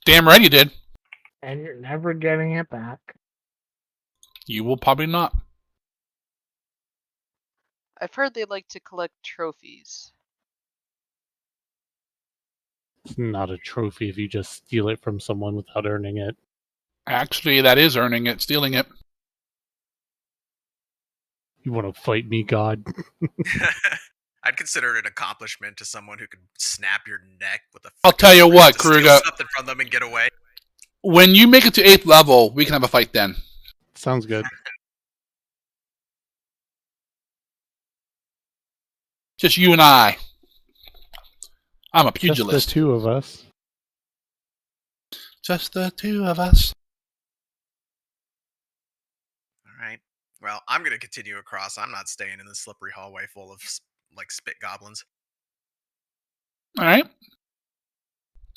Damn right you did. And you're never getting it back. You will probably not. I've heard they like to collect trophies. It's not a trophy if you just steal it from someone without earning it. Actually, that is earning it, stealing it. You want to fight me, God? I'd consider it an accomplishment to someone who could snap your neck with a... I'll tell you what, Kruger. Steal something from them and get away. When you make it to 8th level, we can have a fight then. Sounds good. Just you and I. I'm a pugilist. Just the two of us. Just the two of us. All right. Well, I'm going to continue across. I'm not staying in this slippery hallway full of, like, spit goblins. All right.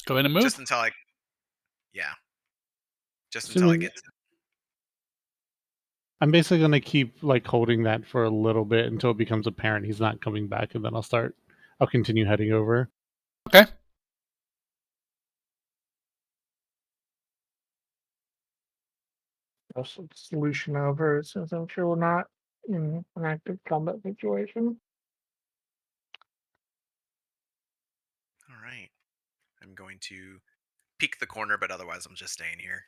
Go ahead and move. Just until I... Yeah. Just until I get to... I'm basically going to keep, like, holding that for a little bit until it becomes apparent he's not coming back, and then I'll continue heading over. Okay. Solution over, since I'm sure we're not in an active combat situation. All right. I'm going to peek the corner, but otherwise I'm just staying here.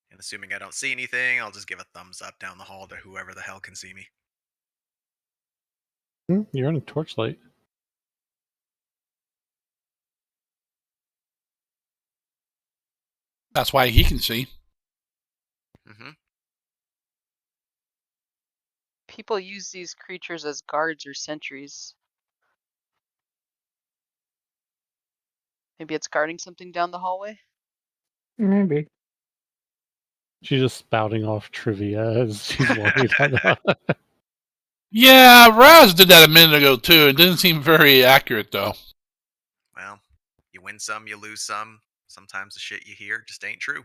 And assuming I don't see anything, I'll just give a thumbs up down the hall to whoever the hell can see me. You're on a torchlight. That's why he can see. Mm-hmm. People use these creatures as guards or sentries. Maybe it's guarding something down the hallway? Maybe. She's just spouting off trivia as she's walking down the Yeah, Raz did that a minute ago, too. It didn't seem very accurate, though. Well, you win some, you lose some. Sometimes the shit you hear just ain't true.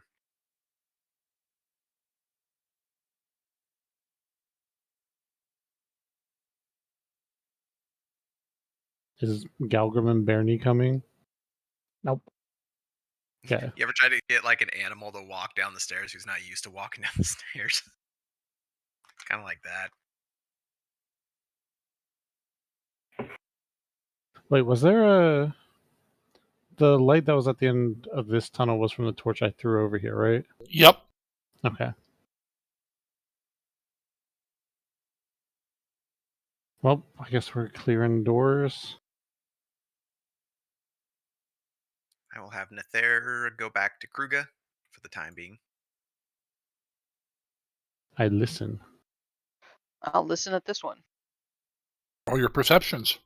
Is Galgrim and Bernie coming? Nope. Okay. You ever try to get, like, an animal to walk down the stairs who's not used to walking down the stairs? Kind of like that. Wait, was there the light that was at the end of this tunnel was from the torch I threw over here, right? Yep. Okay. Well, I guess we're clearing doors. I will have Nether go back to Kruga for the time being. I listen. I'll listen at this one. All your perceptions.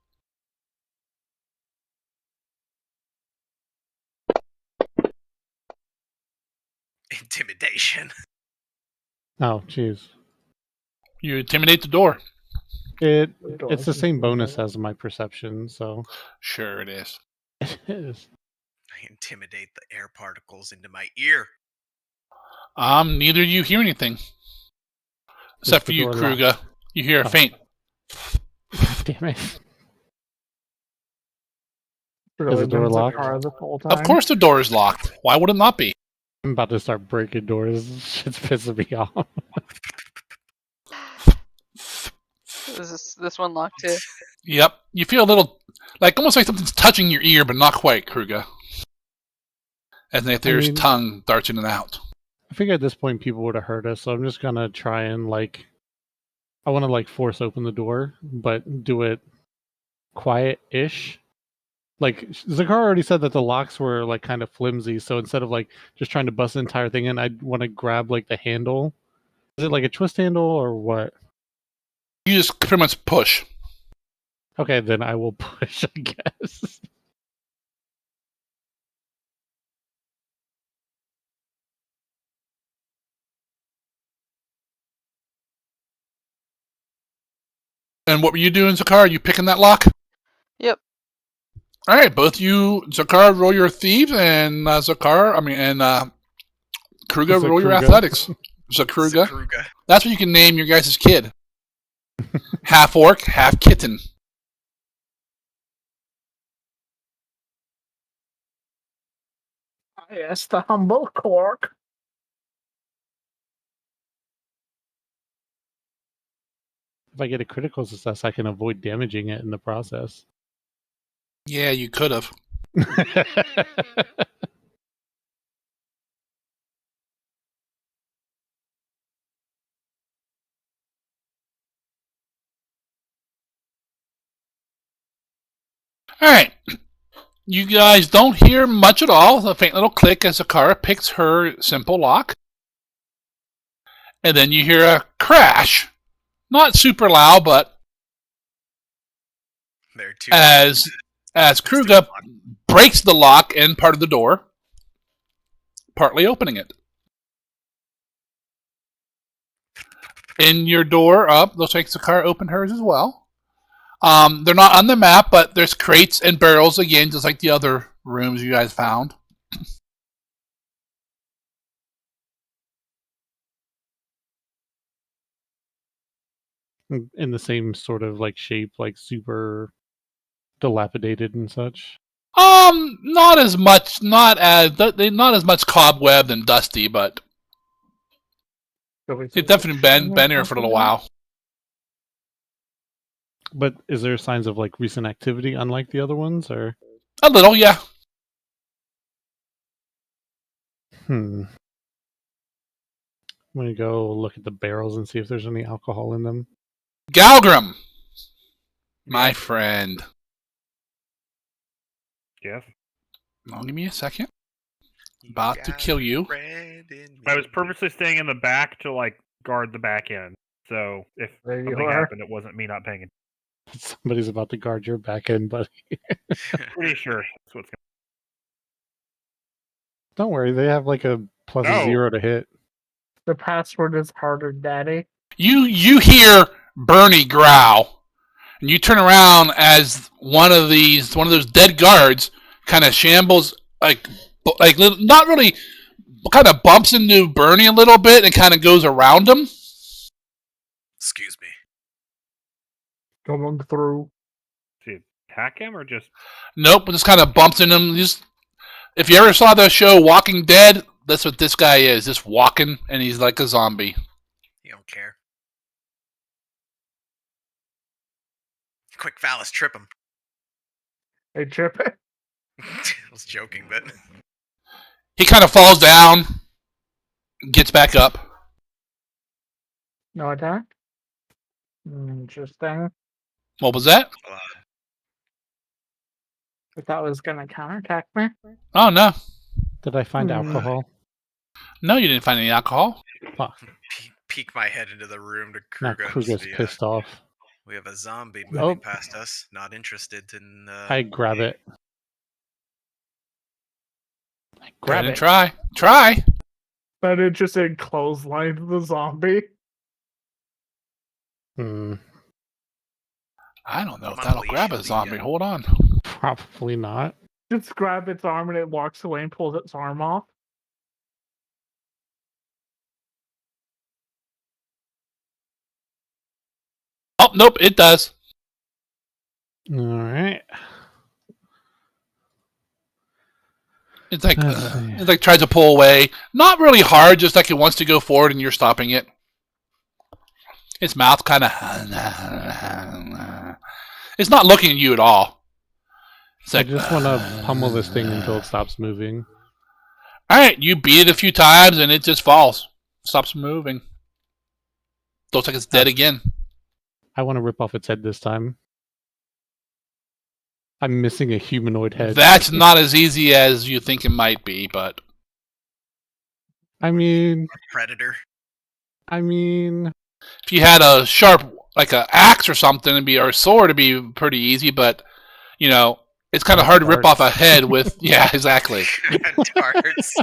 Intimidation. Oh, jeez. You intimidate the door. It's the same bonus as my perception, so. Sure it is. It is. I intimidate the air particles into my ear. Neither of you hear anything. Except for you, Kruga. You hear a faint. Damn it. Is the door locked? Of course the door is locked. Why would it not be? I'm about to start breaking doors. Shit's pissing me off. Is this one locked too? Yep. You feel a little, almost like something's touching your ear, but not quite, Kruga. As Nather's tongue darts in and out. I figure at this point people would have heard us, so I'm just gonna try and I want to force open the door, but do it quiet-ish. Zakar already said that the locks were kind of flimsy, so instead of just trying to bust the entire thing in, I'd want to grab the handle. Is it a twist handle or what? You just pretty much push. Okay, then I will push, I guess. And what were you doing, Zakar? Are you picking that lock? Yep. All right, both you, Zakar, roll your thieves, and Kruga, roll your athletics. Zakruga. That's what you can name your guys' kid. Half orc, half kitten. Yes, the humble cork. If I get a critical success, I can avoid damaging it in the process. Yeah, you could have. All right. You guys don't hear much at all. A faint little click as Zakara picks her simple lock. And then you hear a crash. Not super loud, but There are two. As Kruger breaks the lock and part of the door, partly opening it. In your door up, looks like Sakara opened hers as well. They're not on the map, but there's crates and barrels again, just like the other rooms you guys found. In the same sort of like shape, like super dilapidated and such. Not as much, not as much cobwebbed and dusty, but they've definitely been here for a little while. But is there signs of like recent activity, unlike the other ones, or a little, yeah? I'm gonna go look at the barrels and see if there's any alcohol in them. Galgrim, my friend. Yes. Well, give me a second. About to kill you. I was purposely staying in the back to like guard the back end. So if something happened, it wasn't me not paying attention. Somebody's about to guard your back end, buddy. Pretty sure that's what's going. Don't worry, they have like a plus 0 to hit. The password is harder, Daddy. You hear Bernie growl, and you turn around as one of those dead guards kind of shambles, like not really, kind of bumps into Bernie a little bit and kind of goes around him. Excuse me. Going through. See, attack him or just? Nope, just kind of bumps into him. If you ever saw the show Walking Dead, that's what this guy is. Just walking, and he's like a zombie. You don't care. Quick, Phallus, trip him. Hey, trip it. I was joking, but he kind of falls down, gets back up. No attack? Interesting. What was that? I thought it was gonna counterattack me. Oh, no. Did I find alcohol? No, you didn't find any alcohol. Fuck. Peek my head into the room to Now Kruger. Kruger's pissed off. We have a zombie moving past us. Not interested in. I grab it. Grab it. Try. But it just clotheslined the zombie. I don't know if that'll grab a zombie. Hold on. Probably not. Just grab its arm and it walks away and pulls its arm off. Oh, nope, it does. All right. It's like tries to pull away. Not really hard, just like it wants to go forward and you're stopping it. Its mouth kind of... It's not looking at you at all. I just want to pummel this thing until it stops moving. Alright, you beat it a few times and it just falls. Stops moving. Looks like it's dead again. I want to rip off its head this time. I'm missing a humanoid head. That's not as easy as you think it might be, but... I mean... Predator. If you had a sharp, like an axe or something, or a sword, it'd be pretty easy, but, it's kind of hard to rip off a head with... Yeah, exactly. Darts.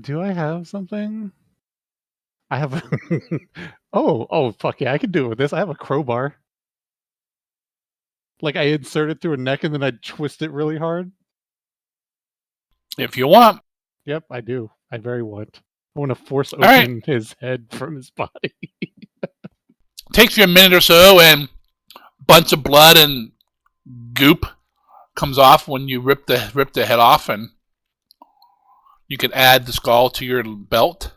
Do I have something? I have... oh, fuck yeah, I can do it with this. I have a crowbar. Like, I insert it through a neck and then I twist it really hard? If you want. Yep, I do. I very want. I want to force open his head from his body. Takes you a minute or so, and a bunch of blood and goop comes off when you rip the head off, and you can add the skull to your belt.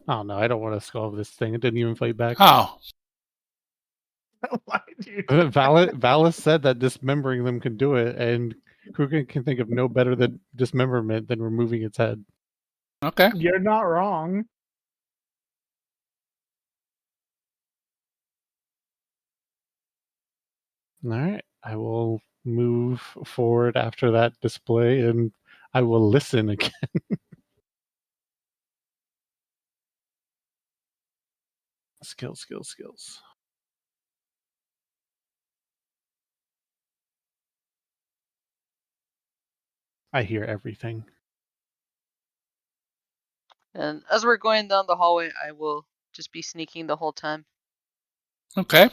Oh no, I don't want to skull this thing. It didn't even fight back. Oh. Valis said that dismembering them can do it, and Krugen can think of no better than dismemberment than removing its head. Okay. You're not wrong. All right. I will move forward after that display, and I will listen again. Skills. I hear everything. And as we're going down the hallway, I will just be sneaking the whole time. Okay.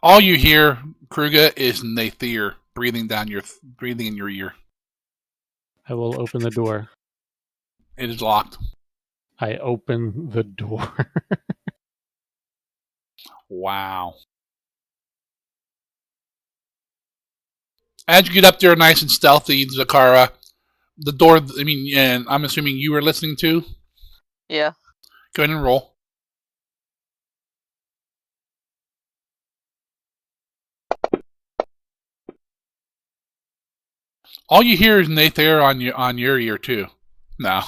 All you hear, Kruga, is Nathir breathing in your ear. I will open the door. It is locked. I open the door. Wow. As you get up there nice and stealthy, Zakara, the door, and I'm assuming you were listening to? Yeah. Go ahead and roll. All you hear is Nathir on your ear too. No,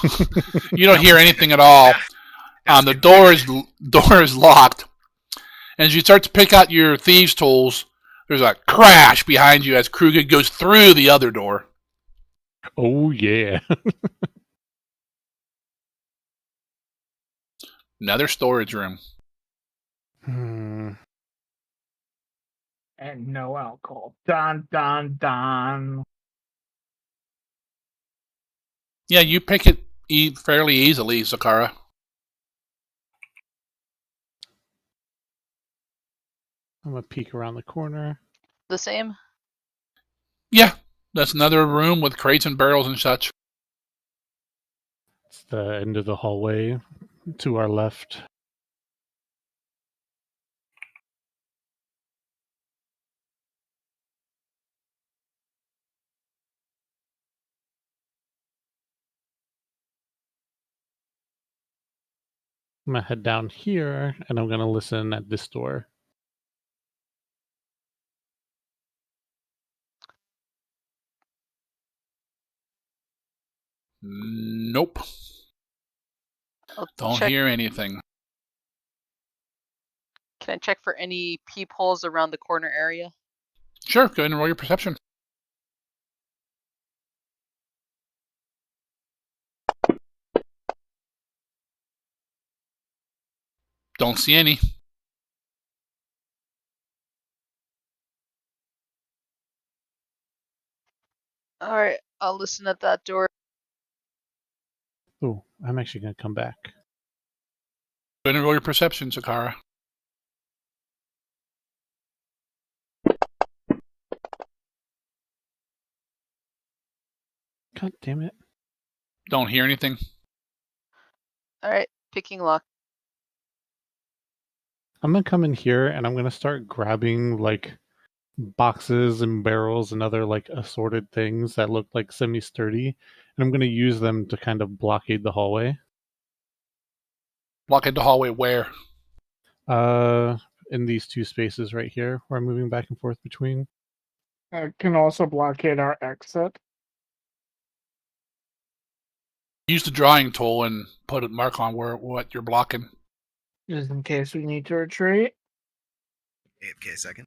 you don't hear anything at all. The door is locked. And as you start to pick out your thieves' tools, there's a crash behind you as Kruger goes through the other door. Oh yeah. Another storage room. And no alcohol. Dun dun dun. Yeah, you pick it fairly easily, Zakara. I'm gonna peek around the corner. The same? Yeah, that's another room with crates and barrels and such. It's the end of the hallway to our left. I'm gonna head down here and I'm gonna listen at this door. Nope. Don't hear anything. Can I check for any peepholes around the corner area? Sure, go ahead and roll your perception. Don't see any. Alright, I'll listen at that door. Oh, I'm actually gonna come back. Go ahead and roll your perception, Zakara. God damn it. Don't hear anything. Alright, picking lock. I'm gonna come in here and I'm gonna start grabbing like boxes and barrels and other like assorted things that look like semi-sturdy, and I'm gonna use them to kind of blockade the hallway. Blockade the hallway where? In these two spaces right here where I'm moving back and forth between. Can also blockade our exit. Use the drawing tool and put a mark on what you're blocking. Just in case we need to retreat. AFK second.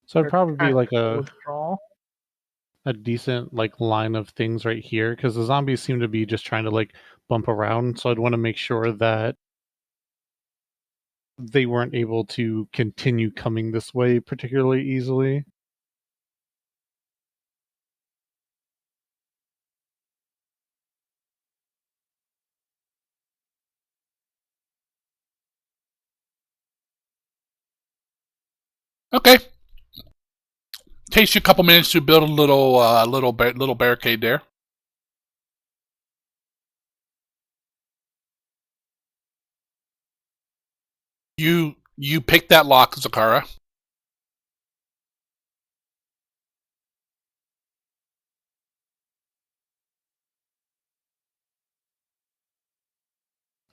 So it'd probably be like a withdrawal. A decent like line of things right here, because the zombies seem to be just trying to like bump around, so I'd want to make sure that they weren't able to continue coming this way particularly easily. Okay. Takes you a couple minutes to build a little barricade there. You pick that lock, Zakara.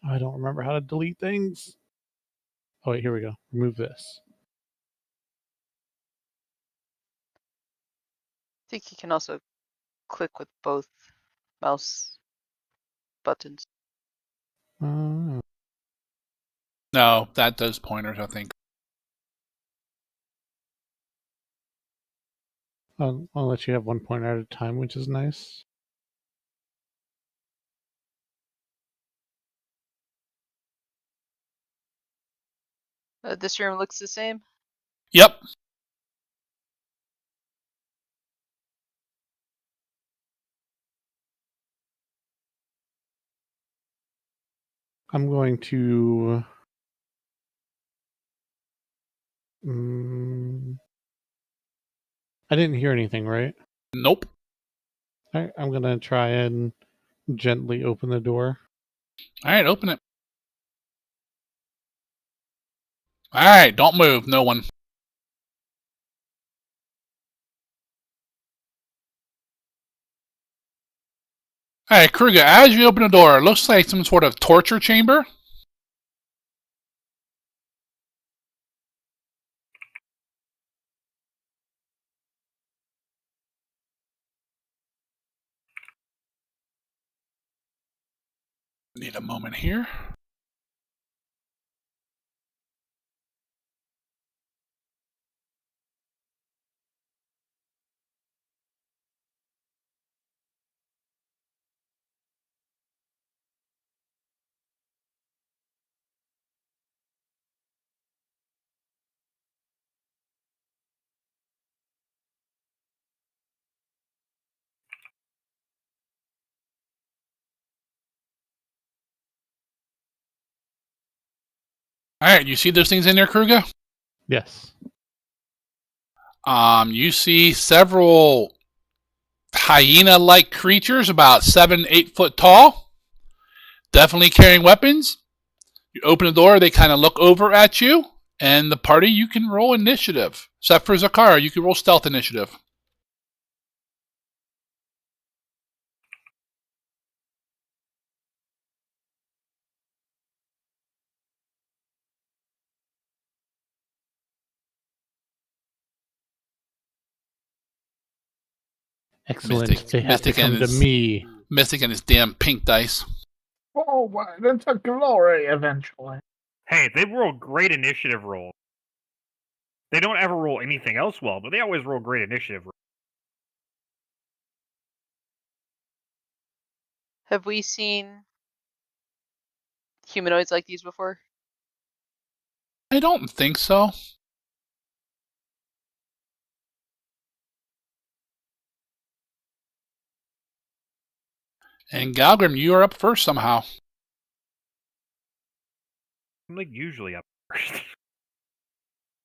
I don't remember how to delete things. Oh wait, here we go. Remove this. I think you can also click with both mouse buttons. Oh. No, that does pointers, I think. I'll let you have 1 point at a time, which is nice. This room looks the same? Yep. I'm going to... I didn't hear anything, right? Nope. I'm going to try and gently open the door. All right, open it. All right, don't move. No one. All right, Kruger, as you open the door, it looks like some sort of torture chamber. Need a moment here. All right, you see those things in there, Kruger? Yes. You see several hyena-like creatures, about 7-8 foot tall, definitely carrying weapons. You open the door, they kind of look over at you, and the party, you can roll initiative. Except for Zakara, you can roll stealth initiative. Excellent. They have to come to me. Mystic and his damn pink dice. Oh, what? It's a glory eventually. Hey, they roll great initiative rolls. They don't ever roll anything else well, but they always roll great initiative rolls. Have we seen humanoids like these before? I don't think so. And Galgrim, you are up first somehow. I'm like usually up first.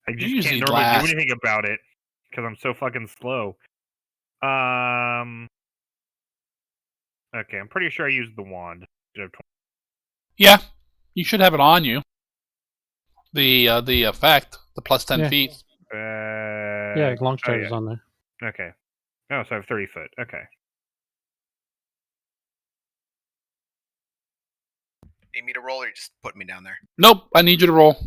I just Usually can't normally last. do anything about it because I'm so fucking slow. Okay, I'm pretty sure I used the wand. Yeah, you should have it on you. The effect, the plus 10 feet. Yeah, long stride is on there. Okay. Oh, so I have 30 foot. Okay. Need me to roll or you just put me down there? Nope, I need you to roll.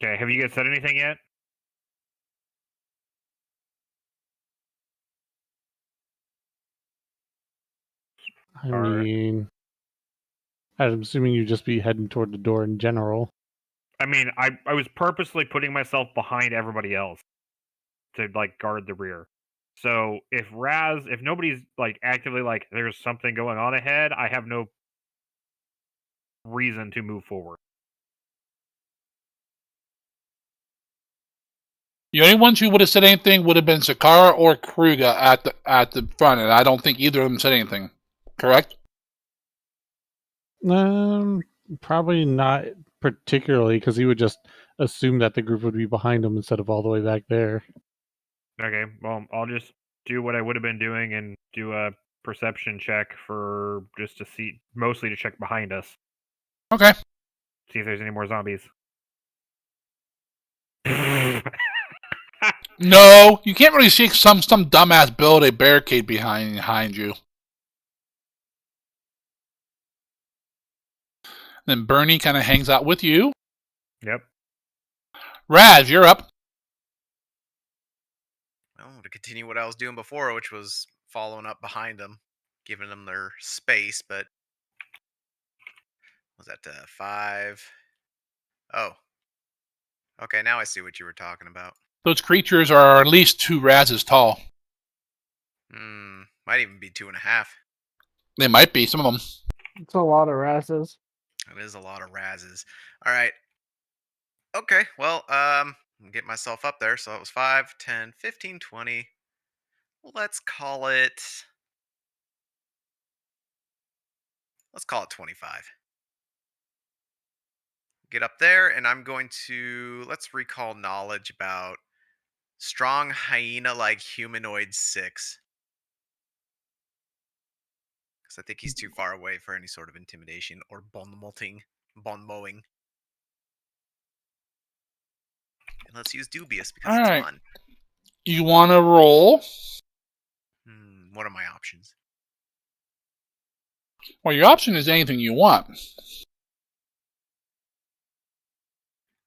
Okay, have you guys said anything yet? I mean, I'm assuming you'd just be heading toward the door in general. I mean, I was purposely putting myself behind everybody else to, like, guard the rear. So if nobody's, like, actively, like, there's something going on ahead, I have no reason to move forward. The only ones who would have said anything would have been Sakara or Kruger at the front, and I don't think either of them said anything. Correct? Probably not particularly, because he would just assume that the group would be behind him instead of all the way back there. Okay, well, I'll just do what I would have been doing and do a perception check for just to see, mostly to check behind us. Okay. See if there's any more zombies. No, you can't really see some dumbass build a barricade behind you. Then Bernie kind of hangs out with you. Yep. Raz, you're up. Well, to continue what I was doing before, which was following up behind them, giving them their space, but was that 5? Oh. Okay, now I see what you were talking about. Those creatures are at least 2 Razes tall. Might even be 2.5. They might be, some of them. It's a lot of Razes. That is a lot of razzes. All right. Okay, well, get myself up there. So it was 5, 10, 15, 20. Let's call it 25. Get up there, and I'm going to let's recall knowledge about strong hyena-like humanoid 6. Because I think he's too far away for any sort of intimidation or bon mowing. And let's use dubious because it's fun. You want to roll? What are my options? Well, your option is anything you want.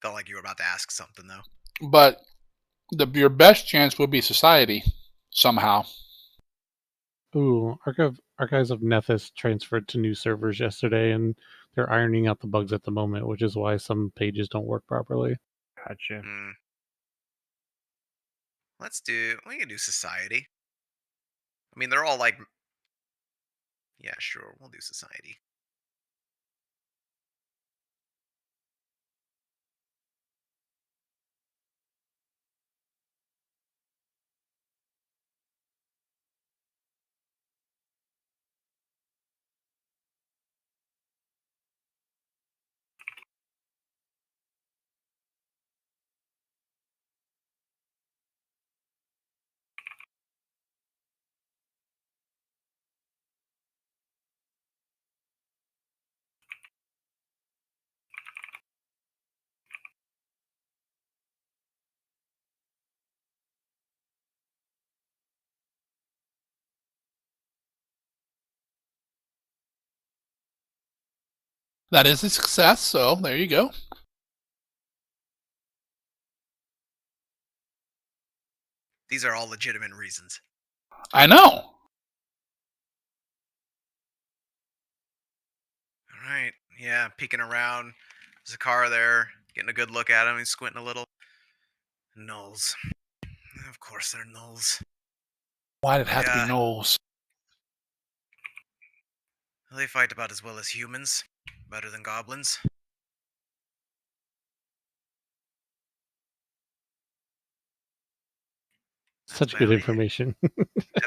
Felt like you were about to ask something, though. But your best chance would be society, somehow. Ooh, Archives of Nethys transferred to new servers yesterday, and they're ironing out the bugs at the moment, which is why some pages don't work properly. Gotcha. We can do society. I mean, they're all like... Yeah, sure, we'll do society. That is a success, so there you go. These are all legitimate reasons. I know. Alright, yeah, peeking around. There's a car there, getting a good look at him. He's squinting a little. Gnolls. Of course they're Gnolls. Why did it have to be Gnolls? They fight about as well as humans. Better than goblins. Such good information. I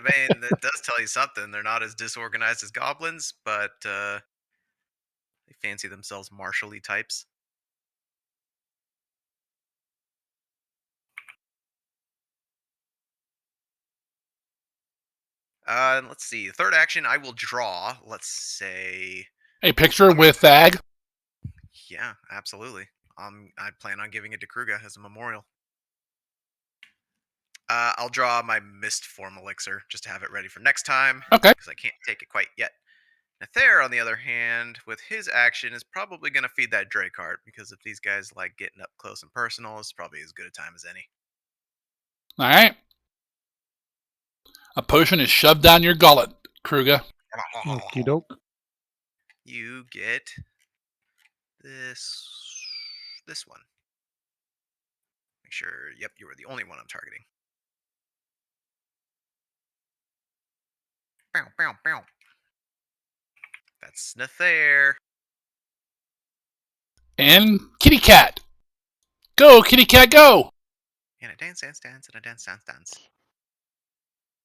mean, it does tell you something. They're not as disorganized as goblins, but they fancy themselves martially types. Let's see. Third action, I will draw. Let's say a picture with Thag. Yeah, absolutely. I plan on giving it to Kruga as a memorial. I'll draw my mist form elixir just to have it ready for next time. Okay. Because I can't take it quite yet. Nether, on the other hand, with his action, is probably going to feed that Dre card, because if these guys like getting up close and personal, it's probably as good a time as any. Alright. A potion is shoved down your gullet, Kruga. Okie doke. You get this one. Make sure, yep, you are the only one I'm targeting. Bow, bow, bow. That's Nether. And Kitty Cat. Go, Kitty Cat, go! And a dance, dance, dance, and a dance, dance, dance.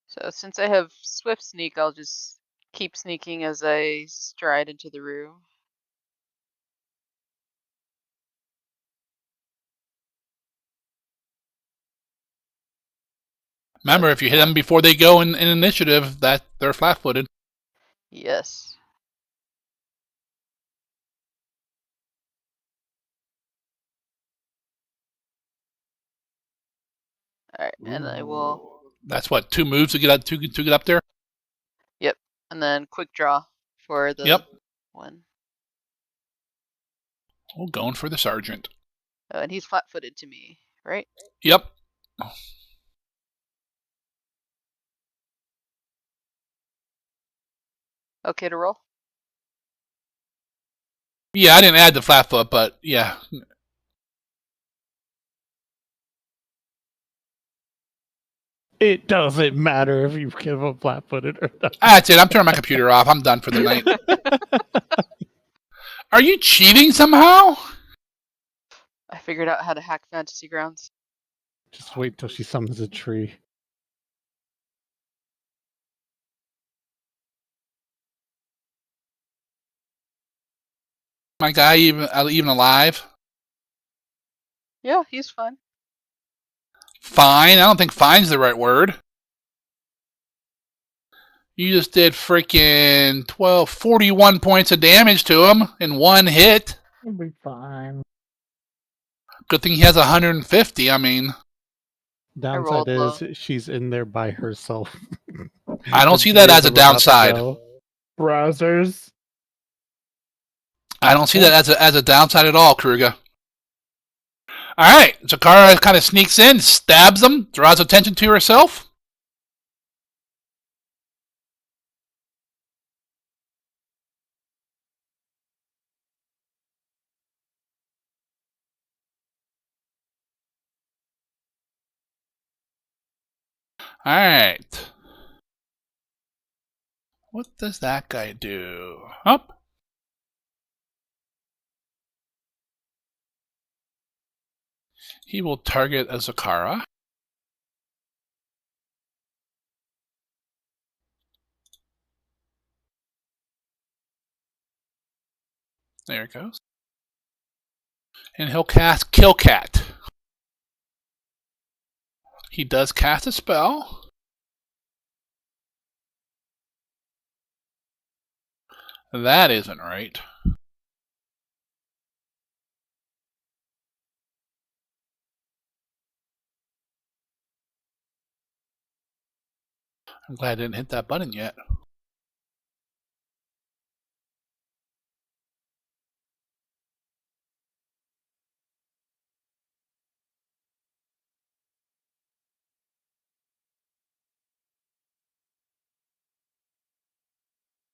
So since I have Swift Sneak, I'll just keep sneaking as I stride into the room. Remember, if you hit them before they go in initiative, that they're flat-footed. Yes. Alright, and I will... That's what, 2 moves to get up there? Yep, and then quick draw for the one. Oh, going for the sergeant. Oh, and he's flat-footed to me, right? Yep. Okay to roll? Yeah, I didn't add the flat foot, but yeah. It doesn't matter if you give them flat-footed or not. That's it. I'm turning my computer off. I'm done for the night. Are you cheating somehow? I figured out how to hack Fantasy Grounds. Just wait till she summons a tree. My guy even alive? Yeah, he's fine. Fine? I don't think fine's the right word. You just did freaking 41 points of damage to him in one hit. He'll be fine. Good thing he has 150. I mean, downside is she's in there by herself. I don't see that as a downside. Browsers. I don't see that as a downside at all, Kruger. All right, Zakara kind of sneaks in, stabs him, draws attention to herself. All right. What does that guy do? Up. He will target a Zakara. There it goes. And he'll cast Kill Cat. He does cast a spell. That isn't right. I'm glad I didn't hit that button yet.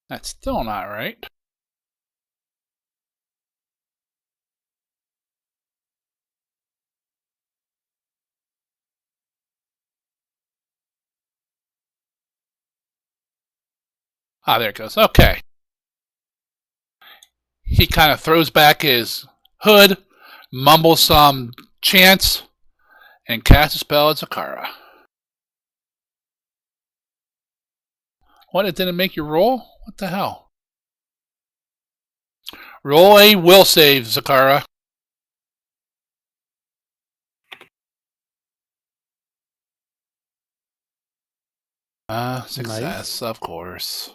That's still not right. Ah, there it goes. Okay. He kind of throws back his hood, mumbles some chants, and casts a spell at Zakara. What? It didn't make you roll? What the hell? Roll a will save, Zakara. Success, nice. Of course.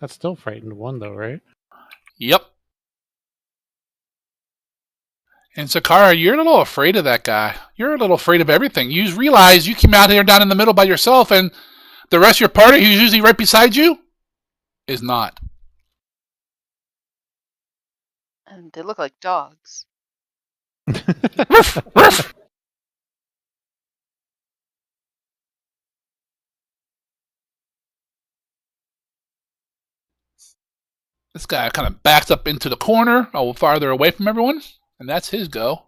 That's still frightened one, though, right? Yep. And Zakara, you're a little afraid of that guy. You're a little afraid of everything. You realize you came out here down in the middle by yourself, and the rest of your party, who's usually right beside you, is not. And they look like dogs. Ruff, ruff. This guy kind of backs up into the corner, a little farther away from everyone, and that's his go.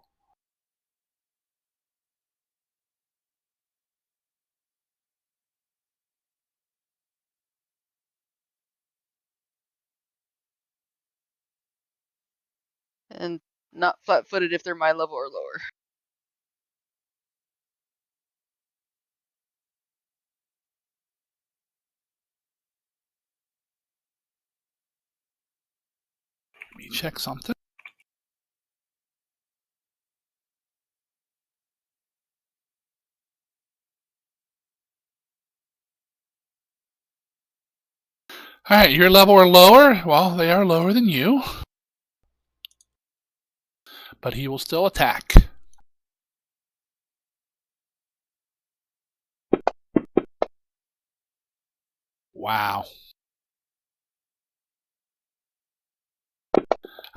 And not flat-footed if they're my level or lower. Let me check something. Alright, your level or lower? Well, they are lower than you. But he will still attack. Wow.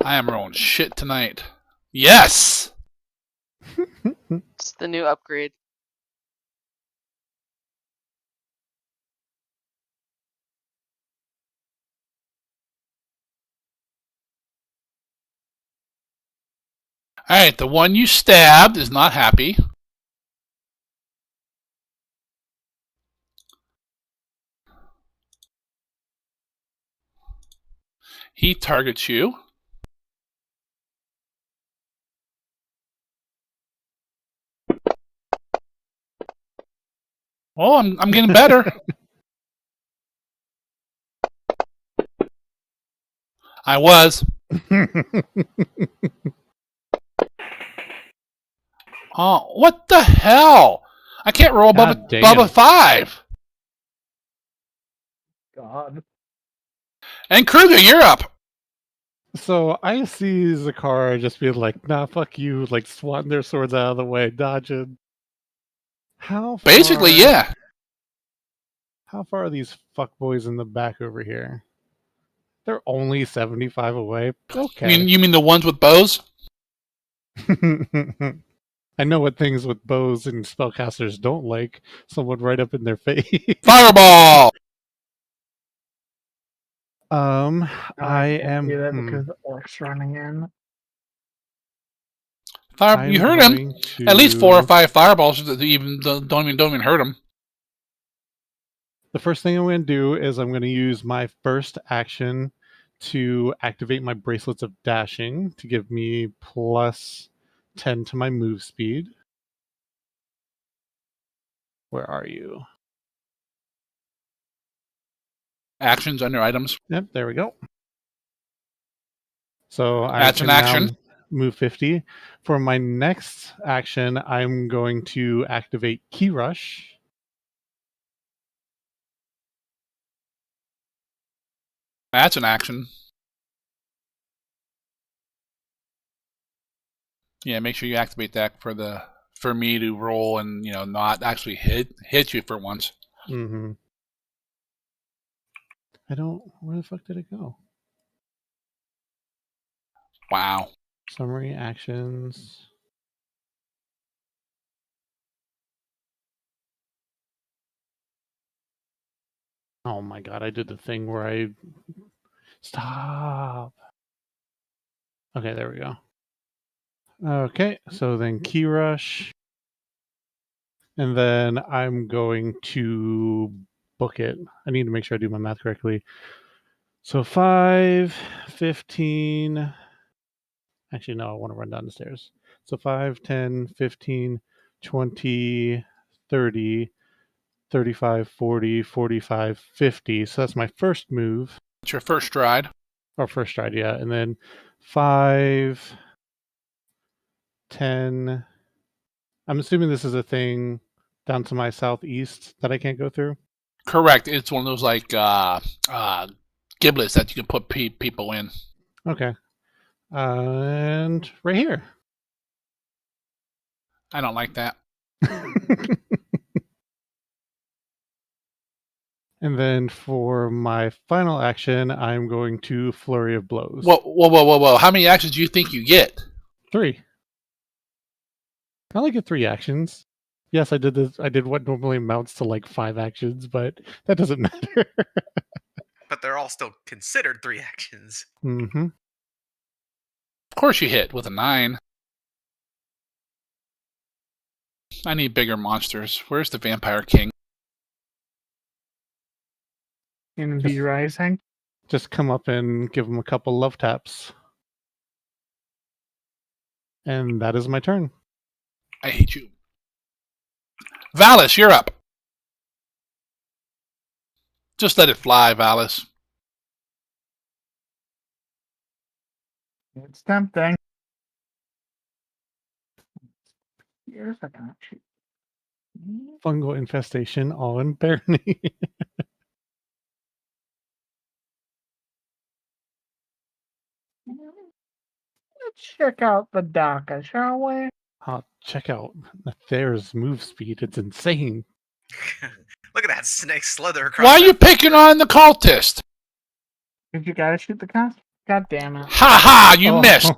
I am rolling shit tonight. Yes! It's the new upgrade. Alright, the one you stabbed is not happy. He targets you. Oh, I'm getting better. I was. Oh, what the hell? I can't roll above a 5. God. And Kruger, you're up. So I see Zakara just being like, nah, fuck you, like swatting their swords out of the way, dodging. How far, Basically, yeah. How far are these fuckboys in the back over here? They're only 75 away. Okay. You mean the ones with bows? I know what things with bows and spellcasters don't like. Someone right up in their face. Fireball! I am. Do that because the orc's running in. You heard him. At least 4 or 5 fireballs that don't even hurt him. The first thing I'm going to do is I'm going to use my first action to activate my bracelets of dashing to give me plus 10 to my move speed. Where are you? Actions under items. Yep, there we go. So That's an action. Now move 50. For my next action, I'm going to activate Key Rush. That's an action. Yeah, make sure you activate that for me to roll and not actually hit you for once. Mm-hmm. Where the fuck did it go? Wow. Summary actions. Oh my god, I did the thing where I... Stop! Okay, there we go. Okay, so then Key Rush. And then I'm going to book it. I need to make sure I do my math correctly. So 5, 15... Actually, no, I want to run down the stairs. So 5, 10, 15, 20, 30, 35, 40, 45, 50. So that's my first move. It's your first stride. Or first stride, yeah. And then 5, 10. I'm assuming this is a thing down to my southeast that I can't go through? Correct. It's one of those like giblets that you can put people in. Okay. And right here. I don't like that. And then for my final action, I'm going to Flurry of Blows. Whoa. How many actions do you think you get? 3. I only get 3 actions. Yes, I did this. I did what normally amounts to like 5 actions, but that doesn't matter. But they're all still considered 3 actions. Mm-hmm. Of course you hit with a 9. I need bigger monsters. Where's the Vampire King? In V Rising? Just come up and give him a couple love taps. And that is my turn. I hate you. Valis, you're up. Just let it fly, Valis. It's tempting. Here's a country. Fungal infestation on Barony. Let's check out the DACA, shall we? Check out Thayer's move speed. It's insane. Look at that snake slither across. Why are you picking on the cultist? Did you gotta shoot the cost? God damn it. Ha ha! You missed.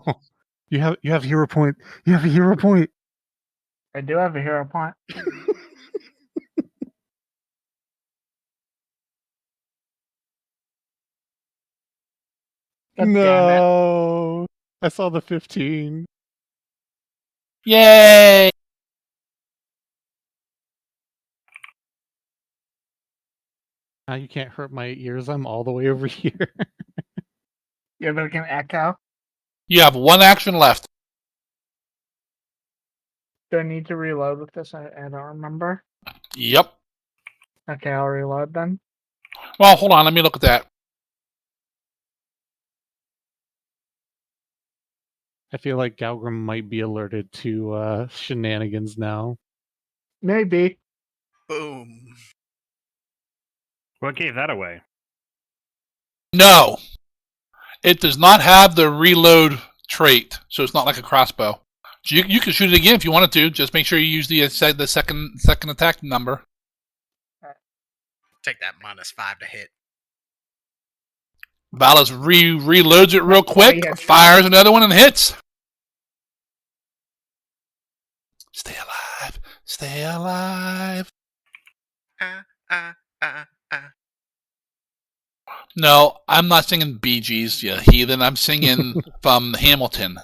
You have hero point. You have a hero point. I do have a hero point. God No. I saw the 15. Yay! Now you can't hurt my ears. I'm all the way over here. You're looking at Echo? You have one action left. Do I need to reload with this? I don't remember. Yep. Okay, I'll reload then. Well, hold on. Let me look at that. I feel like Galgrim might be alerted to shenanigans now. Maybe. Boom. What gave that away? No. It does not have the reload trait, so it's not like a crossbow. So you can shoot it again if you wanted to. Just make sure you use the second attack number. Take that -5 to hit. Valis reloads it real quick, fires another one, and hits. Stay alive. Stay alive. No, I'm not singing Bee Gees, you heathen. I'm singing from Hamilton.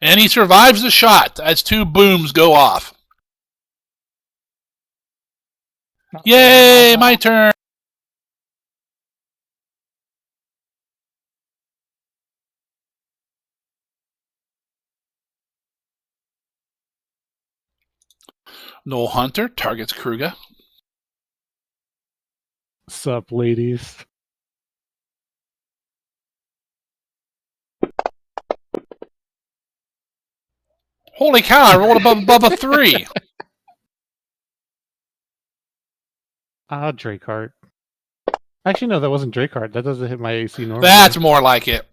And he survives the shot as 2 booms go off. Yay, my turn. Gnoll Hunter targets Kruger. Sup, ladies? Holy cow, I rolled above a 3. Drakeheart. Actually, no, that wasn't Drakeheart. That doesn't hit my AC normally. That's more like it.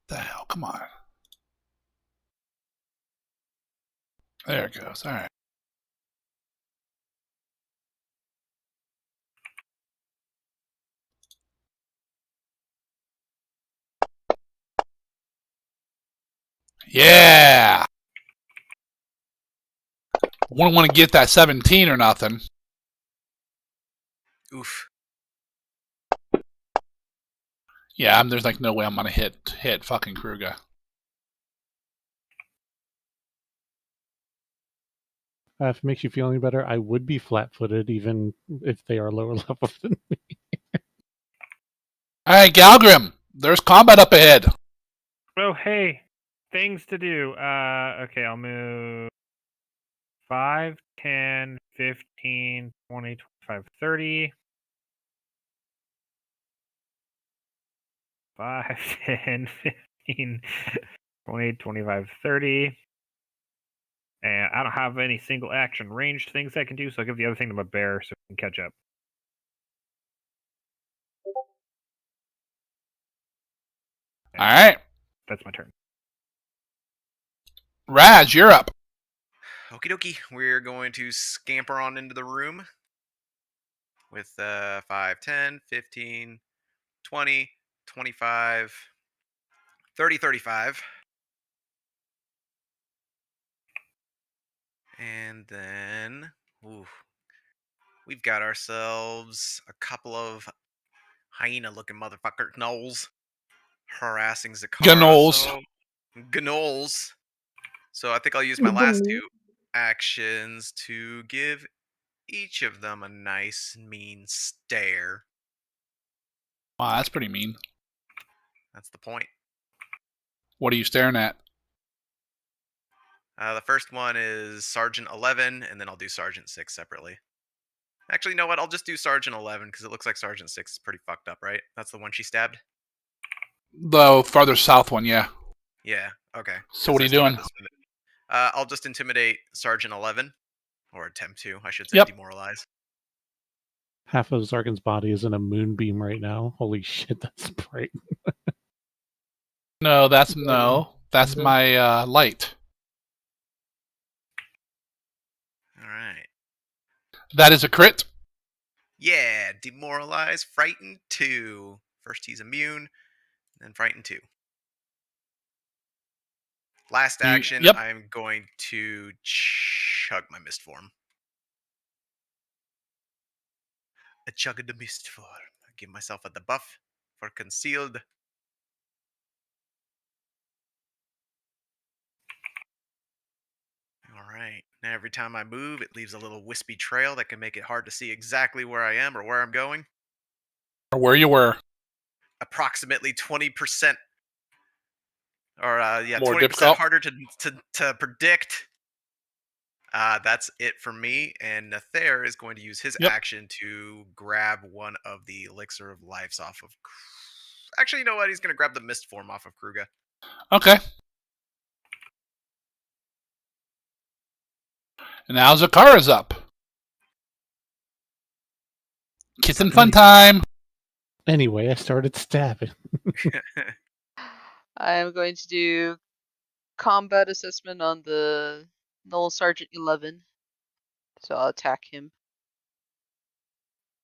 The hell, come on. There it goes. All right. Yeah. Wouldn't want to get that 17 or nothing. Oof. Yeah, there's like no way I'm gonna hit fucking Kruger. If it makes you feel any better, I would be flat-footed even if they are lower level than me. All right, Galgrim. There's combat up ahead. Oh, hey, things to do. Okay, I'll move 5, 10, 15, 20, 25, 30. 5, 10, 15, 20, 25, 30. And I don't have any single action ranged things I can do, so I'll give the other thing to my bear so we can catch up. All right. That's my turn. Raz, you're up. Okie dokie. We're going to scamper on into the room with 5, 10, 15, 20, 25, 30, 35. And then, we've got ourselves a couple of hyena-looking motherfucker Gnolls harassing Zakara. Gnolls. Gnolls. So I think I'll use my last 2 actions to give each of them a nice, mean stare. Wow, that's pretty mean. That's the point. What are you staring at? The first one is Sergeant 11, and then I'll do Sergeant 6 separately. Actually, you know what? I'll just do Sergeant 11, because it looks like Sergeant 6 is pretty fucked up, right? That's the one she stabbed? The farther south one, yeah. Yeah, okay. So what are you doing? I'll just intimidate Sergeant 11, or attempt to, I should say, Yep. demoralize. Half of Zargan's body is in a moonbeam right now. Holy shit, that's bright. No, that's my light. Alright. That is a crit. Yeah, demoralize, frighten 2. First he's immune, then frighten 2. Last action, Yep. I'm going to chug my mist form. A chug of the mist form. I give myself a debuff for concealed. Alright. Now every time I move, it leaves a little wispy trail that can make it hard to see exactly where I am or where I'm going. Or where you were. Approximately 20%. Or, yeah, More 20% difficult. harder to predict. That's it for me, and Nathair is going to use his action to grab one of the Elixir of Lives off of... Actually, you know what? He's going to grab the Mist Form off of Kruga. Okay. And now Zakara's up. Kitten fun time! Anyway, I started stabbing. I'm going to do combat assessment on the Gnoll Sergeant 11. So I'll attack him.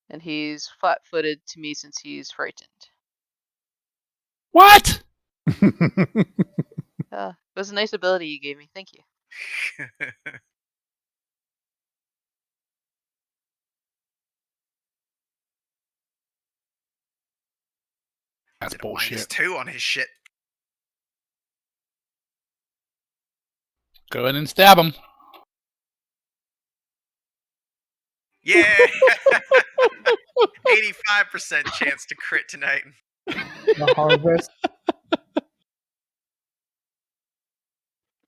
And he's flat-footed to me since he's frightened. What? It was a nice ability you gave me. Thank you. That's bullshit. -2 on his shit. Go ahead and stab him. Yeah! 85% chance to crit tonight. The harvest. I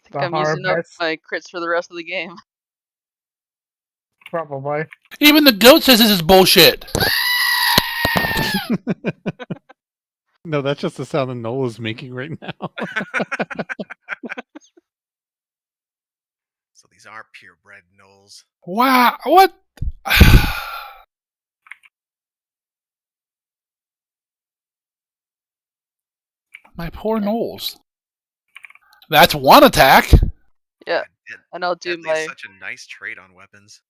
think I'm using up my crits for the rest of the game. Probably. Even the goat says this is bullshit. No, that's just the sound that Noel is making right now. So these aren't purebred Gnolls. Wow, what? My poor Gnolls. That's one attack. Yeah, and I'll do my such a nice trait on weapons.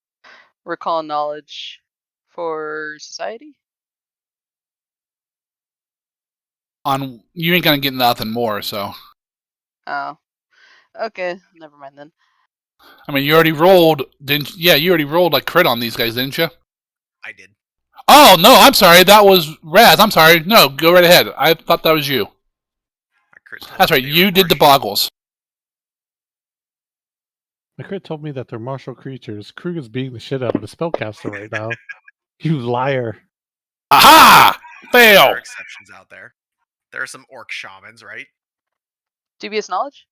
Recall knowledge for society. On you ain't gonna get nothing more, so. Oh, okay, never mind then. I mean, you already rolled, didn't? Yeah, you already rolled a crit on these guys, didn't you? I did. Oh no, I'm sorry. That was Raz. I'm sorry. No, go right ahead. I thought that was you. That's right. You did the boggles. My crit told me that they're martial creatures. Krug is beating the shit out of the spellcaster right now. You liar. Aha! Fail! There are exceptions out there. There are some orc shamans, right? Dubious knowledge?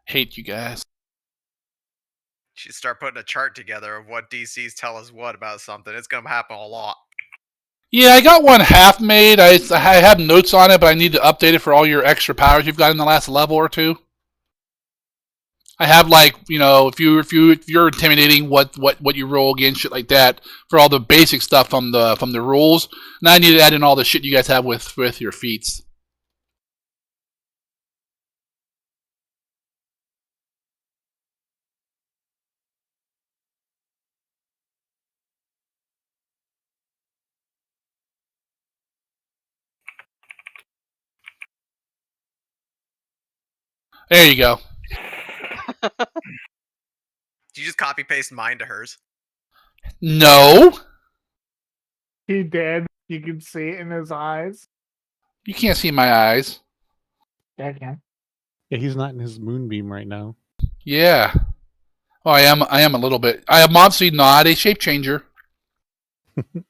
Hate you guys. You should start putting a chart together of what DCs tell us what about something. It's going to happen a lot. Yeah, I got one half made. I have notes on it, but I need to update it for all your extra powers you've got in the last level or two. I have if you're intimidating, what you roll against, shit like that, for all the basic stuff from the rules. Now I need to add in all the shit you guys have with your feats. There you go. Did you just copy paste mine to hers? No. He did. You can see it in his eyes. You can't see my eyes. Yeah, I can. Yeah, he's not in his moonbeam right now. Yeah. Oh, I am a little bit. I am obviously not a shape changer. All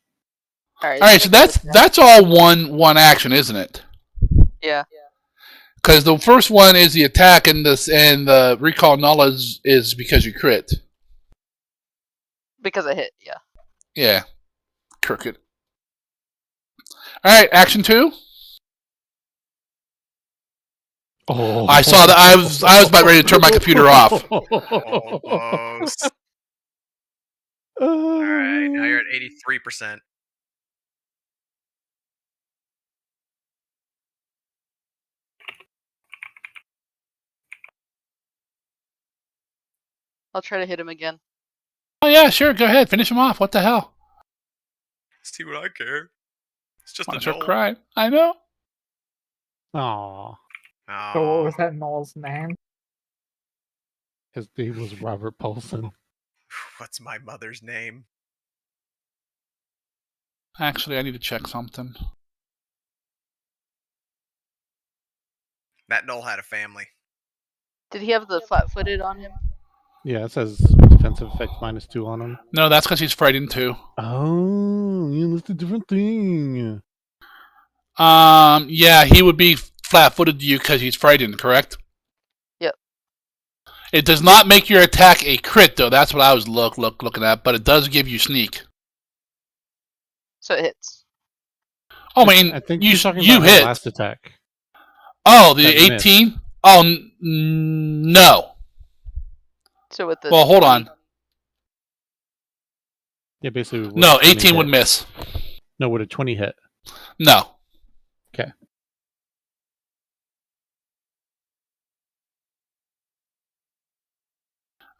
right, so that's all one action, isn't it? Yeah. Because the first one is the attack, and the recall knowledge is because you crit. Because I hit, yeah. Yeah. Crooked. All right, action 2. Oh. I saw that. I was about ready to turn my computer off. Almost. All right, now you're at 83%. I'll try to hit him again. Oh yeah, sure. Go ahead, finish him off. What the hell? See what I care. It's just I a start Gnoll. crying. I know. Aww. Oh. So what was that Gnolls' name? His name was Robert Paulson. What's my mother's name? Actually, I need to check something. That Gnoll had a family. Did he have the flat-footed on him? Yeah, it says defensive effect -2 on him. No, that's because he's frightened too. Oh, yeah, that's a different thing. Yeah, he would be flat-footed to you because he's frightened, correct? Yep. It does not make your attack a crit, though. That's what I was looking at, but it does give you sneak. So it hits. Oh, I mean, I think you you're talking about hit. his last attack. Oh, the That 18? missed. Oh, no. So with the Well, hold 20, on. Yeah, basically. No, 20 18 would hit. miss. No, would a 20 hit? No. Okay.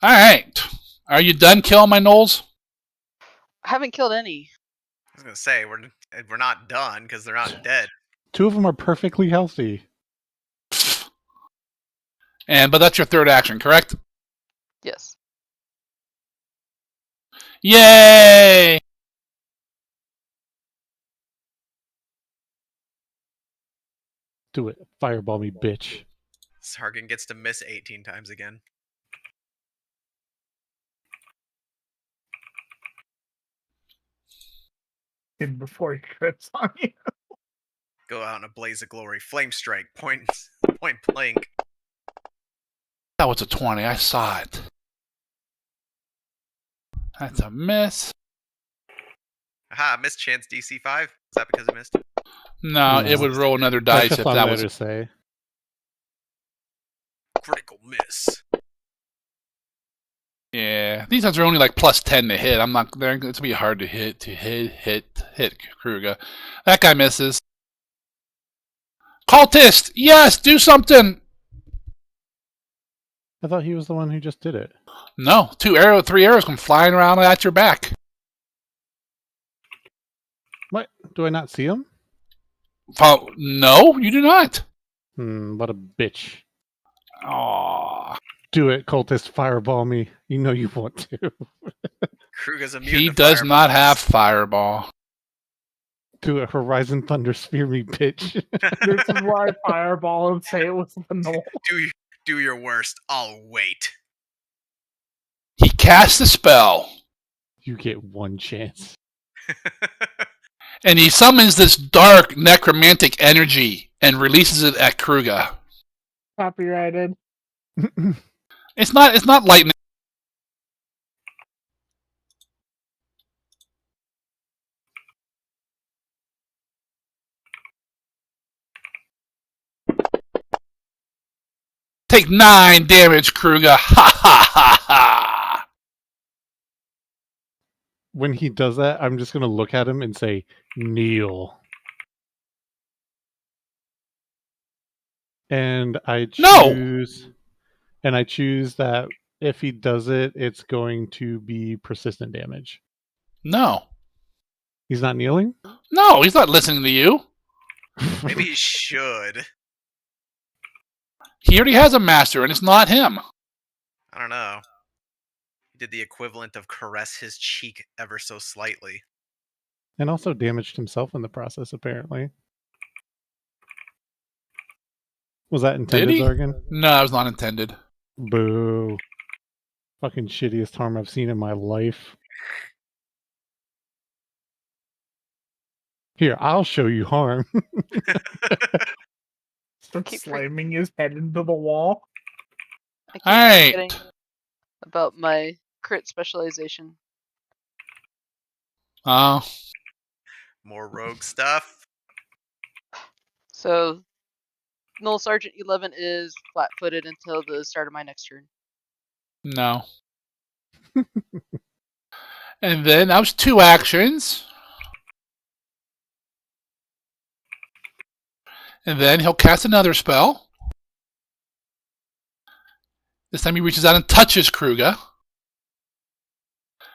All right. Are you done killing my Gnolls? I haven't killed any. I was gonna say we're not done because they're not dead. 2 of them are perfectly healthy. But that's your third action, correct? Yes. Yay! Do it. Fireball me, bitch. Sargon gets to miss 18 times again. And before he crits on you. Go out in a blaze of glory. Flame strike. Point blank. That was a 20. I saw it. That's a miss. Aha, missed chance DC 5. Is that because it missed? No, No. it would roll another That's dice just if on that there was. to say. Critical miss. Yeah, these ones are only like plus 10 to hit. I'm not. It's gonna be hard to hit Kruger. That guy misses. Cultist, yes, do something. I thought he was the one who just did it. No, 3 arrows come flying around at your back. What? Do I not see him? Oh, no, you do not. What a bitch. Aww. Do it, cultist. Fireball me. You know you want to. Kruger's immune He to does not fireballs. have fireball. Do it, Horizon Thunder Sphere me, bitch. This is why I fireball and say it was the Gnoll. Do your worst. I'll wait. He casts a spell, You get one chance. and he summons this dark necromantic energy and releases it at Kruger. Copyrighted. It's not lightning. Take 9 damage, Kruger. Ha ha ha ha. When he does that, I'm just going to look at him and say, kneel. And I choose... No! And I choose that if he does it, it's going to be persistent damage. No. He's not kneeling? No, he's not listening to you. Maybe he should. He already has a master, and it's not him. I don't know. He did the equivalent of caress his cheek ever so slightly. And also damaged himself in the process, apparently. Was that intended, Did he? Zargan? No, that was not intended. Boo. Fucking shittiest harm I've seen in my life. Here, I'll show you harm. Starts slamming his head into the wall. I keep Alright. forgetting about my crit specialization. Oh. More rogue stuff. So, Gnoll Sergeant 11 is flat-footed until the start of my next turn. No. And then that was 2 actions. And then he'll cast another spell. This time he reaches out and touches Kruger.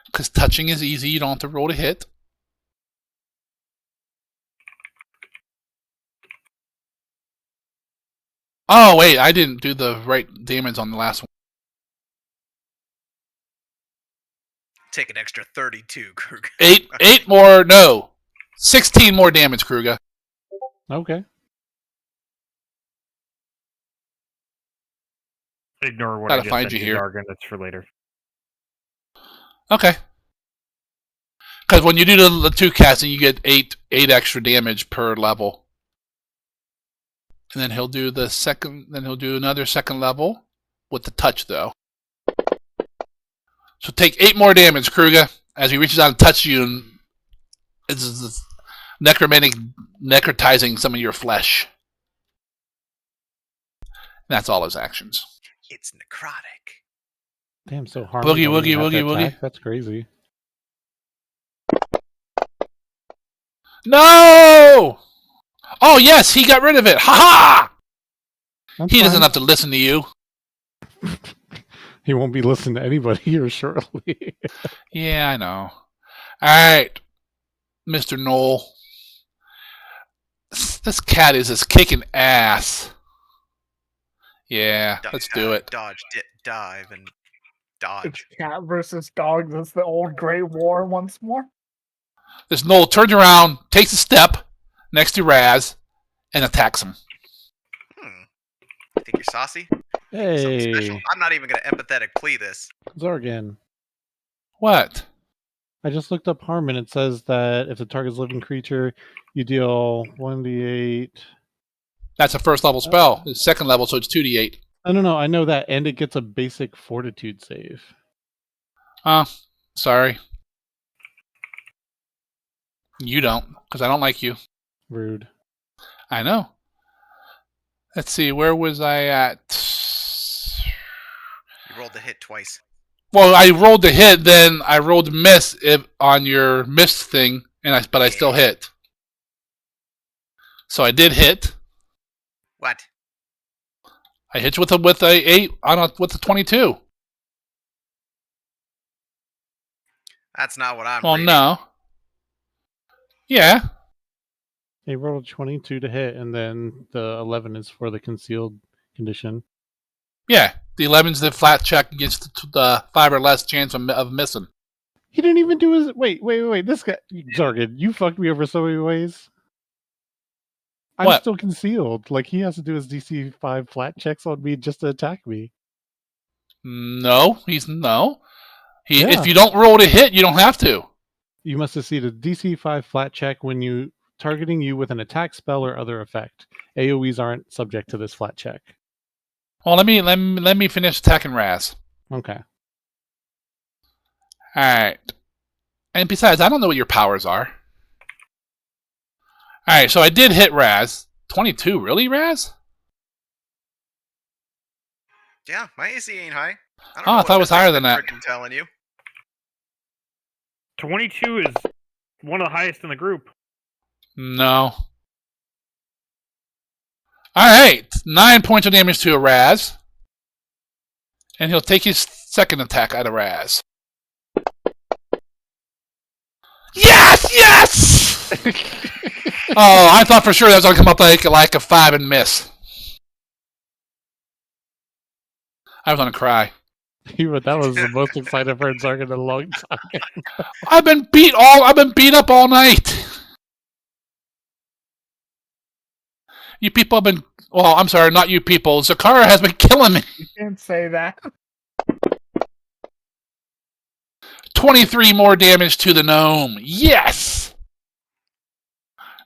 Because touching is easy, you don't have to roll to hit. Oh, wait, I didn't do the right damage on the last one. Take an extra 32, Kruger. 8 more, no. 16 more damage, Kruger. Okay. Ignore what Gotta I just find said you to here. Zargan. That's for later. Okay. Because when you do the 2 casting, you get 8 extra damage per level. And then he'll do the second. Then he'll do another second level with the touch, though. So take 8 more damage, Kruger, as he reaches out and touches you, and it's necrotizing some of your flesh. And that's all his actions. It's necrotic. Damn, so Harmon Boogie, don't woogie, even have to woogie, woogie. attack? That's crazy. No! Oh, yes, he got rid of it. Ha ha! He doesn't have to listen to you. He won't be listening to anybody here shortly. Yeah, I know. Alright, Mr. Gnoll. This cat is just kicking ass. Yeah, let's do it. Dodge, dive, and dodge. It's cat versus dog. That's the old Great War once more. This Gnoll turns around, takes a step next to Raz, and attacks him. Think you're saucy? Hey. Something special. I'm not even going to empathetic plea this. Zargan. What? I just looked up Harmon. It says that if the target's a living creature, you deal 1d8. That's a first level spell. It's second level, so it's 2d8. No. I know that, and it gets a basic fortitude save. Sorry. You don't, because I don't like you. Rude. I know. Let's see, where was I at? You rolled the hit twice. Well, I rolled the hit, then I rolled a miss on your miss thing, but I still hit. So I did hit. What? I hit you with a 8 with a 22. That's not what I'm Well, reading. no. Yeah. He rolled a 22 to hit, and then the 11 is for the concealed condition. Yeah. The 11's the flat check against the 5 or less chance of missing. He didn't even do his... Wait. This guy... Zargan, you fucked me over so many ways. I'm What? still concealed. Like, he has to do his DC 5 flat checks on me just to attack me. No. No. Yeah. If you don't roll to hit, you don't have to. You must succeed a DC 5 flat check when you targeting you with an attack spell or other effect. AoEs aren't subject to this flat check. Well, let me finish attacking Raz. Okay. Alright. And besides, I don't know what your powers are. Alright, so I did hit Raz. 22, really, Raz? Yeah, my AC ain't high. I I thought it was higher than that. I'm telling you. 22 is one of the highest in the group. No. Alright, 9 points of damage to a Raz. And he'll take his second attack out of Raz. Yes! Oh, I thought for sure that was going to come up like a 5 and miss. I was going to cry. That was the most excited I've heard Zargan in a long time. I've been beat up all night. You people have been... Well, I'm sorry, not you people. Zakara has been killing me. You can't say that. 23 more damage to the gnome. Yes!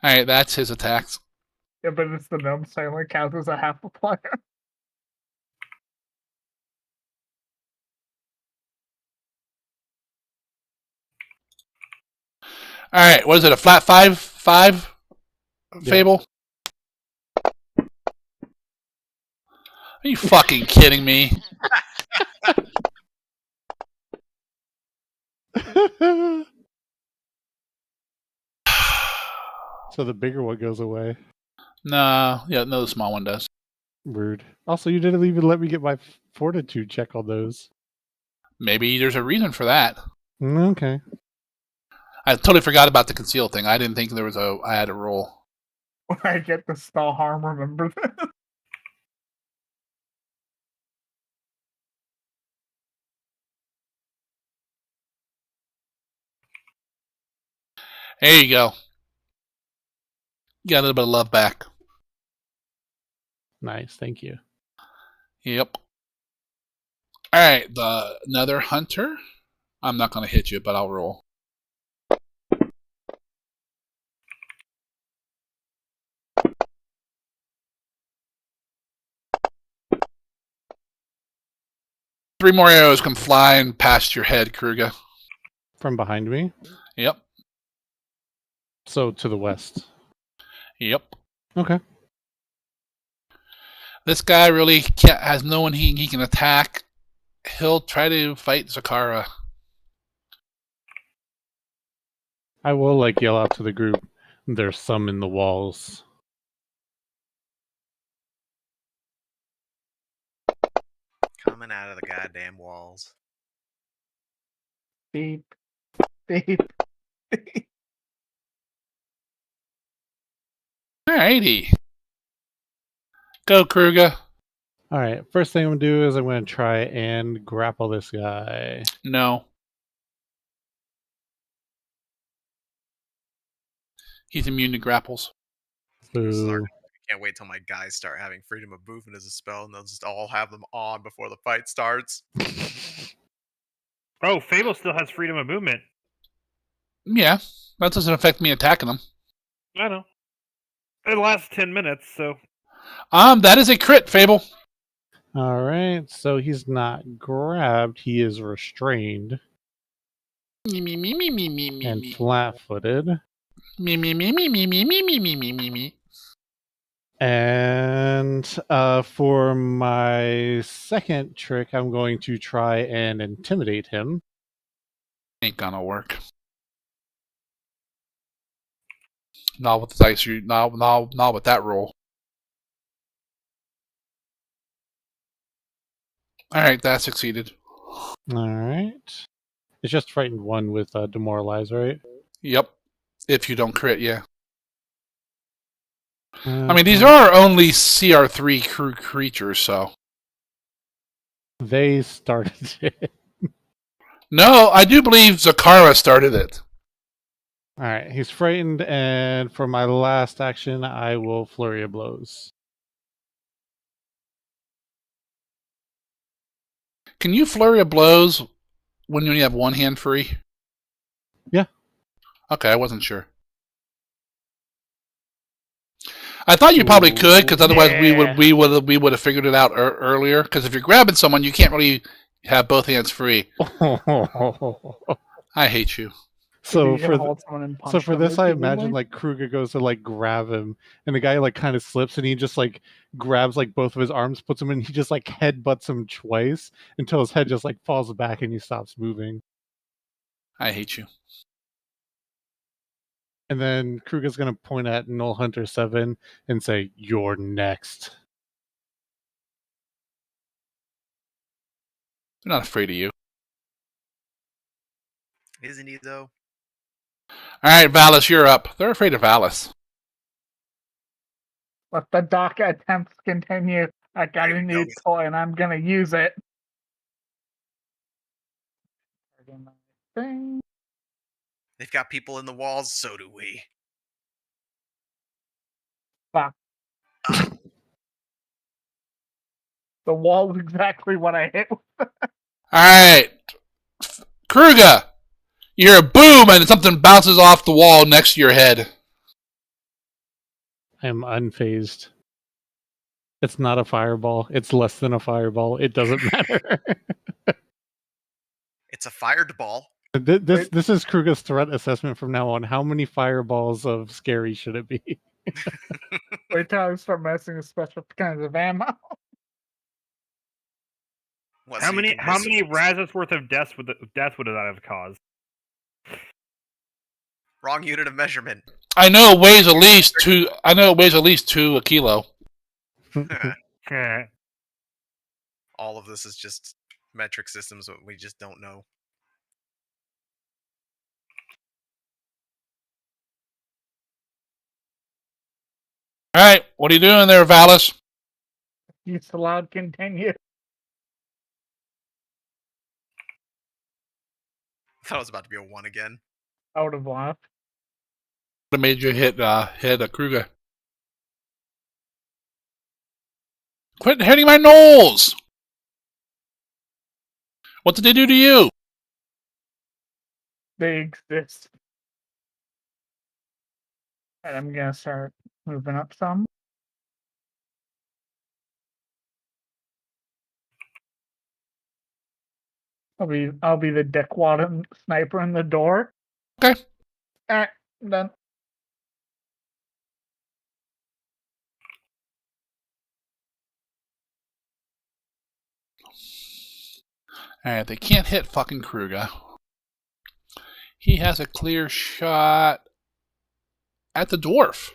Alright, that's his attacks. Yeah, but it's the gnome, so I only count as a half a player. Alright, what is it, a flat 5 Fable? Are you fucking kidding me? So the bigger one goes away. No, the small one does. Rude. Also, you didn't even let me get my fortitude check on those. Maybe there's a reason for that. Okay. I totally forgot about the conceal thing. I didn't think I had a roll. When I get the spell harm, remember this. There you go. You got a little bit of love back. Nice, thank you. Yep. Alright, another hunter. I'm not going to hit you, but I'll roll. Three more arrows come flying past your head, Kruger. From behind me? Yep. So to the west. Yep. Okay. This guy really has no one he can attack. He'll try to fight Zakara. I will yell out to the group. There's some in the walls. Coming out of the goddamn walls. Beep. Beep. Beep. Alrighty. Go, Kruger. Alright, first thing I'm going to do is I'm going to try and grapple this guy. No. He's immune to grapples. Boo. I can't wait till my guys start having freedom of movement as a spell, and they'll just all have them on before the fight starts. Oh, Fable still has freedom of movement. Yeah, that doesn't affect me attacking him. I know. It lasts 10 minutes, so... That is a crit, Fable. Alright, so he's not grabbed, he is restrained. Me. And flat-footed. Me. And for my second trick, I'm going to try and intimidate him. Ain't gonna work. Not with the dice. Not with that roll. All right, that succeeded. All right. It's just frightened one with demoralize, right? Yep. If you don't crit, yeah. I mean, these are only CR3 creatures, so. They started it. No, I do believe Zakara started it. All right, he's frightened, and for my last action, I will flurry of blows. Can you flurry of blows when you only have one hand free? Yeah. Okay, I wasn't sure. I thought you probably could, because otherwise we would have figured it out earlier. Because if you're grabbing someone, you can't really have both hands free. I hate you. So for this, I imagine Kruger goes to grab him, and the guy kind of slips, and he just grabs both of his arms, puts him in, he just headbutts him twice until his head just falls back and he stops moving. I hate you. And then Kruger's gonna point at Gnoll Hunter 7 and say, "You're next." They're not afraid of you. Isn't he, though? Alright, Valis, you're up. They're afraid of Valis. Let the dark attempts continue. I got a new toy and I'm gonna use it. They've got people in the walls, so do we. Fuck. The wall is exactly what I hit with. Alright. Kruger! You hear a boom and something bounces off the wall next to your head. I am unfazed. It's not a fireball. It's less than a fireball. It doesn't matter. It's a fired ball. This is Kruger's threat assessment from now on. How many fireballs of scary should it be? Wait till I start messing with special kinds of ammo. How many Raz's worth of death would that have caused? Wrong unit of measurement. I know it weighs at least 2. I know it weighs at least 2 kilo. All of this is just metric systems that we just don't know. Alright, what are you doing there, Valis? Use allowed continue. I thought it was about to be a 1 again. I would have laughed. What made you hit a Kruger? Quit hitting my Gnolls! What did they do to you? They exist. And I'm gonna start moving up some. I'll be the dickwad sniper in the door. Okay. Alright, I'm done. Alright, they can't hit fucking Kruger. He has a clear shot at the dwarf.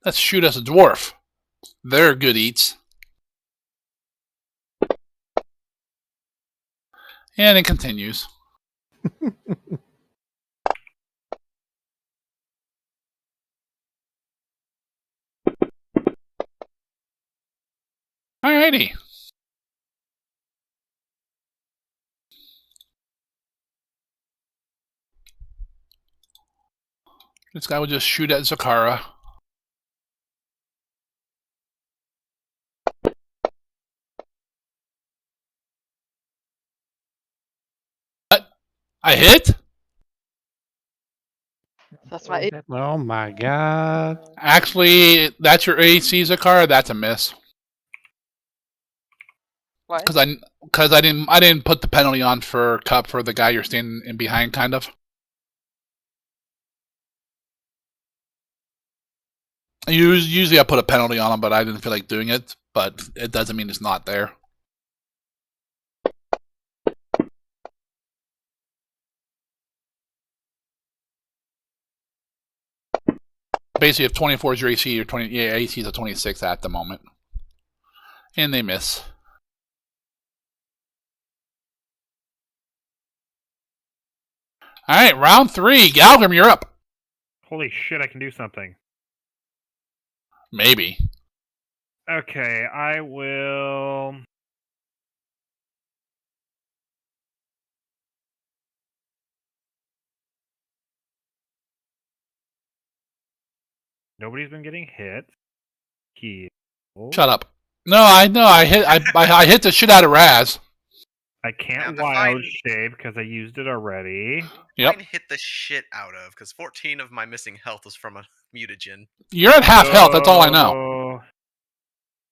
Let's shoot us a dwarf. They're good eats. And it continues. Alrighty. This guy will just shoot at Zakara. What? I hit? That's my. Oh my god. Actually, that's your AC, Zakara. That's a miss. Why? Because I didn't put the penalty on for Cup for the guy you're standing in behind, kind of. Usually I put a penalty on him, but I didn't feel like doing it. But it doesn't mean it's not there. Basically, if 24 is your AC, your AC is a 26 at the moment, and they miss. All right, round 3. Galgrim, you're up. Holy shit! I can do something. Maybe. Okay, I will. Nobody's been getting hit. Shut up. No, I know. I hit the shit out of Raz. I can't wild shape because I used it already. Yep. Mine hit the shit out of because 14 of my missing health was from a mutagen. You're at half health. That's all I know.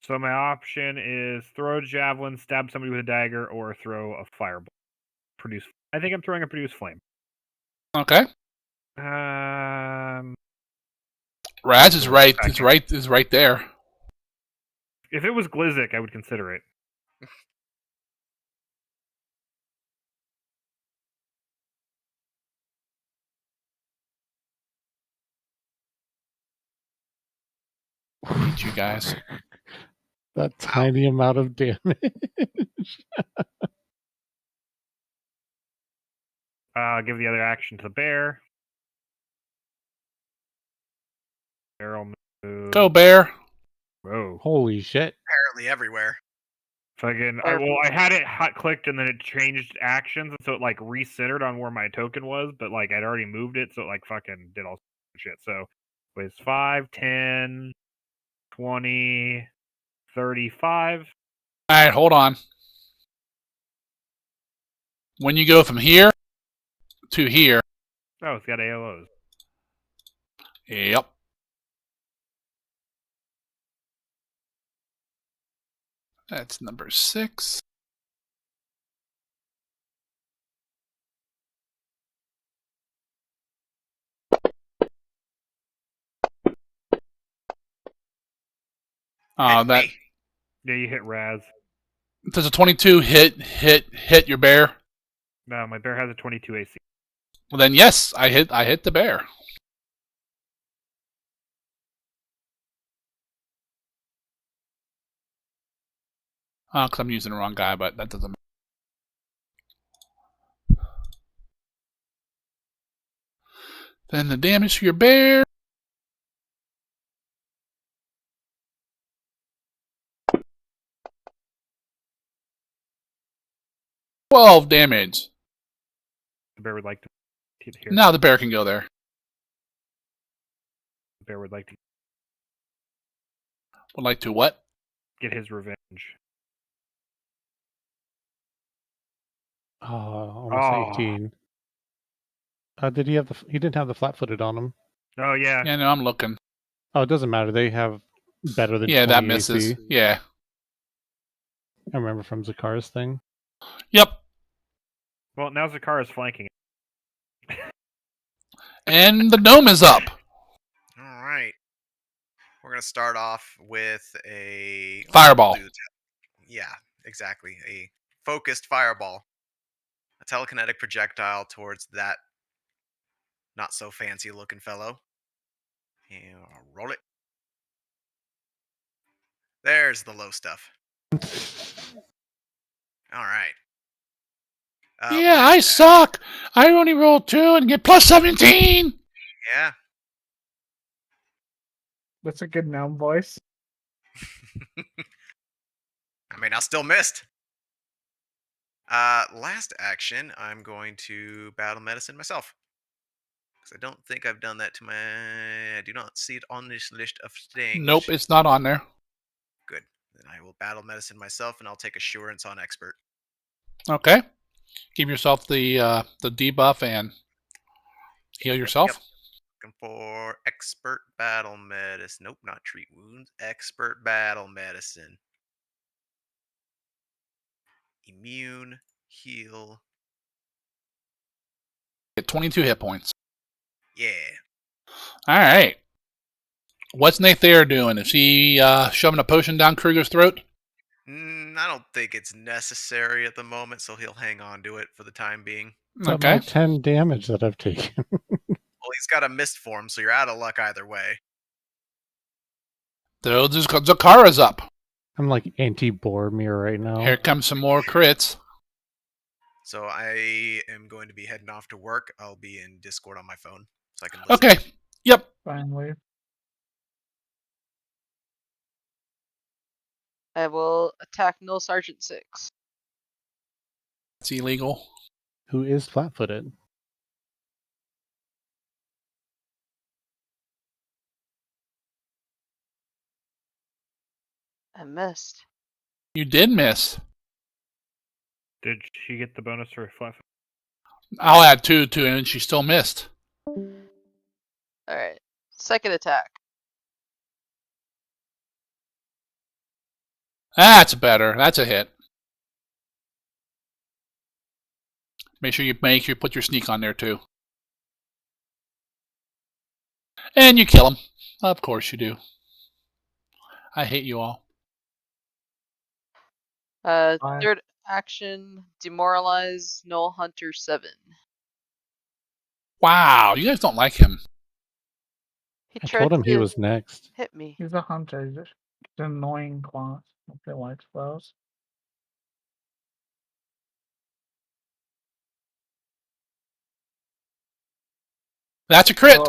So my option is throw a javelin, stab somebody with a dagger, or throw a fireball. I think I'm throwing a produce flame. Okay. Raz is right. Is right there. If it was Glizzik, I would consider it. Hate you guys. That tiny amount of damage. Give the other action to the bear. Bear will move. Go, bear. Whoa. Holy shit. Apparently everywhere. Fucking, I had it hot clicked and then it changed actions, and so it like recentered on where my token was, but like I'd already moved it, so it like fucking did all shit. So it was 5, 10, 20, 35. Alright, hold on. When you go from here to here. Oh, it's got AOs. Yep. That's number 6. That. Yeah, you hit Raz. Does a 22 hit your bear? No, my bear has a 22 AC. Well then, yes, I hit the bear. Because I'm using the wrong guy, but that doesn't matter. Then the damage to your bear. $12 damage. The bear would like to here? No, the bear can go there. The bear would like to what? Get his revenge. Almost 18. Did he have he didn't have the flat-footed on him. Oh, yeah. Yeah, no, I'm looking. Oh, it doesn't matter. They have better than 20 that misses. AC. Yeah. I remember from Zakara's thing. Yep. Well, now Zakara's flanking. And the gnome is up. All right. We're going to start off with a... Fireball. Yeah, exactly. A focused fireball. A telekinetic projectile towards that not so fancy looking fellow. And roll it. There's the low stuff. All right. Yeah, I suck. I only rolled 2 and get plus 17. Yeah. That's a good gnome voice. I mean, I still missed. Last action, I'm going to battle medicine myself. Because I don't think I've done that to my... I do not see it on this list of things. Nope, it's not on there. Good. Then I will battle medicine myself, and I'll take assurance on expert. Okay. Give yourself the debuff and heal yourself. Yep. Looking for expert battle medicine. Nope, not treat wounds. Expert battle medicine. Immune, heal. Get 22 hit points. Yeah. All right. What's Nathair doing? Is he shoving a potion down Kruger's throat? I don't think it's necessary at the moment, so he'll hang on to it for the time being. But my 10 damage that I've taken. Well, he's got a mist form, so you're out of luck either way. So Zakara's up. I'm like anti-Boromir right now. Here comes some more crits. So I am going to be heading off to work. I'll be in Discord on my phone, so I can listen. Okay. Yep. Finally. I will attack Null Sergeant 6. It's illegal. Who is flat-footed? I missed. You did miss. Did she get the bonus for flat? I'll add 2 to it, and she still missed. Alright. Second attack. That's better. That's a hit. Make sure you put your sneak on there too. And you kill him. Of course you do. I hate you all. Third action, demoralize Null Hunter 7. Wow, you guys don't like him. I told him he was next. Hit me. He's a hunter. He's just an annoying class. I feel like those. That's a crit.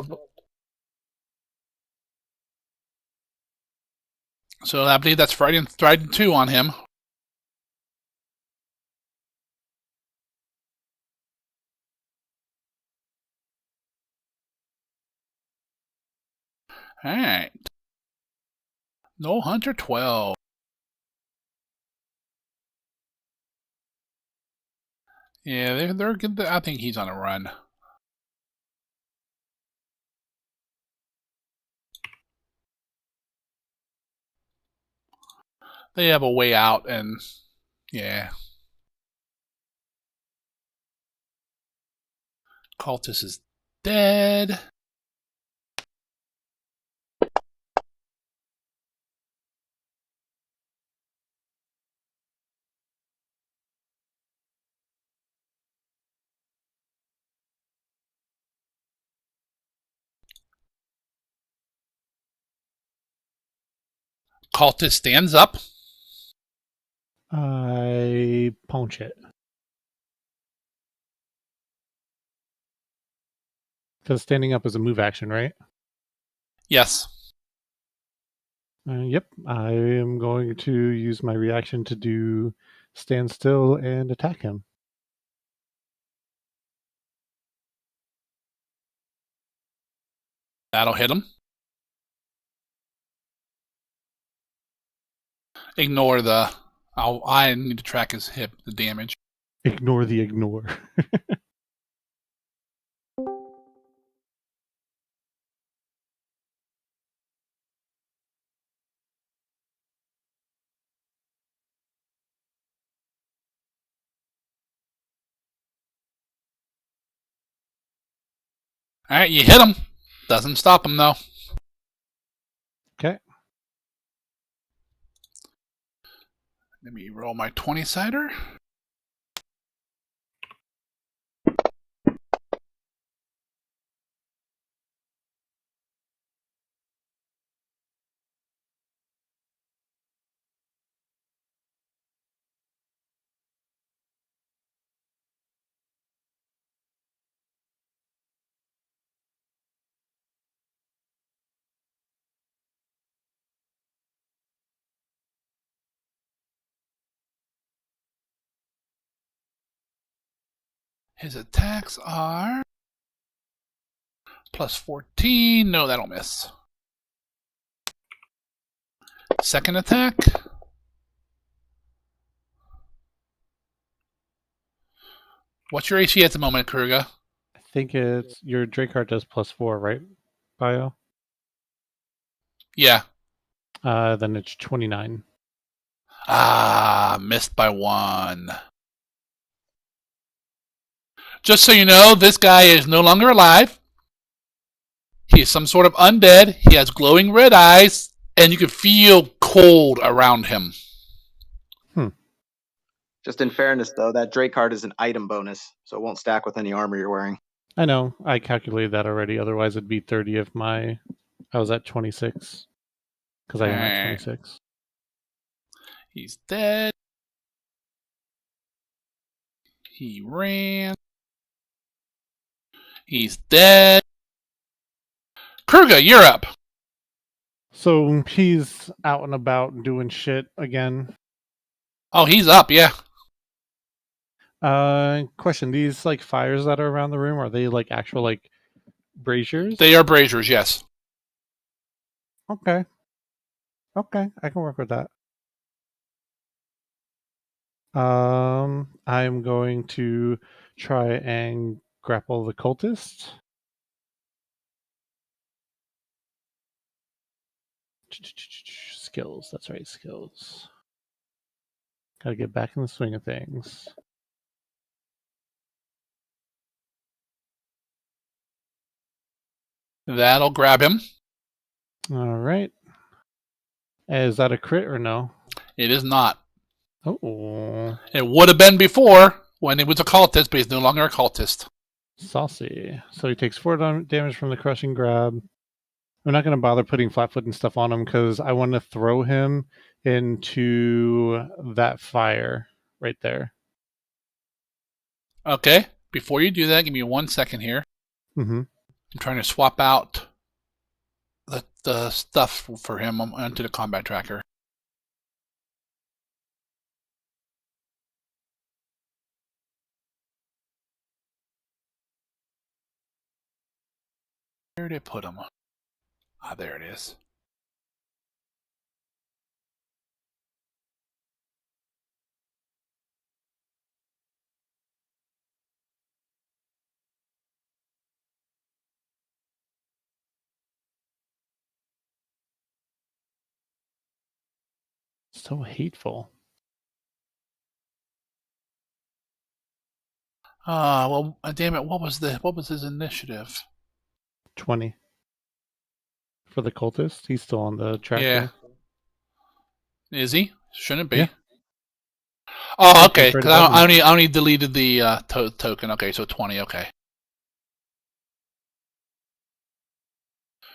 So I believe that's Trident 2 on him. Alright. No Hunter 12. Yeah, they're good. I think he's on a run. They have a way out, and yeah. Cultist is dead. Cultist stands up. I punch it. Because standing up is a move action, right? Yes. Yep. I am going to use my reaction to do stand still and attack him. That'll hit him. Ignore the... I need to track his hip, the damage. Ignore the ignore. Alright, you hit him. Doesn't stop him, though. Okay. Let me roll my 20-sider. His attacks are plus 14. No, that'll miss. Second attack. What's your AC at the moment, Kruger? I think it's your Drakeheart does +4, right, Bio? Yeah. Then it's 29. Ah, missed by 1. Just so you know, this guy is no longer alive. He is some sort of undead. He has glowing red eyes, and you can feel cold around him. Just in fairness, though, that Drakeheart is an item bonus, so it won't stack with any armor you're wearing. I know. I calculated that already. Otherwise, it'd be 30 if I was at 26. Because I am at 26. He's dead. He ran. He's dead. Kruger, you're up. So he's out and about doing shit again. Oh, he's up, yeah. Question: these like fires that are around the room, are they like actual like braziers? They are braziers, yes. Okay. Okay, I can work with that. I'm going to try and grapple the cultist. Skills, that's right, skills. Gotta get back in the swing of things. That'll grab him. All right. Is that a crit or no? It is not. Oh. It would have been before when it was a cultist, but he's no longer a cultist. Saucy. So he takes 4 damage from the crushing grab. I'm not going to bother putting flat-foot and stuff on him because I want to throw him into that fire right there. Okay. Before you do that, give me 1 second here. Mm-hmm. I'm trying to swap out the stuff for him onto the combat tracker. Where did I put him? Ah, there it is. So hateful. Well, damn it! What was his initiative? 20. For the cultist, he's still on the tracker. Yeah. Is he? Shouldn't be. Yeah. Oh, okay. Because I only deleted the token. Okay, so 20. Okay.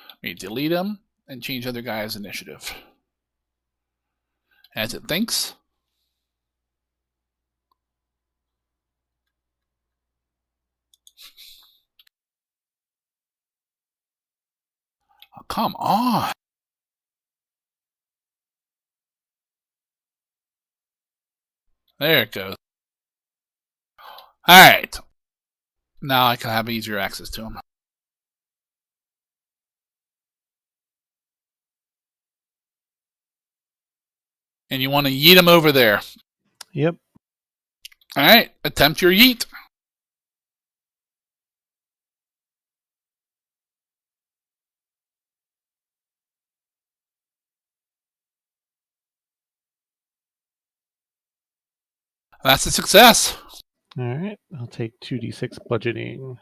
Let me delete him and change the other guy's initiative. As it thinks. Oh, come on. There it goes. Alright. Now I can have easier access to him. And you want to yeet him over there. Yep. All right, attempt your yeet. That's a success. All right, I'll take 2d6 bludgeoning.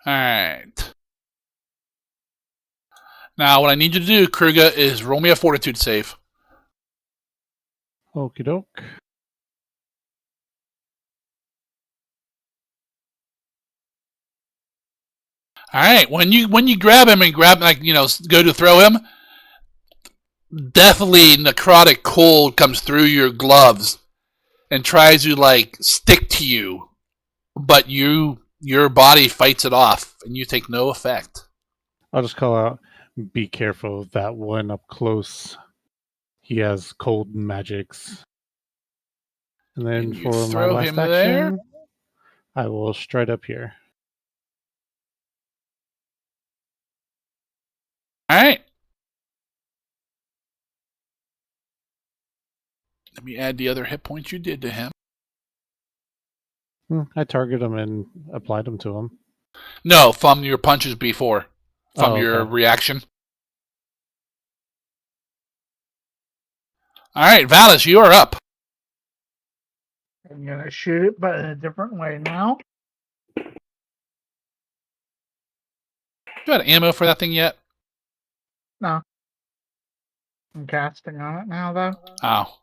All right. Now, what I need you to do, Kruger, is roll me a fortitude save. Okie doke. All right. When you grab him and go to throw him, definitely necrotic cold comes through your gloves and tries to stick to you, but your body fights it off and you take no effect. I'll just call out, be careful of that one up close. He has cold magics. And then for my last action, there. I will stride up here. All right. Let me add the other hit points you did to him. I targeted him and applied them to him. No, from your punches before. From your reaction. All right, Valis, you are up. I'm going to shoot it, but in a different way now. Do you have ammo for that thing yet? No. I'm casting on it now, though. Oh.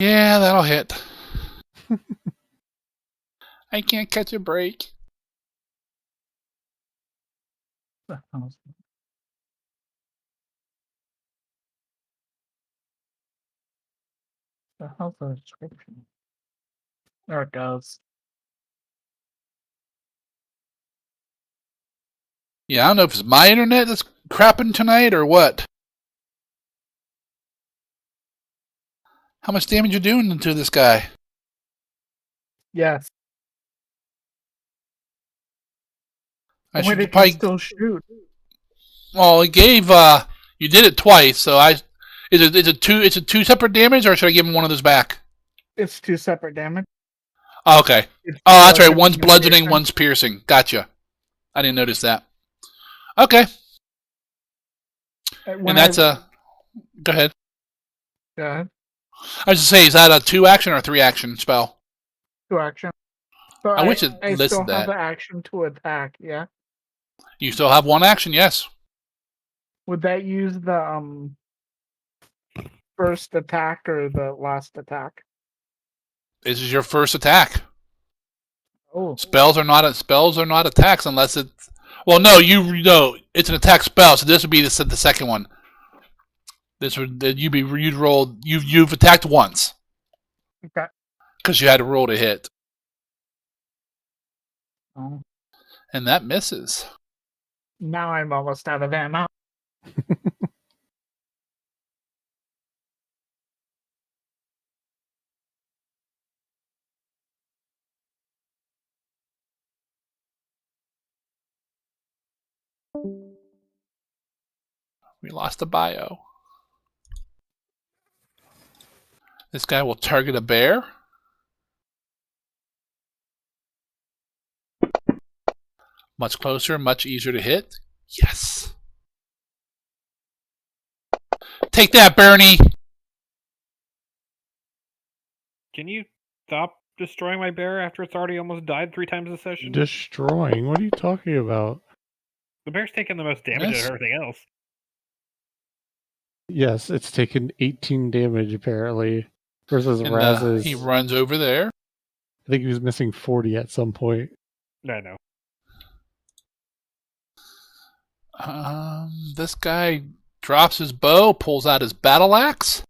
Yeah, that'll hit. I can't catch a break. The hell's the description? There it goes. Yeah, I don't know if it's my internet that's crapping tonight or what. How much damage you doing to this guy? Yes. I Why should did probably you still shoot? Well, it gave you did it twice, so it's a two separate damage, or should I give him one of those back? It's 2 separate damage. Oh, okay. It's Oh, that's right. One's bludgeoning and bludgeoning, piercing. one's piercing. Gotcha. I didn't notice that. Okay. When And that's a. Go ahead. Go ahead. I was just saying, is that a 2-action or 3-action spell? 2 action. So I wish it I listed still that. have the action to attack, yeah? You still have 1 action, yes. Would that use the first attack or the last attack? This is your first attack. Oh. Spells are not attacks unless it's. Well, no, it's an attack spell, so this would be the second one. This would you've attacked once. Okay. Because you had to roll to hit. Oh. And that misses. Now I'm almost out of ammo. We lost the bio. This guy will target a bear. Much closer, much easier to hit. Yes. Take that, Bernie. Can you stop destroying my bear after it's already almost died 3 times a session? Destroying? What are you talking about? The bear's taking the most damage out of everything else. Yes, it's taken 18 damage apparently. Versus Raz's. He runs over there. I think he was missing 40 at some point. I know. This guy drops his bow, pulls out his battle axe,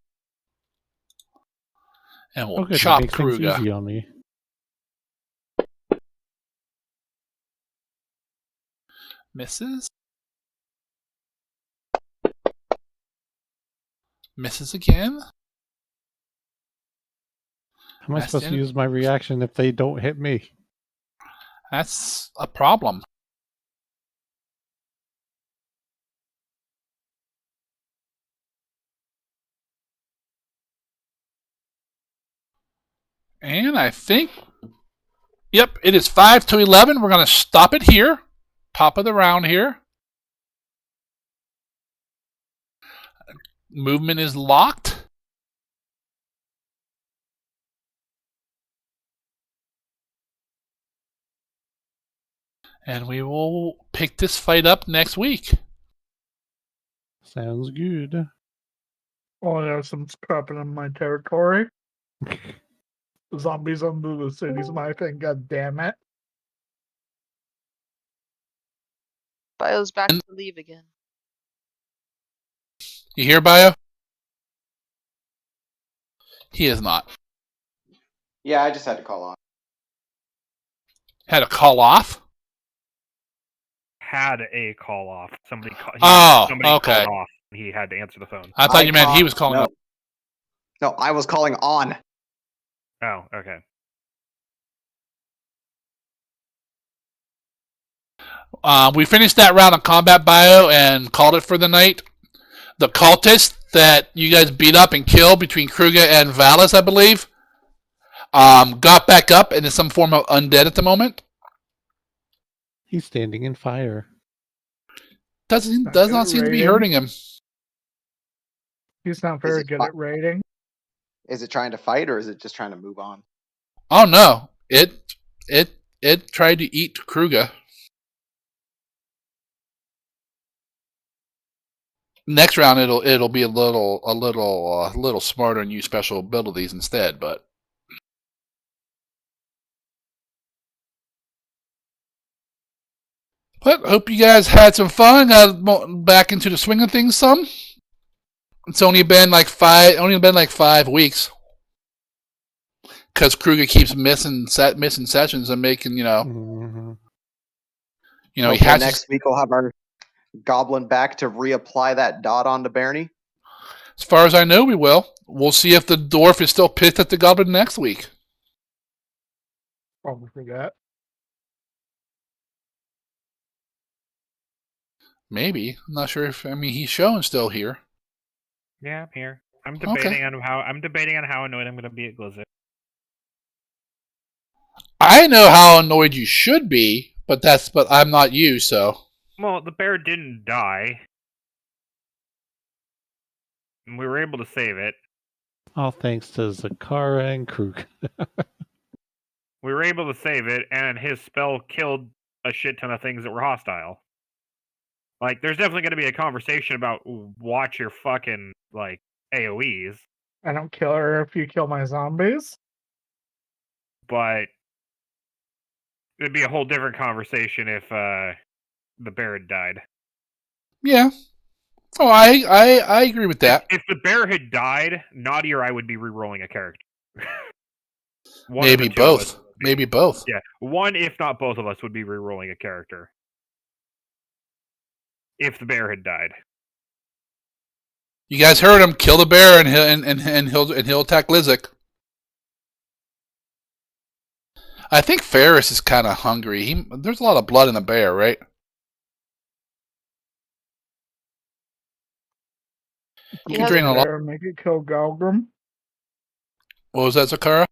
and will chop makes things Kruga. easy on me. Misses. Misses again. How am I supposed to use my reaction if they don't hit me? That's a problem. And I think, yep, it is 5 to 11. We're going to stop it here. Top of the round here. Movement is locked. And we will pick this fight up next week. Sounds good. Oh, there's some crap in my territory. Zombies under the city's my thing, god damn it. Bio's back to leave again. You hear, Bio? He is not. Yeah, I just had to call on. Had a call off? Had a call off. Somebody okay. called off. He had to answer the phone. I thought you meant he was calling off. No, I was calling on. Oh, okay. We finished that round of combat, Bio, and called it for the night. The cultist that you guys beat up and killed between Kruger and Valis, I believe, got back up and is some form of undead at the moment. He's standing in fire. Does not seem to be hurting him. He's not very good at raiding. Is it trying to fight or is it just trying to move on? Oh no! It tried to eat Kruger. Next round it'll be a little smarter and use special abilities instead, but. But hope you guys had some fun. Got back into the swing of things some. It's only been like 5 weeks. Because Kruger keeps missing sessions and making, he has next week we'll have our goblin back to reapply that dot onto Barney. As far as I know, we will. We'll see if the dwarf is still pissed at the goblin next week. Probably forget. Maybe. I'm not sure if he's showing still here. Yeah, I'm here. I'm debating on how annoyed I'm going to be at Blizzard. I know how annoyed you should be, but I'm not you, so. Well, the bear didn't die. And we were able to save it. All thanks to Zakara and Krug. We were able to save it, and his spell killed a shit ton of things that were hostile. Like, there's definitely going to be a conversation about watch your fucking, AoEs. I don't kill her if you kill my zombies. But it'd be a whole different conversation if the bear had died. Yeah. Oh, I agree with that. If the bear had died, Naughty or I would be re-rolling a character. Maybe both. Maybe both. Yeah, one, if not both of us, would be re-rolling a character. If the bear had died. You guys heard him. Kill the bear, and he'll attack Lizik. I think Ferris is kind of hungry. There's a lot of blood in the bear, right? You can drain a lot. Make it kill Galgrim. What was that, Zakara?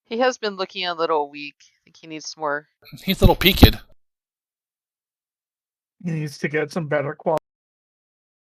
He has been looking a little weak. I think he needs more. He's a little peaked. He needs to get some better quality.